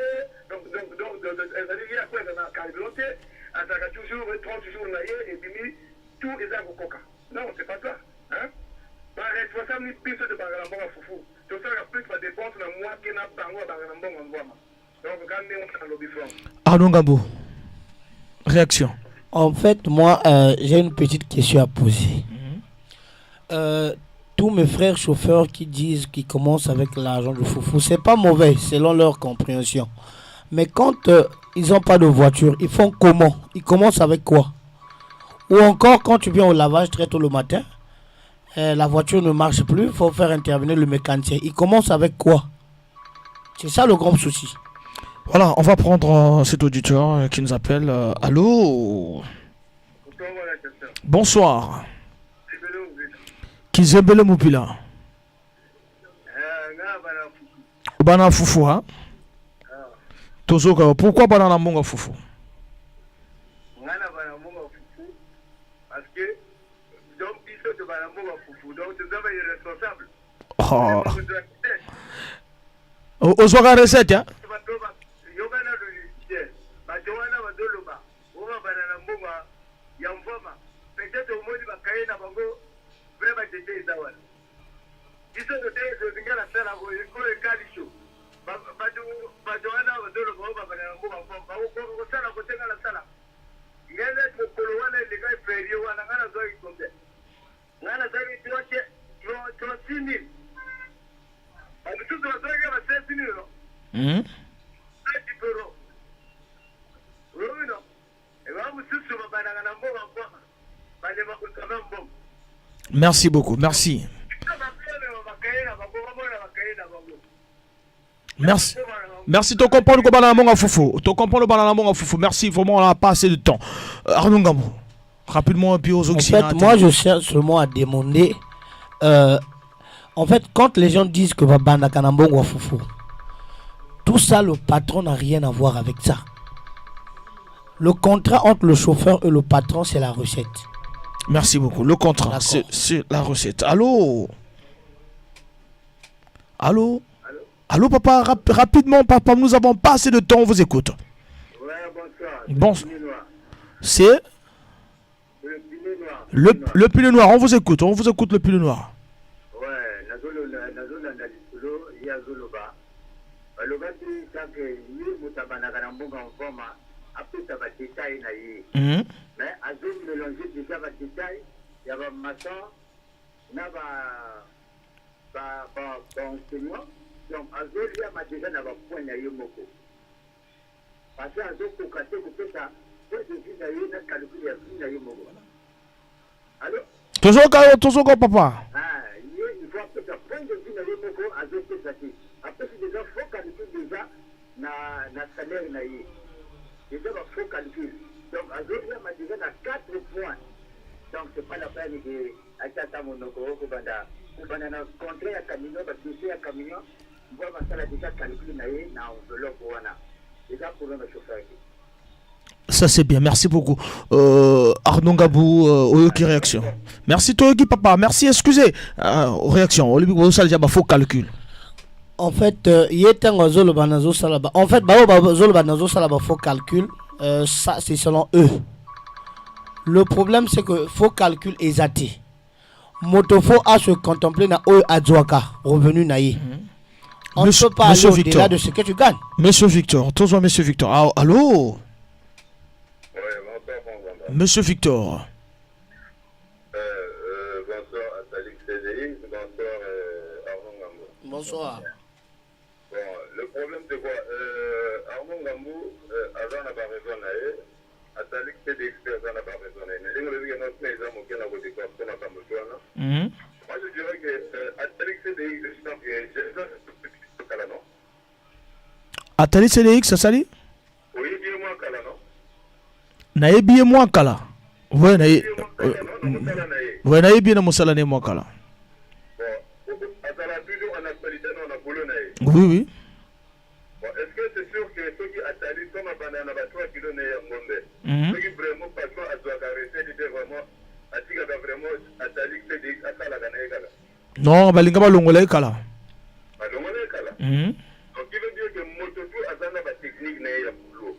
donc il y a quoi dans carburante à ça toujours 30 jours na et bimi tout est à coca non c'est pas ça hein par responsable plus de bagala mbonga fufu tout ça plus pas dépense na moi que na bango bagala mbonga mboma donc quand on a lobby front Arnaud Ngabo réaction. En fait, moi, j'ai une petite question à poser. Tous mes frères chauffeurs qui disent qu'ils commencent avec l'argent de foufou, c'est pas mauvais selon leur compréhension. Mais quand ils n'ont pas de voiture, ils font comment? Ils commencent avec quoi? Ou encore, quand tu viens au lavage très tôt le matin, la voiture ne marche plus, il faut faire intervenir le mécanicien. Ils commencent avec quoi? C'est ça le grand souci. Voilà, on va prendre cet auditeur qui nous appelle. Allô? Bonsoir. Kizebele Mupila. Bana Fufu, hein? Tozoka, pourquoi Bana Monga Fufu? Parce que, donc, ils sont de Bana Monga Fufu, donc tu es irresponsable. Ozoka recette, hein? Peut-être au moins, il va cailler dans le vraiment j'étais d'awal. Ils sont de tête de la salle à vous, ils font le calicho. Bajoana, de le gros, au sein à côté de la salle. Il y a des Poloane, les gars, Ferry, ou un an, ils sont there. Nana, tu vois, tu as 6 000. En dessous de la drague, il y a 7 000. 7 euros. Oui, non. Et là, vous êtes sur le banana, merci beaucoup, merci. Merci. Merci, tu comprends le banana monga foufou. Tu comprends le banana monga foufou. Merci, vraiment, on n'a pas assez de temps. Arnaud Ngabo, rapidement, et puis aux Occidentaux. En fait, moi, je cherche seulement à demander. En fait, quand les gens disent que Babana Kanambongo foufou, tout ça, le patron n'a rien à voir avec ça. Le contrat entre le chauffeur et le patron, c'est la recette. Merci beaucoup. Le contrat, c'est la recette. Allô? Allô? Allô, papa? Rapidement, papa, nous n'avons pas assez de temps, on vous écoute. Ouais, bonsoir. Bon. C'est le pull noir, on vous écoute le pull noir. Ouais, il y a Zoloba. Le gars qui dit que après ça va détailler naïe. Mais à zone mélanger déjà va détailler, il y a un matin, il y a un enseignant. Donc à zone il y a déjà un point naïe moko. Parce que à zone pour casser pour ça, pour que tu naïe n'a calculé naïe moko. Allô? Toujours papa. Ah, il faut après ça point de vue naïe moko à zone pour ça. Après c'est déjà faut calculer déjà na salaire naïe. Il doit faut calculer. Donc, à Zobia, il m'a dit 4 points. Donc, ce n'est pas la peine de Achata Monoko, Kubanda. Kubanda, contre un camion, parce que c'est un camion, on va déjà calculer dans l'enveloppe. Déjà pour le chauffeur. Ça c'est bien, merci beaucoup. Arnaud Ngabou, Oyoki réaction. Merci Toyoki papa, merci, excusez. Réaction, Olivier ça déjà faux calcul. En fait, il y a un zolo banazo salaba. En fait, zolo banazo salaba faux calcul. Ça c'est selon eux. Le problème c'est que faux calcul est athée. Motofo a se contempler na eux adjoaka revenu naïe. On ne peut pas aller au-delà de ce que tu gagnes. Monsieur Victor, toujours Monsieur Victor. Ah, allô? Monsieur Victor. Bonsoir à Talik CDI, bonsoir Arnaud Ngambou. Bonsoir. Bon, le problème c'est quoi? Arnaud Ngambou, avant n'a pas raison, à Talik CDI, avant n'a pas raison. Moi je dirais que à Talik CDI, je sens que Atali CDX, ça sali? Oui, bien moins Kala, non? Naye bien moins Kala. Ouais, naye. Ouais, naye bien Moussala ne moins Kala. Oui, oui. Bon, est-ce que c'est sûr que ceux qui attendent comme un banane à 3 kg n'est pas ceux qui vraiment pas à doit arrêter, vraiment, à vraiment, à Non, balinga balongola ekala. balongola ekala. Donc il veut dire que moto tout azana ba technique na ya boulot.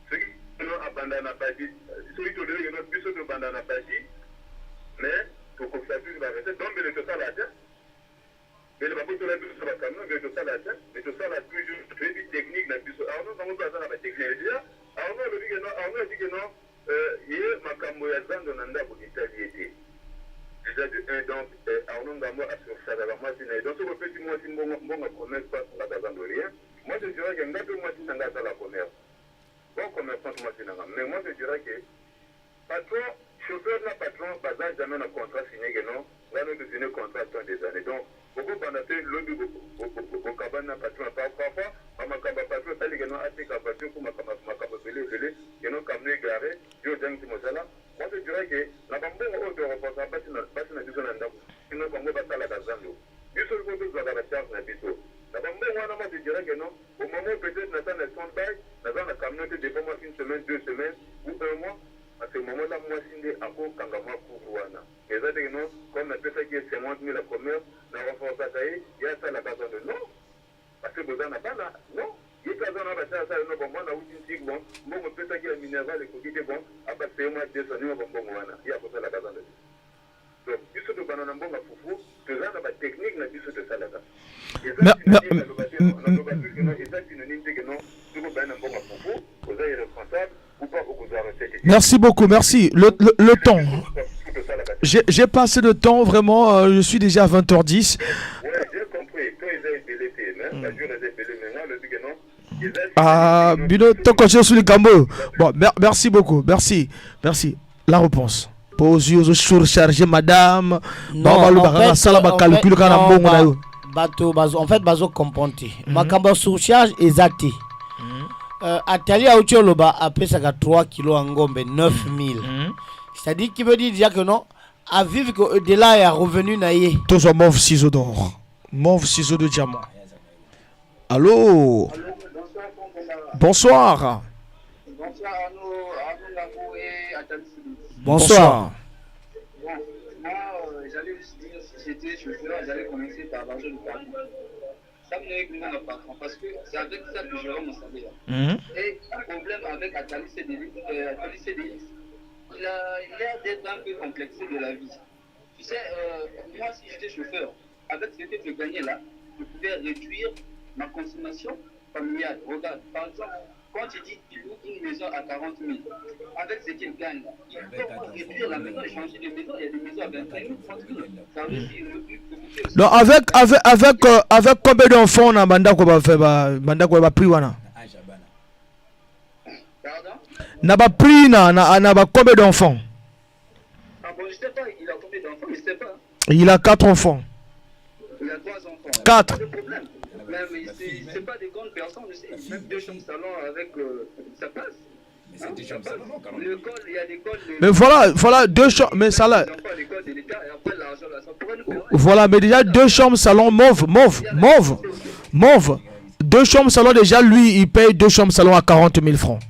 Celui qui no abandonne pas dit, celui qui devait no biso de abandonne pas dit, mais pour que ça puisse va rester donc le total là. Mais le bateau là biso ba camion mais total là, mais total là toujours très technique na biso. Alors nous on azana ba technique déjà. Alors nous le dit que non, hier makambo ya zando na ndako italié. Déjà de 1 donc Arnaud Ngambo a sur ça la machine et donc ce petit moi si bon commerce pas la bazando rien moi je dirais que ngato moi si nanga ça la commerce bon commerçant moi si nanga mais moi je dirais que patron chauffeur na patron bazan jamais un contrat signé que non là nous devons contrat dans des années donc beaucoup pendant que l'autre au cabane na patron parfois makamba patron ça les non atika patron pour makamba belé que non comme garé yo jang ti mosala. Moi, je dirais que la bambou est reportée parce que na biso na ndako. Sinon, comme va la gazando. Biso le côté de la charge na biso. La bambou, moi, je dirais que non. Au moment où peut-être na dans le sondage, na dans la communauté de moi une semaine, 2 semaines ou 1 mois. À ce moment-là, moi, je à quoi kangama pour wana. Et ça, non, comme on appelle ça qui est 50 000 à commerce, na renforcer ça y a ça la gazando. Non. Parce que vous en avez pas là. Non. Il y a des gens qui ont fait bon, moi, bon, bon, on peut dire que le minéral est coquille bon, à partir de moi, 2 années, bon, il y a pour ça la gazon. Donc, du tout de banana bon, à foufou, que là, on a une technique, on a du tout de ça là. Et ça, c'est merci beaucoup, merci. Le temps. J'ai passé le temps, vraiment, je suis déjà à 20h10. Oui, j'ai compris. Quand ils ont été l'été, la journée des pélés, maintenant, le dit que non. Ah, Bino, ton coach sur le Gambo. Bon, merci beaucoup, merci. La réponse. Pose yeux surchargé, madame. Non, en fait, bazo componti. Makamba surcharge exact. Atali a outil loba après ça 3 kilos en gombe 9000. C'est-à-dire qu'il veut dire déjà que non, à vivre que de là il y a revenu naïe. Tous sont mauve ciseaux d'or, mauve ciseaux de diamant. Allô. Bonsoir. Bonsoir. Bon, moi, j'allais dire si j'étais chauffeur, j'allais commencer par l'argent du permis. Ça me n'est que patron parce que c'est avec ça que j'aurai mon salaire. Et le problème avec Atali CDX, il a l'air d'être un peu complexé de la vie. Tu sais, moi, si j'étais chauffeur, avec ce que je gagnais là, je pouvais réduire ma consommation familiale. Regarde, par exemple, quand tu dis qu'il loue une maison à 40 000, avec ce qu'il gagne, il peut réduire la maison et changer de maison. Il y a des maisons à 25 000, 30 000. Ça veut dire qu'il non, avec combien d'enfants on a Bandako va faire Bandako va prier wana. Pardon? N'a pas pris n'a pas combien d'enfants? Ah bon, je sais pas, il a combien d'enfants, je sais pas. Il a 4 enfants. Il a 3 enfants. 4. Pas de problème. Mais c'est pas des grandes personnes, je sais. Même 2 chambres salon avec ça passe. Mais c'est 2 chambres salon, quand même. L'école, il y a l'école. Mais voilà 2 chambres, mais ça là. Voilà, mais déjà 2 chambres salon mauve. 2 chambres salon déjà lui il paye 2 chambres salon à 40 000 francs.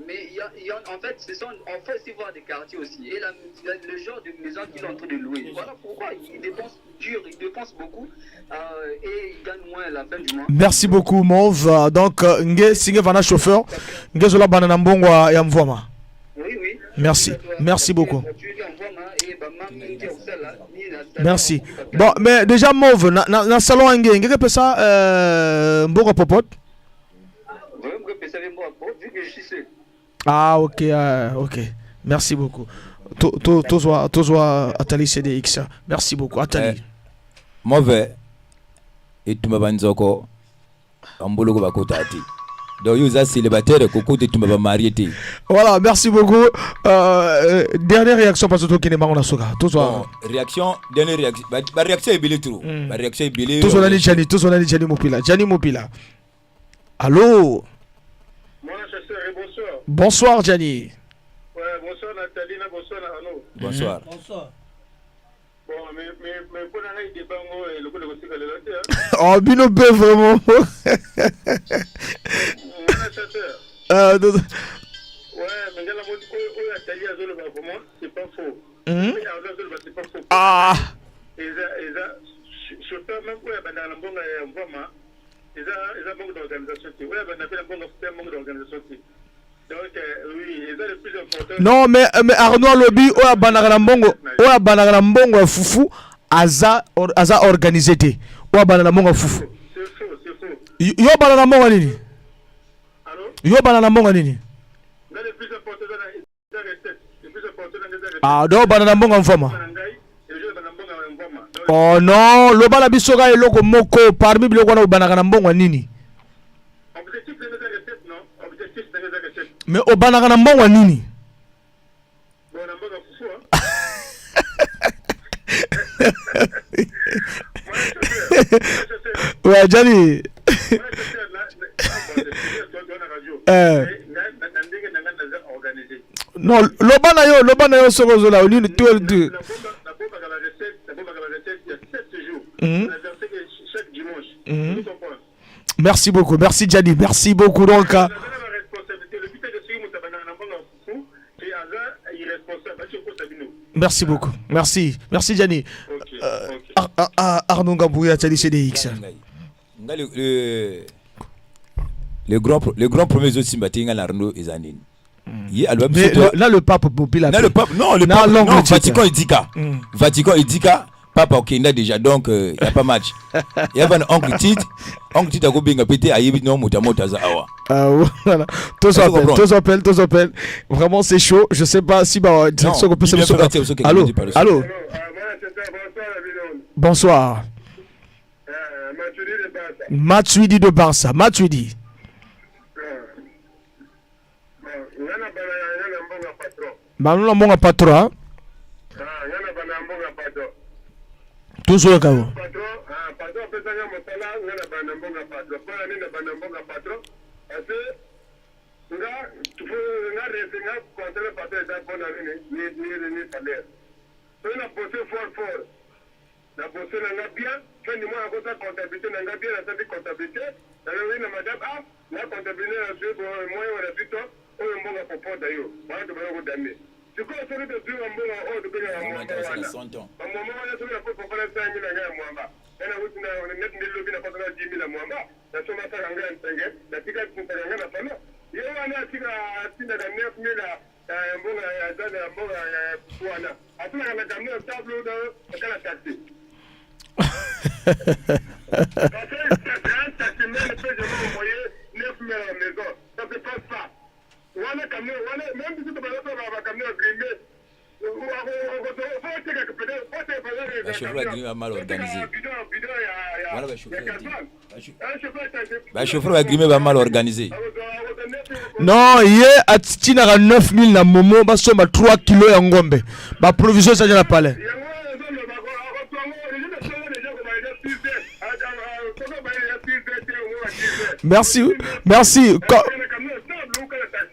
Mais en fait, on fait aussi voir des quartiers aussi. Et le genre de maison qu'ils sont en train de louer. Voilà pourquoi ils dépensent dur, ils dépensent beaucoup et ils gagnent moins à la fin du mois. Merci beaucoup, Mauve. Donc, Nge Vana chauffeur, Nge Zola Banana Mbongo ya Mvoma. Oui. Merci beaucoup. Merci. Bon, mais déjà, Mauve, dans le salon Nge, Nge peut ça Mbongo Popot? Ah, ok. Merci beaucoup. Tozoa Atali CDX. Merci beaucoup, Atali. Mauvais. Et tu m'as banzoko. Ambolo bakotati. Donc, vous êtes célibataire, Coco, tu m'as marié. Voilà, merci beaucoup. Dernière réaction, parce que tu n'es pas en Asoka. Dernière réaction. La réaction est belle trop. La réaction est belle. Tous on a dit Jani Mopila. Allô? Bonsoir, Jani. Ouais, bonsoir Nathalie, bonsoir Arnaud. Bonsoir. Bon, mais pour aller débat, le coup de oh, Bino B, vraiment. Ouais, mais la mode Nathalie a zone pour moi, c'est pas faux. Ah. eza chauffeur même oyo abandaka na mbongo ya mvoma eza manque d'organisation te oyo abandaka mpe na mbongo te manque d'organisation te donc oui eza le plus important. Non mais Arnaud alobi oyo abandaka na mbongo ya fufu aza organisé te oyo abandaka na mbongo ya fufu. Yo bana na mbongo nini? Yo bana na mbongo nini? Ah, do bana na mbongo mvoma. Oh non, lo bala bisoka eloko moko parmi biloko na bana na mbongo nini? Mais o bana na mbongo nini? Ouais, Johnny. Non, lobana yo soko la oni tout deux. Merci beaucoup, merci Johnny, merci beaucoup donc. Merci beaucoup, merci Johnny. Arnaud Ngabouya, Tchali CDX. Le grand premier aussi Simbatinga Arnaud et Zanine. Là le pape populaire. Là le pape Vatican Idika. Vatican Idika, papa Okenda déjà donc il y a pas match. Il y a un oncle Tite a gobinga pété à Yebi non mota za awa. Voilà. Tous appellent. Vraiment c'est chaud. Je sais pas si direction peut se Allô. Bonsoir. Matuidi de Barça. Matuidi. Banuna mbonga patron. Toujours kawo. Patron pesanga mosala ngana bana mbonga patron. Pona nina bana mbonga patron. Parce nga tufu nga resinga contre patron da bona ni salaire. Na bosse fort. Na bosse na bien, fin du mois à cause de comptabilité na bien na santé comptabilité. Na na madame la comptabilité na sur moi on a plutôt oyo mbonga popo dayo. Bana to bana ko dame. Tu connais celui de Dieu en bon en haut de Bénin à moi. À mon moment, il y a celui qui a fait 5 000 à moi. Et là, on a net 1000 lobbies à 10 000 à moi. La somme à faire en gain, la tigre qui fait en gain à Fana. Il y a un tigre à 9 000 à un bon à donner un bon à Pouana. À tout le monde, on a gagné un tableau de la taxi. Parce que un taxi, même si je vais envoyer 9 000 à la maison, ça ne se passe pas. Wana camion, même si tu vas avoir un camion grimé, le chauffeur grimé va mal organisé. Le chauffeur grimé va mal organisé. Non, il a tina 9000 na momo, ba soma 3 kilos ya ngombe. Ba provision ça na palais.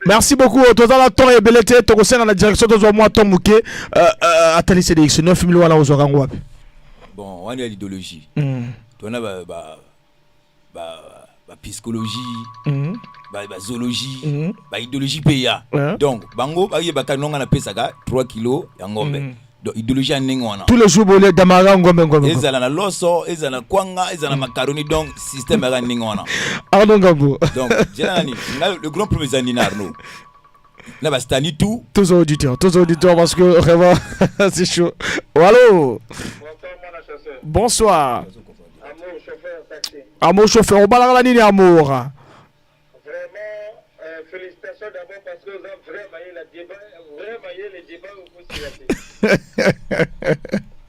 Merci beaucoup. Total la temps et belleté. Tu conseilles dans la direction de moi Tom Mouké. Attendez, c'est 9 000 wala aux orangs. Bon, on a l'idéologie. On a psychologie, zoologie, idéologie PA. Donc, bango, ba kanonga na pesaka 3 kilos ya ngombe. Donc idéologie en ningwana. Tous les jours bolé damara ngombe. Ezala na loso, ezala na kwanga, ezala na macaroni donc système ya ningwana. Arnaud Ngabou. Donc, le grand premier Zanina Arnaud. Là bas stani tout. Tous auditeurs parce que vraiment c'est chaud. Allô. Bonsoir. Amour chauffeur, on balance la ligne amour. Vraiment félicitations d'abord parce que vous avez vraiment eu le débat où vous siratez. Il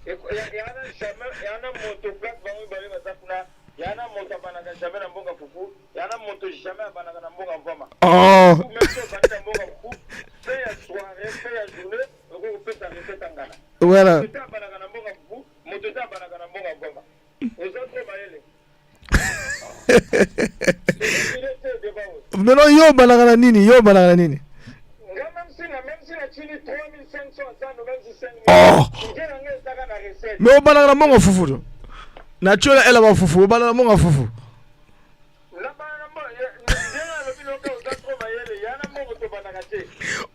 y a un motoplace il y a un motobanaka jamais na mbonga fufu, il y a un moto jamais banaka na mbonga mvama. Oh. Même si on banaka mbonga fufu, fait la soirée, fait la journée, on peut s'arrêter tangana. Voilà. Moto banaka na mbonga fufu, moto banaka na mbonga mvama. Aux autres bayele. Mais non, yo banaka nini, même si la chili 3500 Oh. Mais on banaka na mbonga fufu. Naturel elle va fufu, banana monga fufu.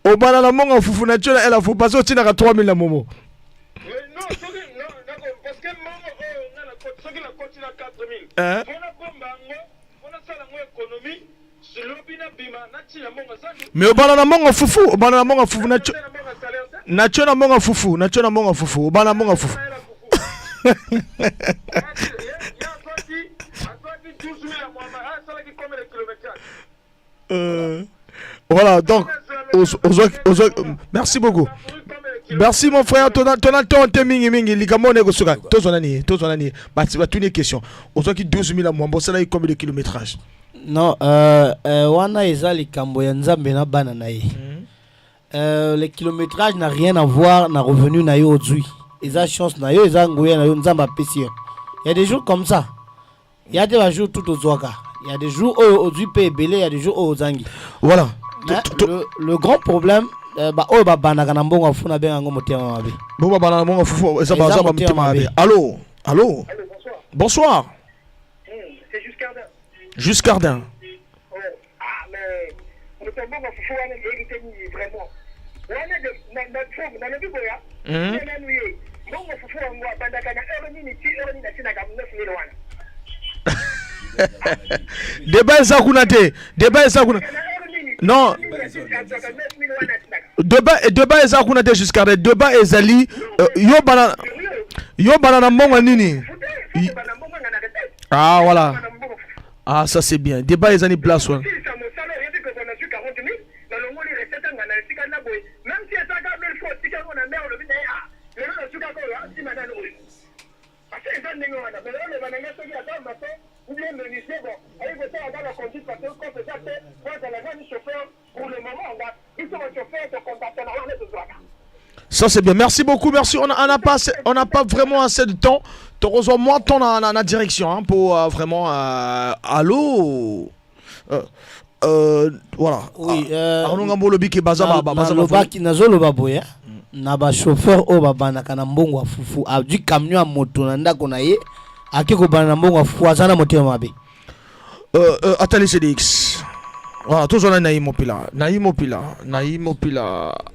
O banana monga fufu naturel elle a fufu parce que tu n'as 3000 la momo. Non, parce que 4000. Mais au banana monga fufu, au banana monga fufu nacho na monga fufu, au banana monga fufu. Voilà, donc merci beaucoup. Merci mon frère, ton temps mingi ligamone go suka. Tozonani. Bah tu vas une question. Aux qui 12 000 à moi, bon ça là combien de kilométrage? Non, wana eza likambo ya nzambe na bana na ye. Le kilométrage n'a rien à voir na revenu na yo aujourd'hui. Eza chance na yo, eza ngoya na yo nzamba pesi. Il y a des jours comme ça. Il y a des jours tout aux oaka. Il y a des jours où aujourd'hui paye belé, il y a des jours où zangi. Voilà. Le grand problème oh ba banaka na mbongo funa benga ngo motema mabe. Bo ba banaka mbongo fufu eza ba motema mabe. Allô. Bonsoir. C'est Juscardin. Juscardin. Ah mais le tombeau va fufu wana hérité ni vraiment. Wana de na le biboya. Na nuye. Mbongo fufu ngwa bandaka na euro ni na sina ka 9000 wana. Débat ça kuna. Non. Débat eza kuna te Juscardin. Débat ezali yo banana mbongo nini? Ah voilà. Ah ça c'est bien. Débat ezali place ouais. Ça c'est bien. Merci beaucoup. Merci. On n'a pas vraiment assez de temps. Heureusement, moi, ton la direction hein, pour vraiment. Allô. Voilà. Oui. Arnongambo lobi ke baza ba. Lobaki nazolo baboya. Na ba chauffeur o babana kana mbongo fufu. A du camion à moto na ndako na ye. Akiko bana mbongo fufu azana motema mabe. Atali CDX. Voilà, tous on a Naïm Opila.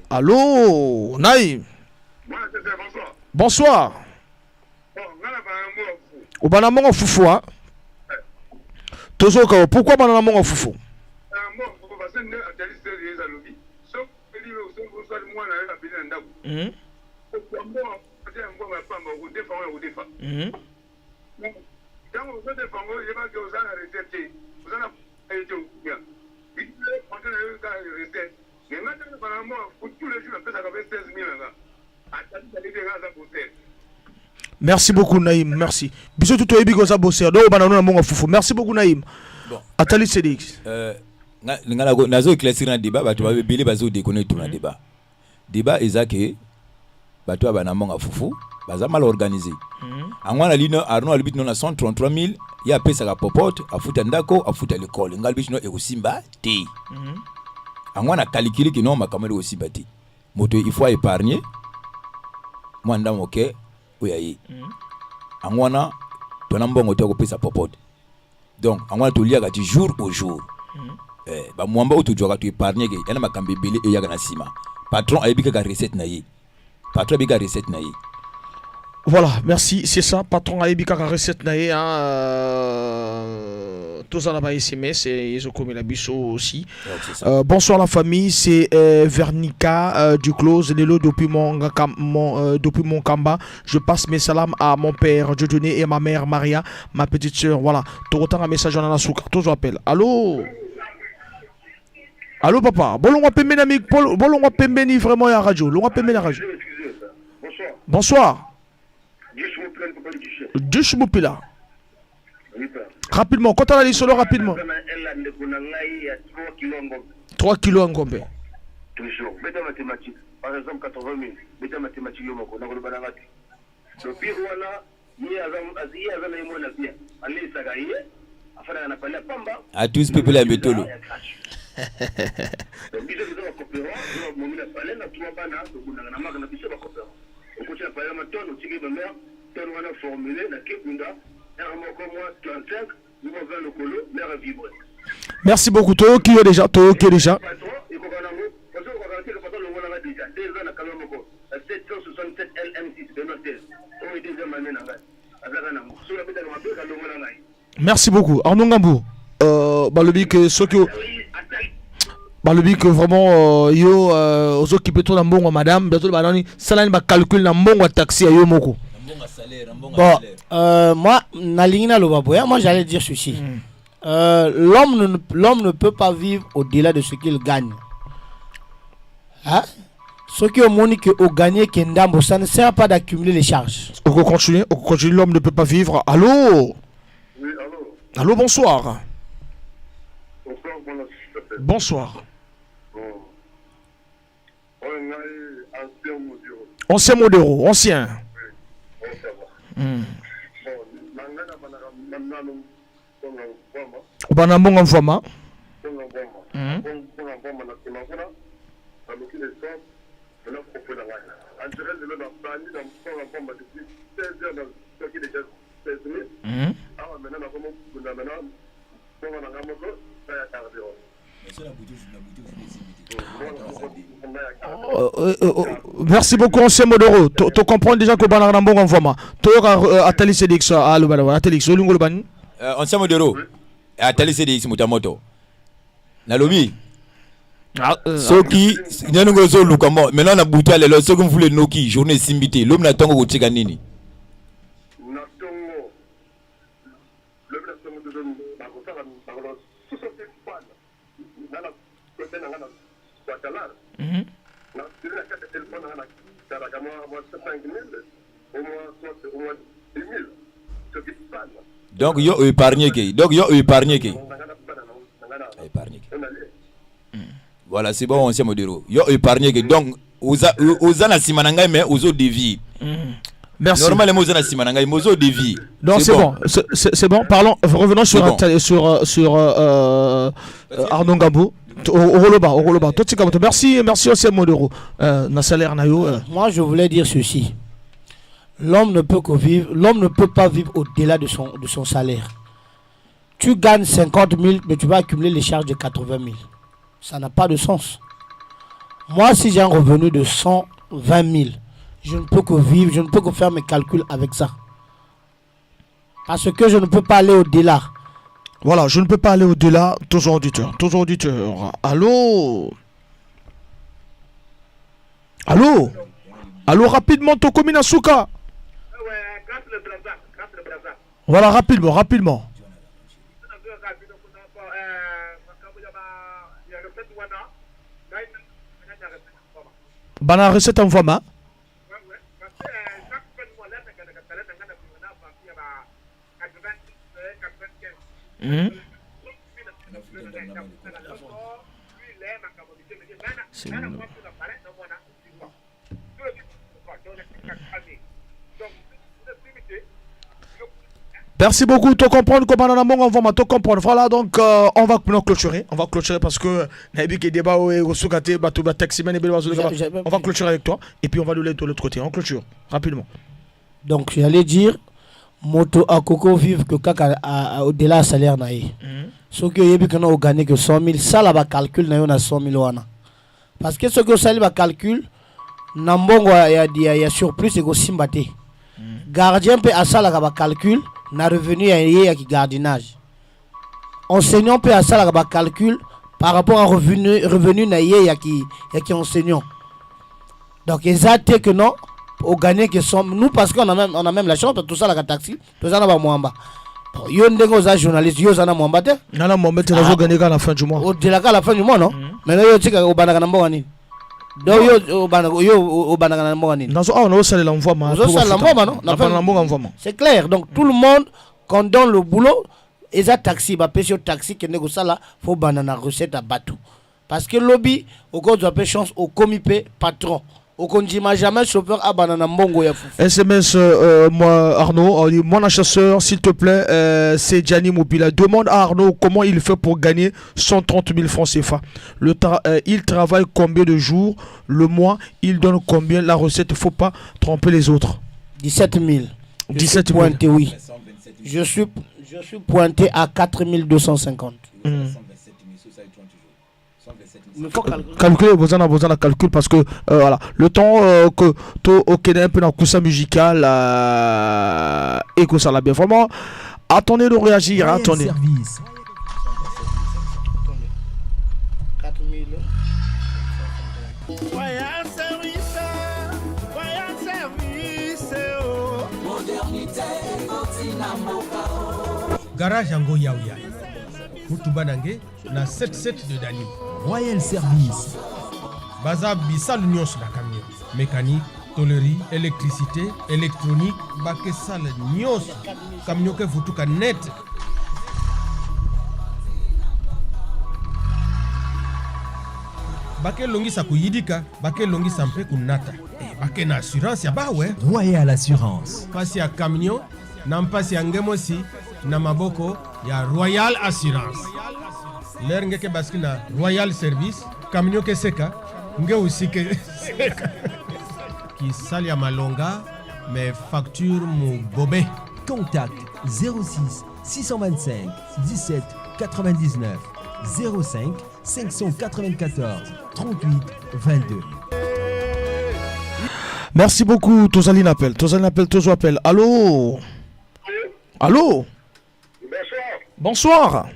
Allô, Naïm. Bonsoir. Au Banamongo Foufou. Tozoka, pourquoi Banamongo Foufou? Merci beaucoup Naïm, merci. Bisous tout au bigo za bosser. Do banana mongo fufu. Merci beaucoup Naïm. Bon. Atali CDX. Ngala nazo éclaircir un débat, ba tu vas bili bazo déconner tout un débat. Débat ezake ba tu banana mongo fufu, baza mal organisé. Angwana lino Arnaud albit non à 133 000, ya pesa ka popote, afuta ndako, afuta l'école. Ngalbit no ekosimba te. Angwana calculer que non makamelo aussi bati. Moto il faut épargner. Moi ndam OK. Oyayi. Angwana tona mbongo to ko pesa popote. Donc angwana to liaka du jour au jour. Ba mwamba o to joga to épargner ke yana makambe bele e yaga na sima. Patron ayebika ka recette na yi. Patron ayebika recette na yi. Voilà, merci, c'est ça. Patron Aïbika recette naé tous en bas SMS et ils ont commis la bisso aussi. Bonsoir la famille, c'est Vernica du Close, Lélo depuis mon Kamba. Je passe mes salams à mon père Dieudonné et ma mère Maria, ma petite soeur. Voilà, tout autant un message en Anasuka. Tous appellent. Allô? Allô papa? Bon, on va payer ni vraiment à la radio. On va payer la radio. Bonsoir. Dush Moupila. Rapidement, quand on a dit solo rapidement. 3 kilos en Gombe. Toujours. Bête mathématique. Par exemple, 80 000. Bête mathématique, on a le bananati. Le pire, il y a un bien. Allez, ça gagne. Afin d'en appeler à Pamba. À tous, people à Betolo. Merci beaucoup. Toi qui est déjà. Merci beaucoup. Arnaud Ngambou. Balobi que ce que balobi que vraiment yo aux occupés tout dans madame bientôt banani salani ba calcul na mbongo taxi yo moko. Bon, moi Nalina Lobaboya, moi j'allais dire ceci. L'homme ne peut pas vivre au-delà de ce qu'il gagne. Hein? Ce qui est monique au gagné qui est ça ne sert pas d'accumuler les charges. On continue, l'homme ne peut pas vivre. Allô? Oui, allô? Allô, bonsoir. Bonsoir, bonsoir. Ancien Modéro, ancien. Banambong en format. Merci beaucoup, ancien Modoro. Tu comprends déjà que Banambong en format. Tu as Atali Cedix à Lubana, Atali Solungoloban. Ancien Modoro. Atali Cedix Mutamoto. Nalobi. Soki, nyanungo zo lukamo. Maintenant na buta lelo soki mfule noki journée simbité. L'homme na tongo kutika nini? Donc yo épargné qui. Voilà, c'est bon, ancien Modéro. Yo épargné qui. Donc osana simananga mais ozo dévier. Merci. Normalement osana simananga mais ozo dévier. Donc c'est bon. C'est bon. Parlons, revenons sur Arnaud Ngambou. Au merci ancien Modéro. Moi je voulais dire ceci. L'homme ne peut pas vivre au-delà de son salaire. Tu gagnes 50 000, mais tu vas accumuler les charges de 80 000. Ça n'a pas de sens. Moi, si j'ai un revenu de 120 000, je ne peux que vivre, je ne peux que faire mes calculs avec ça. Parce que je ne peux pas aller au-delà. Voilà, je ne peux pas aller au-delà. Toujours auditeur. Allô? Allô, rapidement, Toko Minasuka. Voilà, rapidement. Bana recette en format. Merci beaucoup, tu comprends comment on va te comprendre. Voilà, donc on va clôturer. On va clôturer parce que on va clôturer avec toi et puis on va le laisser de l'autre côté. On clôture rapidement. Donc j'allais dire moto à coco vive que kaka au-delà salaire naïe. Ce que yebi kana au gagner que 100 000, ça là va calcul na yona 100 000 wana. Parce que ce que ça va calcul nambongo ya surplus et go simbate. Gardien peut à ça là va calcul na revenu ya qui gardinage. Enseignant peut à ça là va calcul par rapport à revenu na ya qui enseignant. Donc exact que non au gagner que sommes nous parce qu'on a même la chance tout ça la taxi tout ça na ba mwamba. Yo ndenge oza journaliste yo zana mwamba te. Nana mwamba te na zo gagner à la fin du mois. Au de la à la fin du mois non. Mais là yo tika au banaka na mbongo nini. Donc yo au banaka na mbongo nini. Nazo on a salé l'envoi ma. C'est clair. Donc tout le monde quand donne le boulot et ça taxi ba pêche taxi que négo ça là faut banana recette à bateau. Parce que lobby au cause de la chance au comité patron. Au condiment jamais chauffeur à banana mbongo ya fou. SMS moi Arnaud, mon chasseur s'il te plaît, c'est Gianni Mobila. Demande à Arnaud comment il fait pour gagner 130 000 francs CFA. Il travaille combien de jours le mois, il donne combien la recette, il ne faut pas tromper les autres. 17 000. 17 000. Pointé, oui. Je suis pointé à 4 250. Calculer, vous en avez calcul parce que voilà, le temps que tu as un peu dans le musical et que ça l'a bien vraiment. Attendez de réagir, Royal attendez. Service. 4000. Royal Service, Royal Service, oh. Modernité, Garage Ango Yaouya. Mutubanange na 77 de Dani. Royal Service. Baza Bissal Nyos la camion. Mécanique, tôlerie, électricité, électronique, Bakesal Nyos. Camion que Futuka net. Bake longi sa kuyidika, bake longi sa mpe kunata. Bake na assurance ya bawe. Royal Assurance. Pasi ya camion, na mpasi ya ngemosi, na maboko ya Royal Assurance. L'air ngeke baski na Royal Service, camion ke seka, nge aussi ke seka. Ki sali ya malonga, mais facture mu bobe. Contact 06 625 17 99 05 594 38 22. Merci beaucoup, Tozaline appelle. Tozaline appelle, Tozo appelle. Allô? Allô? Bonsoir.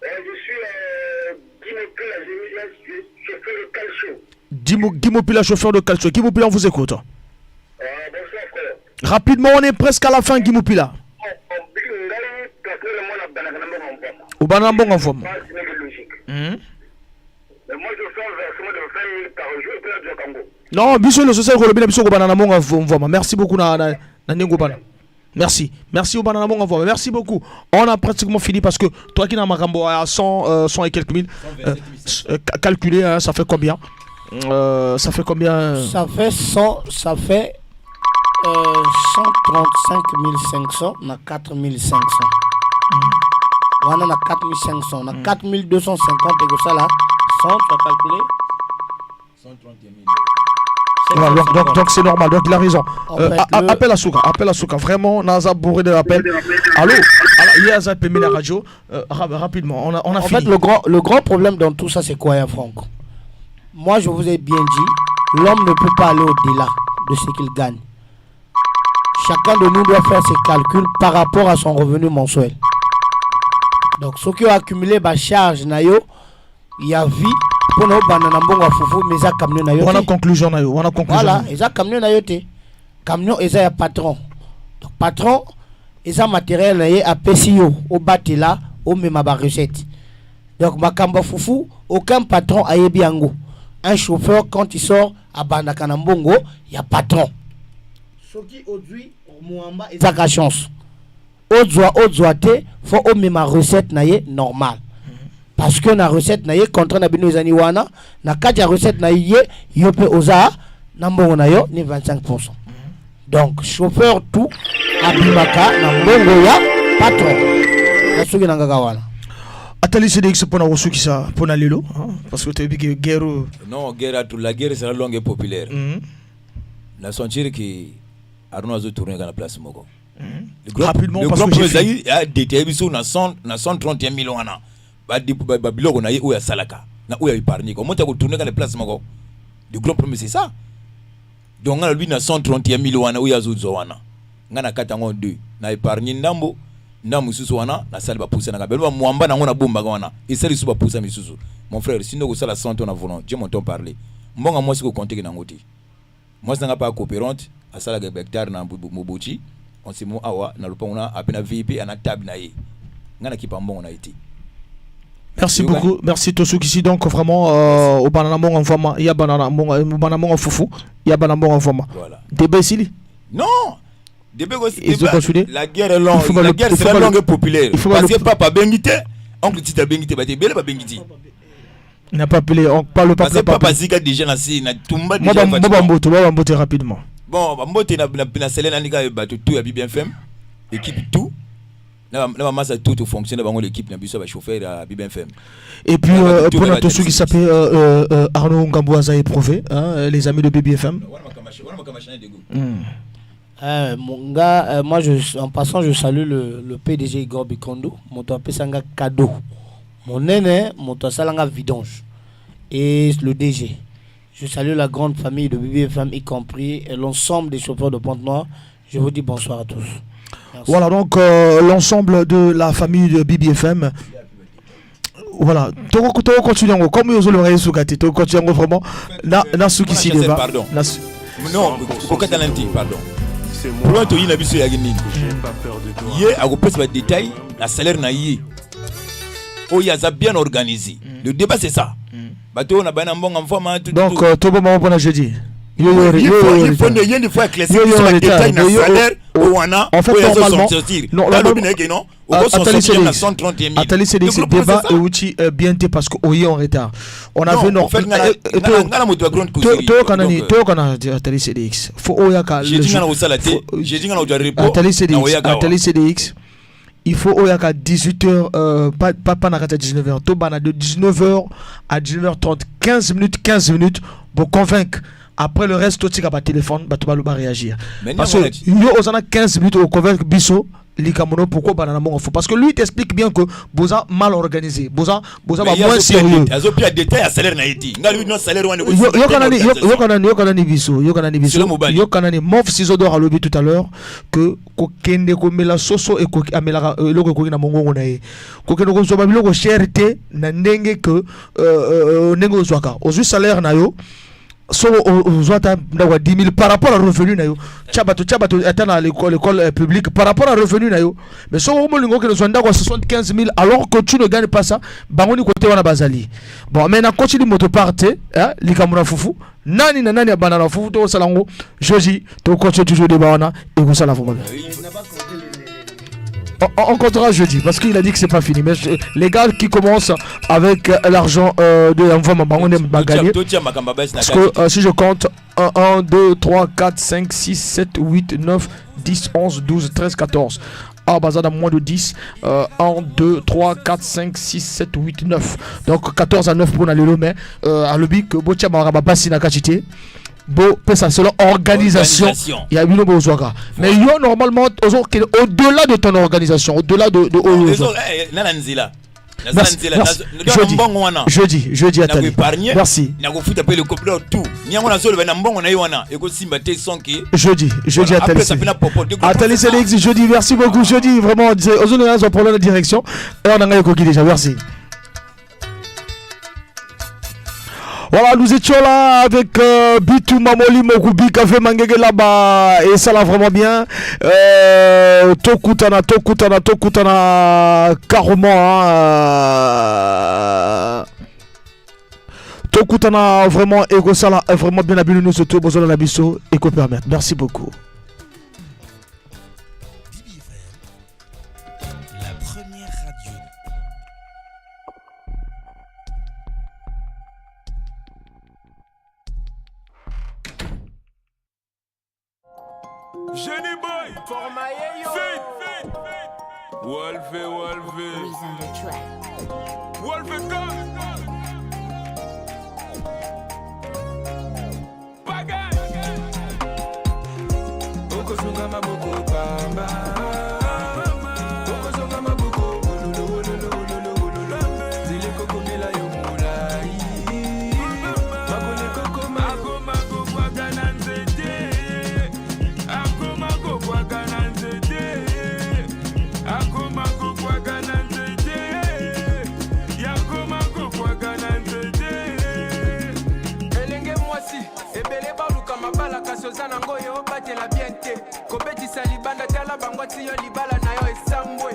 Je suis chauffeur de calcio. Guimo Pila, chauffeur de calcio. Guimo Pila, on vous écoute. Rapidement, on est presque à la fin, Guimo Pila. Au Banambon en forme. Mais moi je fais un versement de 20 000 par jour et puis là, du Congo. Non, biso le social ko bina biso ko banana monga voma. Merci beaucoup na nengo bana. Merci. Merci au banana monga voma. Merci beaucoup. On a pratiquement fini parce que toi qui na makambo à 100 et quelques mille calculé hein, ça fait combien ça fait combien Ça fait 135 500 na 4 500. On a 4 500, on a 4 250 et que ça là 100, tu as calculé 130 000. Donc c'est normal, donc il a raison. Appelle à Souka, vraiment, Naza bourré de l'appel. Allô, il y a Zapémi la radio, rapidement, on a fini. En fait, le grand problème dans tout ça, c'est quoi, Franck? Moi, je vous ai bien dit, l'homme ne peut pas aller au-delà de ce qu'il gagne. Chacun de nous doit faire ses calculs par rapport à son revenu mensuel. Donc, ce qui a accumulé ma charge, nayo, il y a vie. Pour nous, banana mbonga fufu, mais ça camion nayo. On a conclusion nayo, on a conclusion. Voilà, et ça camion nayo te. Camion et ça y patron. Donc patron, et ça matériel nayo à PCO, au batela, au même ma recette. Donc makamba fufu, aucun patron a yebiango. Un chauffeur quand il sort à Bandakana Mbongo, il y a patron. Ce qui aujourd'hui, Mouamba et ça chance. Au te, faut au même recette nayo normal. Parce que la recette na ye contre na bino zani wana na kati ya recette na ye yope oza na mbongo na yo ni 25%. Donc chauffeur tout abimaka na mbongo ya patron. Na sugi na ngaka wana. Atali CDX pour na wosuki ça pour na lelo parce que tu as dit que guerre non guerre la guerre sera longue et populaire. Na sentir que Arnaud a tourné dans la place moko. Rapidement le parce grand que président a déterminé sur na 131 millions wana. Biloko na ye ou ya salaka na ou ya épargné comment tu as tourné dans les places moko le grand problème c'est ça donc on lui na 131 millions wana ou ya zuzo wana ngana katango 2 na épargné ndambo susu wana na sali ba pousser na kabelo mwamba na ngona bomba wana et sali su ba pousser misusu mon frère sinon ko sala 100 on a volant Dieu m'entend parler mbonga moi siko compter na ngoti moi ça n'a pas coopérante à sala ga hectare na mobuchi on se mo awa na lopona apena VIP ana table na ye ngana kipa mbongo na iti. Merci beaucoup, merci Tosuki ici donc vraiment au banana en format, il y a banana en foufou, il y a banana en format. Voilà. Débat ici. Non. Débat aussi. La guerre est longue, la guerre sera longue et populaire. Parce que papa Bengité, oncle Tita Bengité, bah t'es belle pas Bengité. N'a pas appelé, on parle pas. Parce que papa Zika déjà là si na tumba déjà. Moi Mbote rapidement. Bon, Mbote na Selena Nika ba tout ya bien FM, équipe tout. Là masse tout fonctionne dans l'équipe na biso ba chauffeur à BBFM. Et puis pour notre ceux qui s'appelle Arnaud Ngambouaza éprouvé hein, les amis de BBFM. Mon gars moi en passant je salue le PDG Igor Bikondo, mon appelé sanga cadeau. Mon aîné, mon salanga vidange et le DG. Je salue la grande famille de BBFM y compris et l'ensemble des chauffeurs de Pointe-Noire. Je vous dis bonsoir à tous. Voilà, donc l'ensemble de la famille de BBFM. Voilà, tu continues comme vous l'aurez sous-gâté, tu continues vraiment dans ce qui s'y débat. Pardon. Non, au Catalanti, pardon. Pour toi, il y a bis yagini. Hier, à couper ce détail, la salaire na yé. Oh, il y a bien organisé. Le débat c'est ça. Bateau na bana mbonga mfama. Donc, tout le monde bon jeudi. Il faut éclaircir sur le détail na salaire. En fait, normalement, Atali c'est débat et outil bien parce que est en retard. On avait non. Atali CDX. Faut oyaka. Atali CDX. Il faut oyaka 18h pas na 19h. Tobana de 19h à 19h30 15 minutes pour convaincre. Après le reste, tout le téléphone, tu vas réagir. Parce que il y a 15 minutes au convaincre Bisso, Likamono, pourquoi Bananamon faut. Parce que lui t'explique bien que Boza mal organisé. Boza moins sérieux. Il y a des détails à salaire naïti. Yokanani, Mof Sizodor a lobby tout à l'heure que Kokende Komela Soso et Amela Logo Kokina Mongo Nae. Kokendo Kosobabilo cherté, Nandenge que Nengo Zwaka. Aux salaire Nayo. So aux 10 000 par rapport à revenu nayo chabato attend à l'école publique par rapport à revenu nayo mais so au molingo que nous sommes d'accord 75 000 alors que tu ne gagnes pas ça bangoni côté wana bazali bon maintenant continue moto parte hein likamuna fufu nani banana fufu to salango jeudi to continue toujours débat wana et ko sala vraiment on comptera jeudi parce qu'il a dit que c'est pas fini mais les gars qui commencent avec l'argent de l'envoi on va gagner parce que si je compte 1, 2, 3, 4, 5, 6, 7, 8, 9, 10, 11, 12, 13, 14 bazar à moins de 10 1, 2, 3, 4, 5, 6, 7, 8, 9 donc 14 à 9 pour aller mais à l'objet que Botia Maraba Bassi na kachité Bon, ça selon organisation. Il y a une autre chose. Mais il y a normalement au-delà de ton organisation, au-delà de jeudi Atali. Merci. Jeudi Atali. Atali c'est jeudi. Merci beaucoup jeudi vraiment. Aujourd'hui on a problème de direction. Et on a eu déjà. Merci. Voilà, nous étions là avec Bitou Mamoli Mokubi Café Mangege là-bas et ça l'a vraiment bien. Tokutana carrément. Tokutana vraiment ego ça là vraiment bien habillé nous surtout besoin de la biso et qu'on permettre. Merci beaucoup. Jenny boy, fit. Wolfe. Wolfe come. Bagay. Okozunga maboko bamba. Okozunga maboko lolo. Zile koko mela yo mulai. Magole koko mago kwa gananzete. Nango yo batela bien te kobetisa libanda tala bangwati yo libala na yo esambwe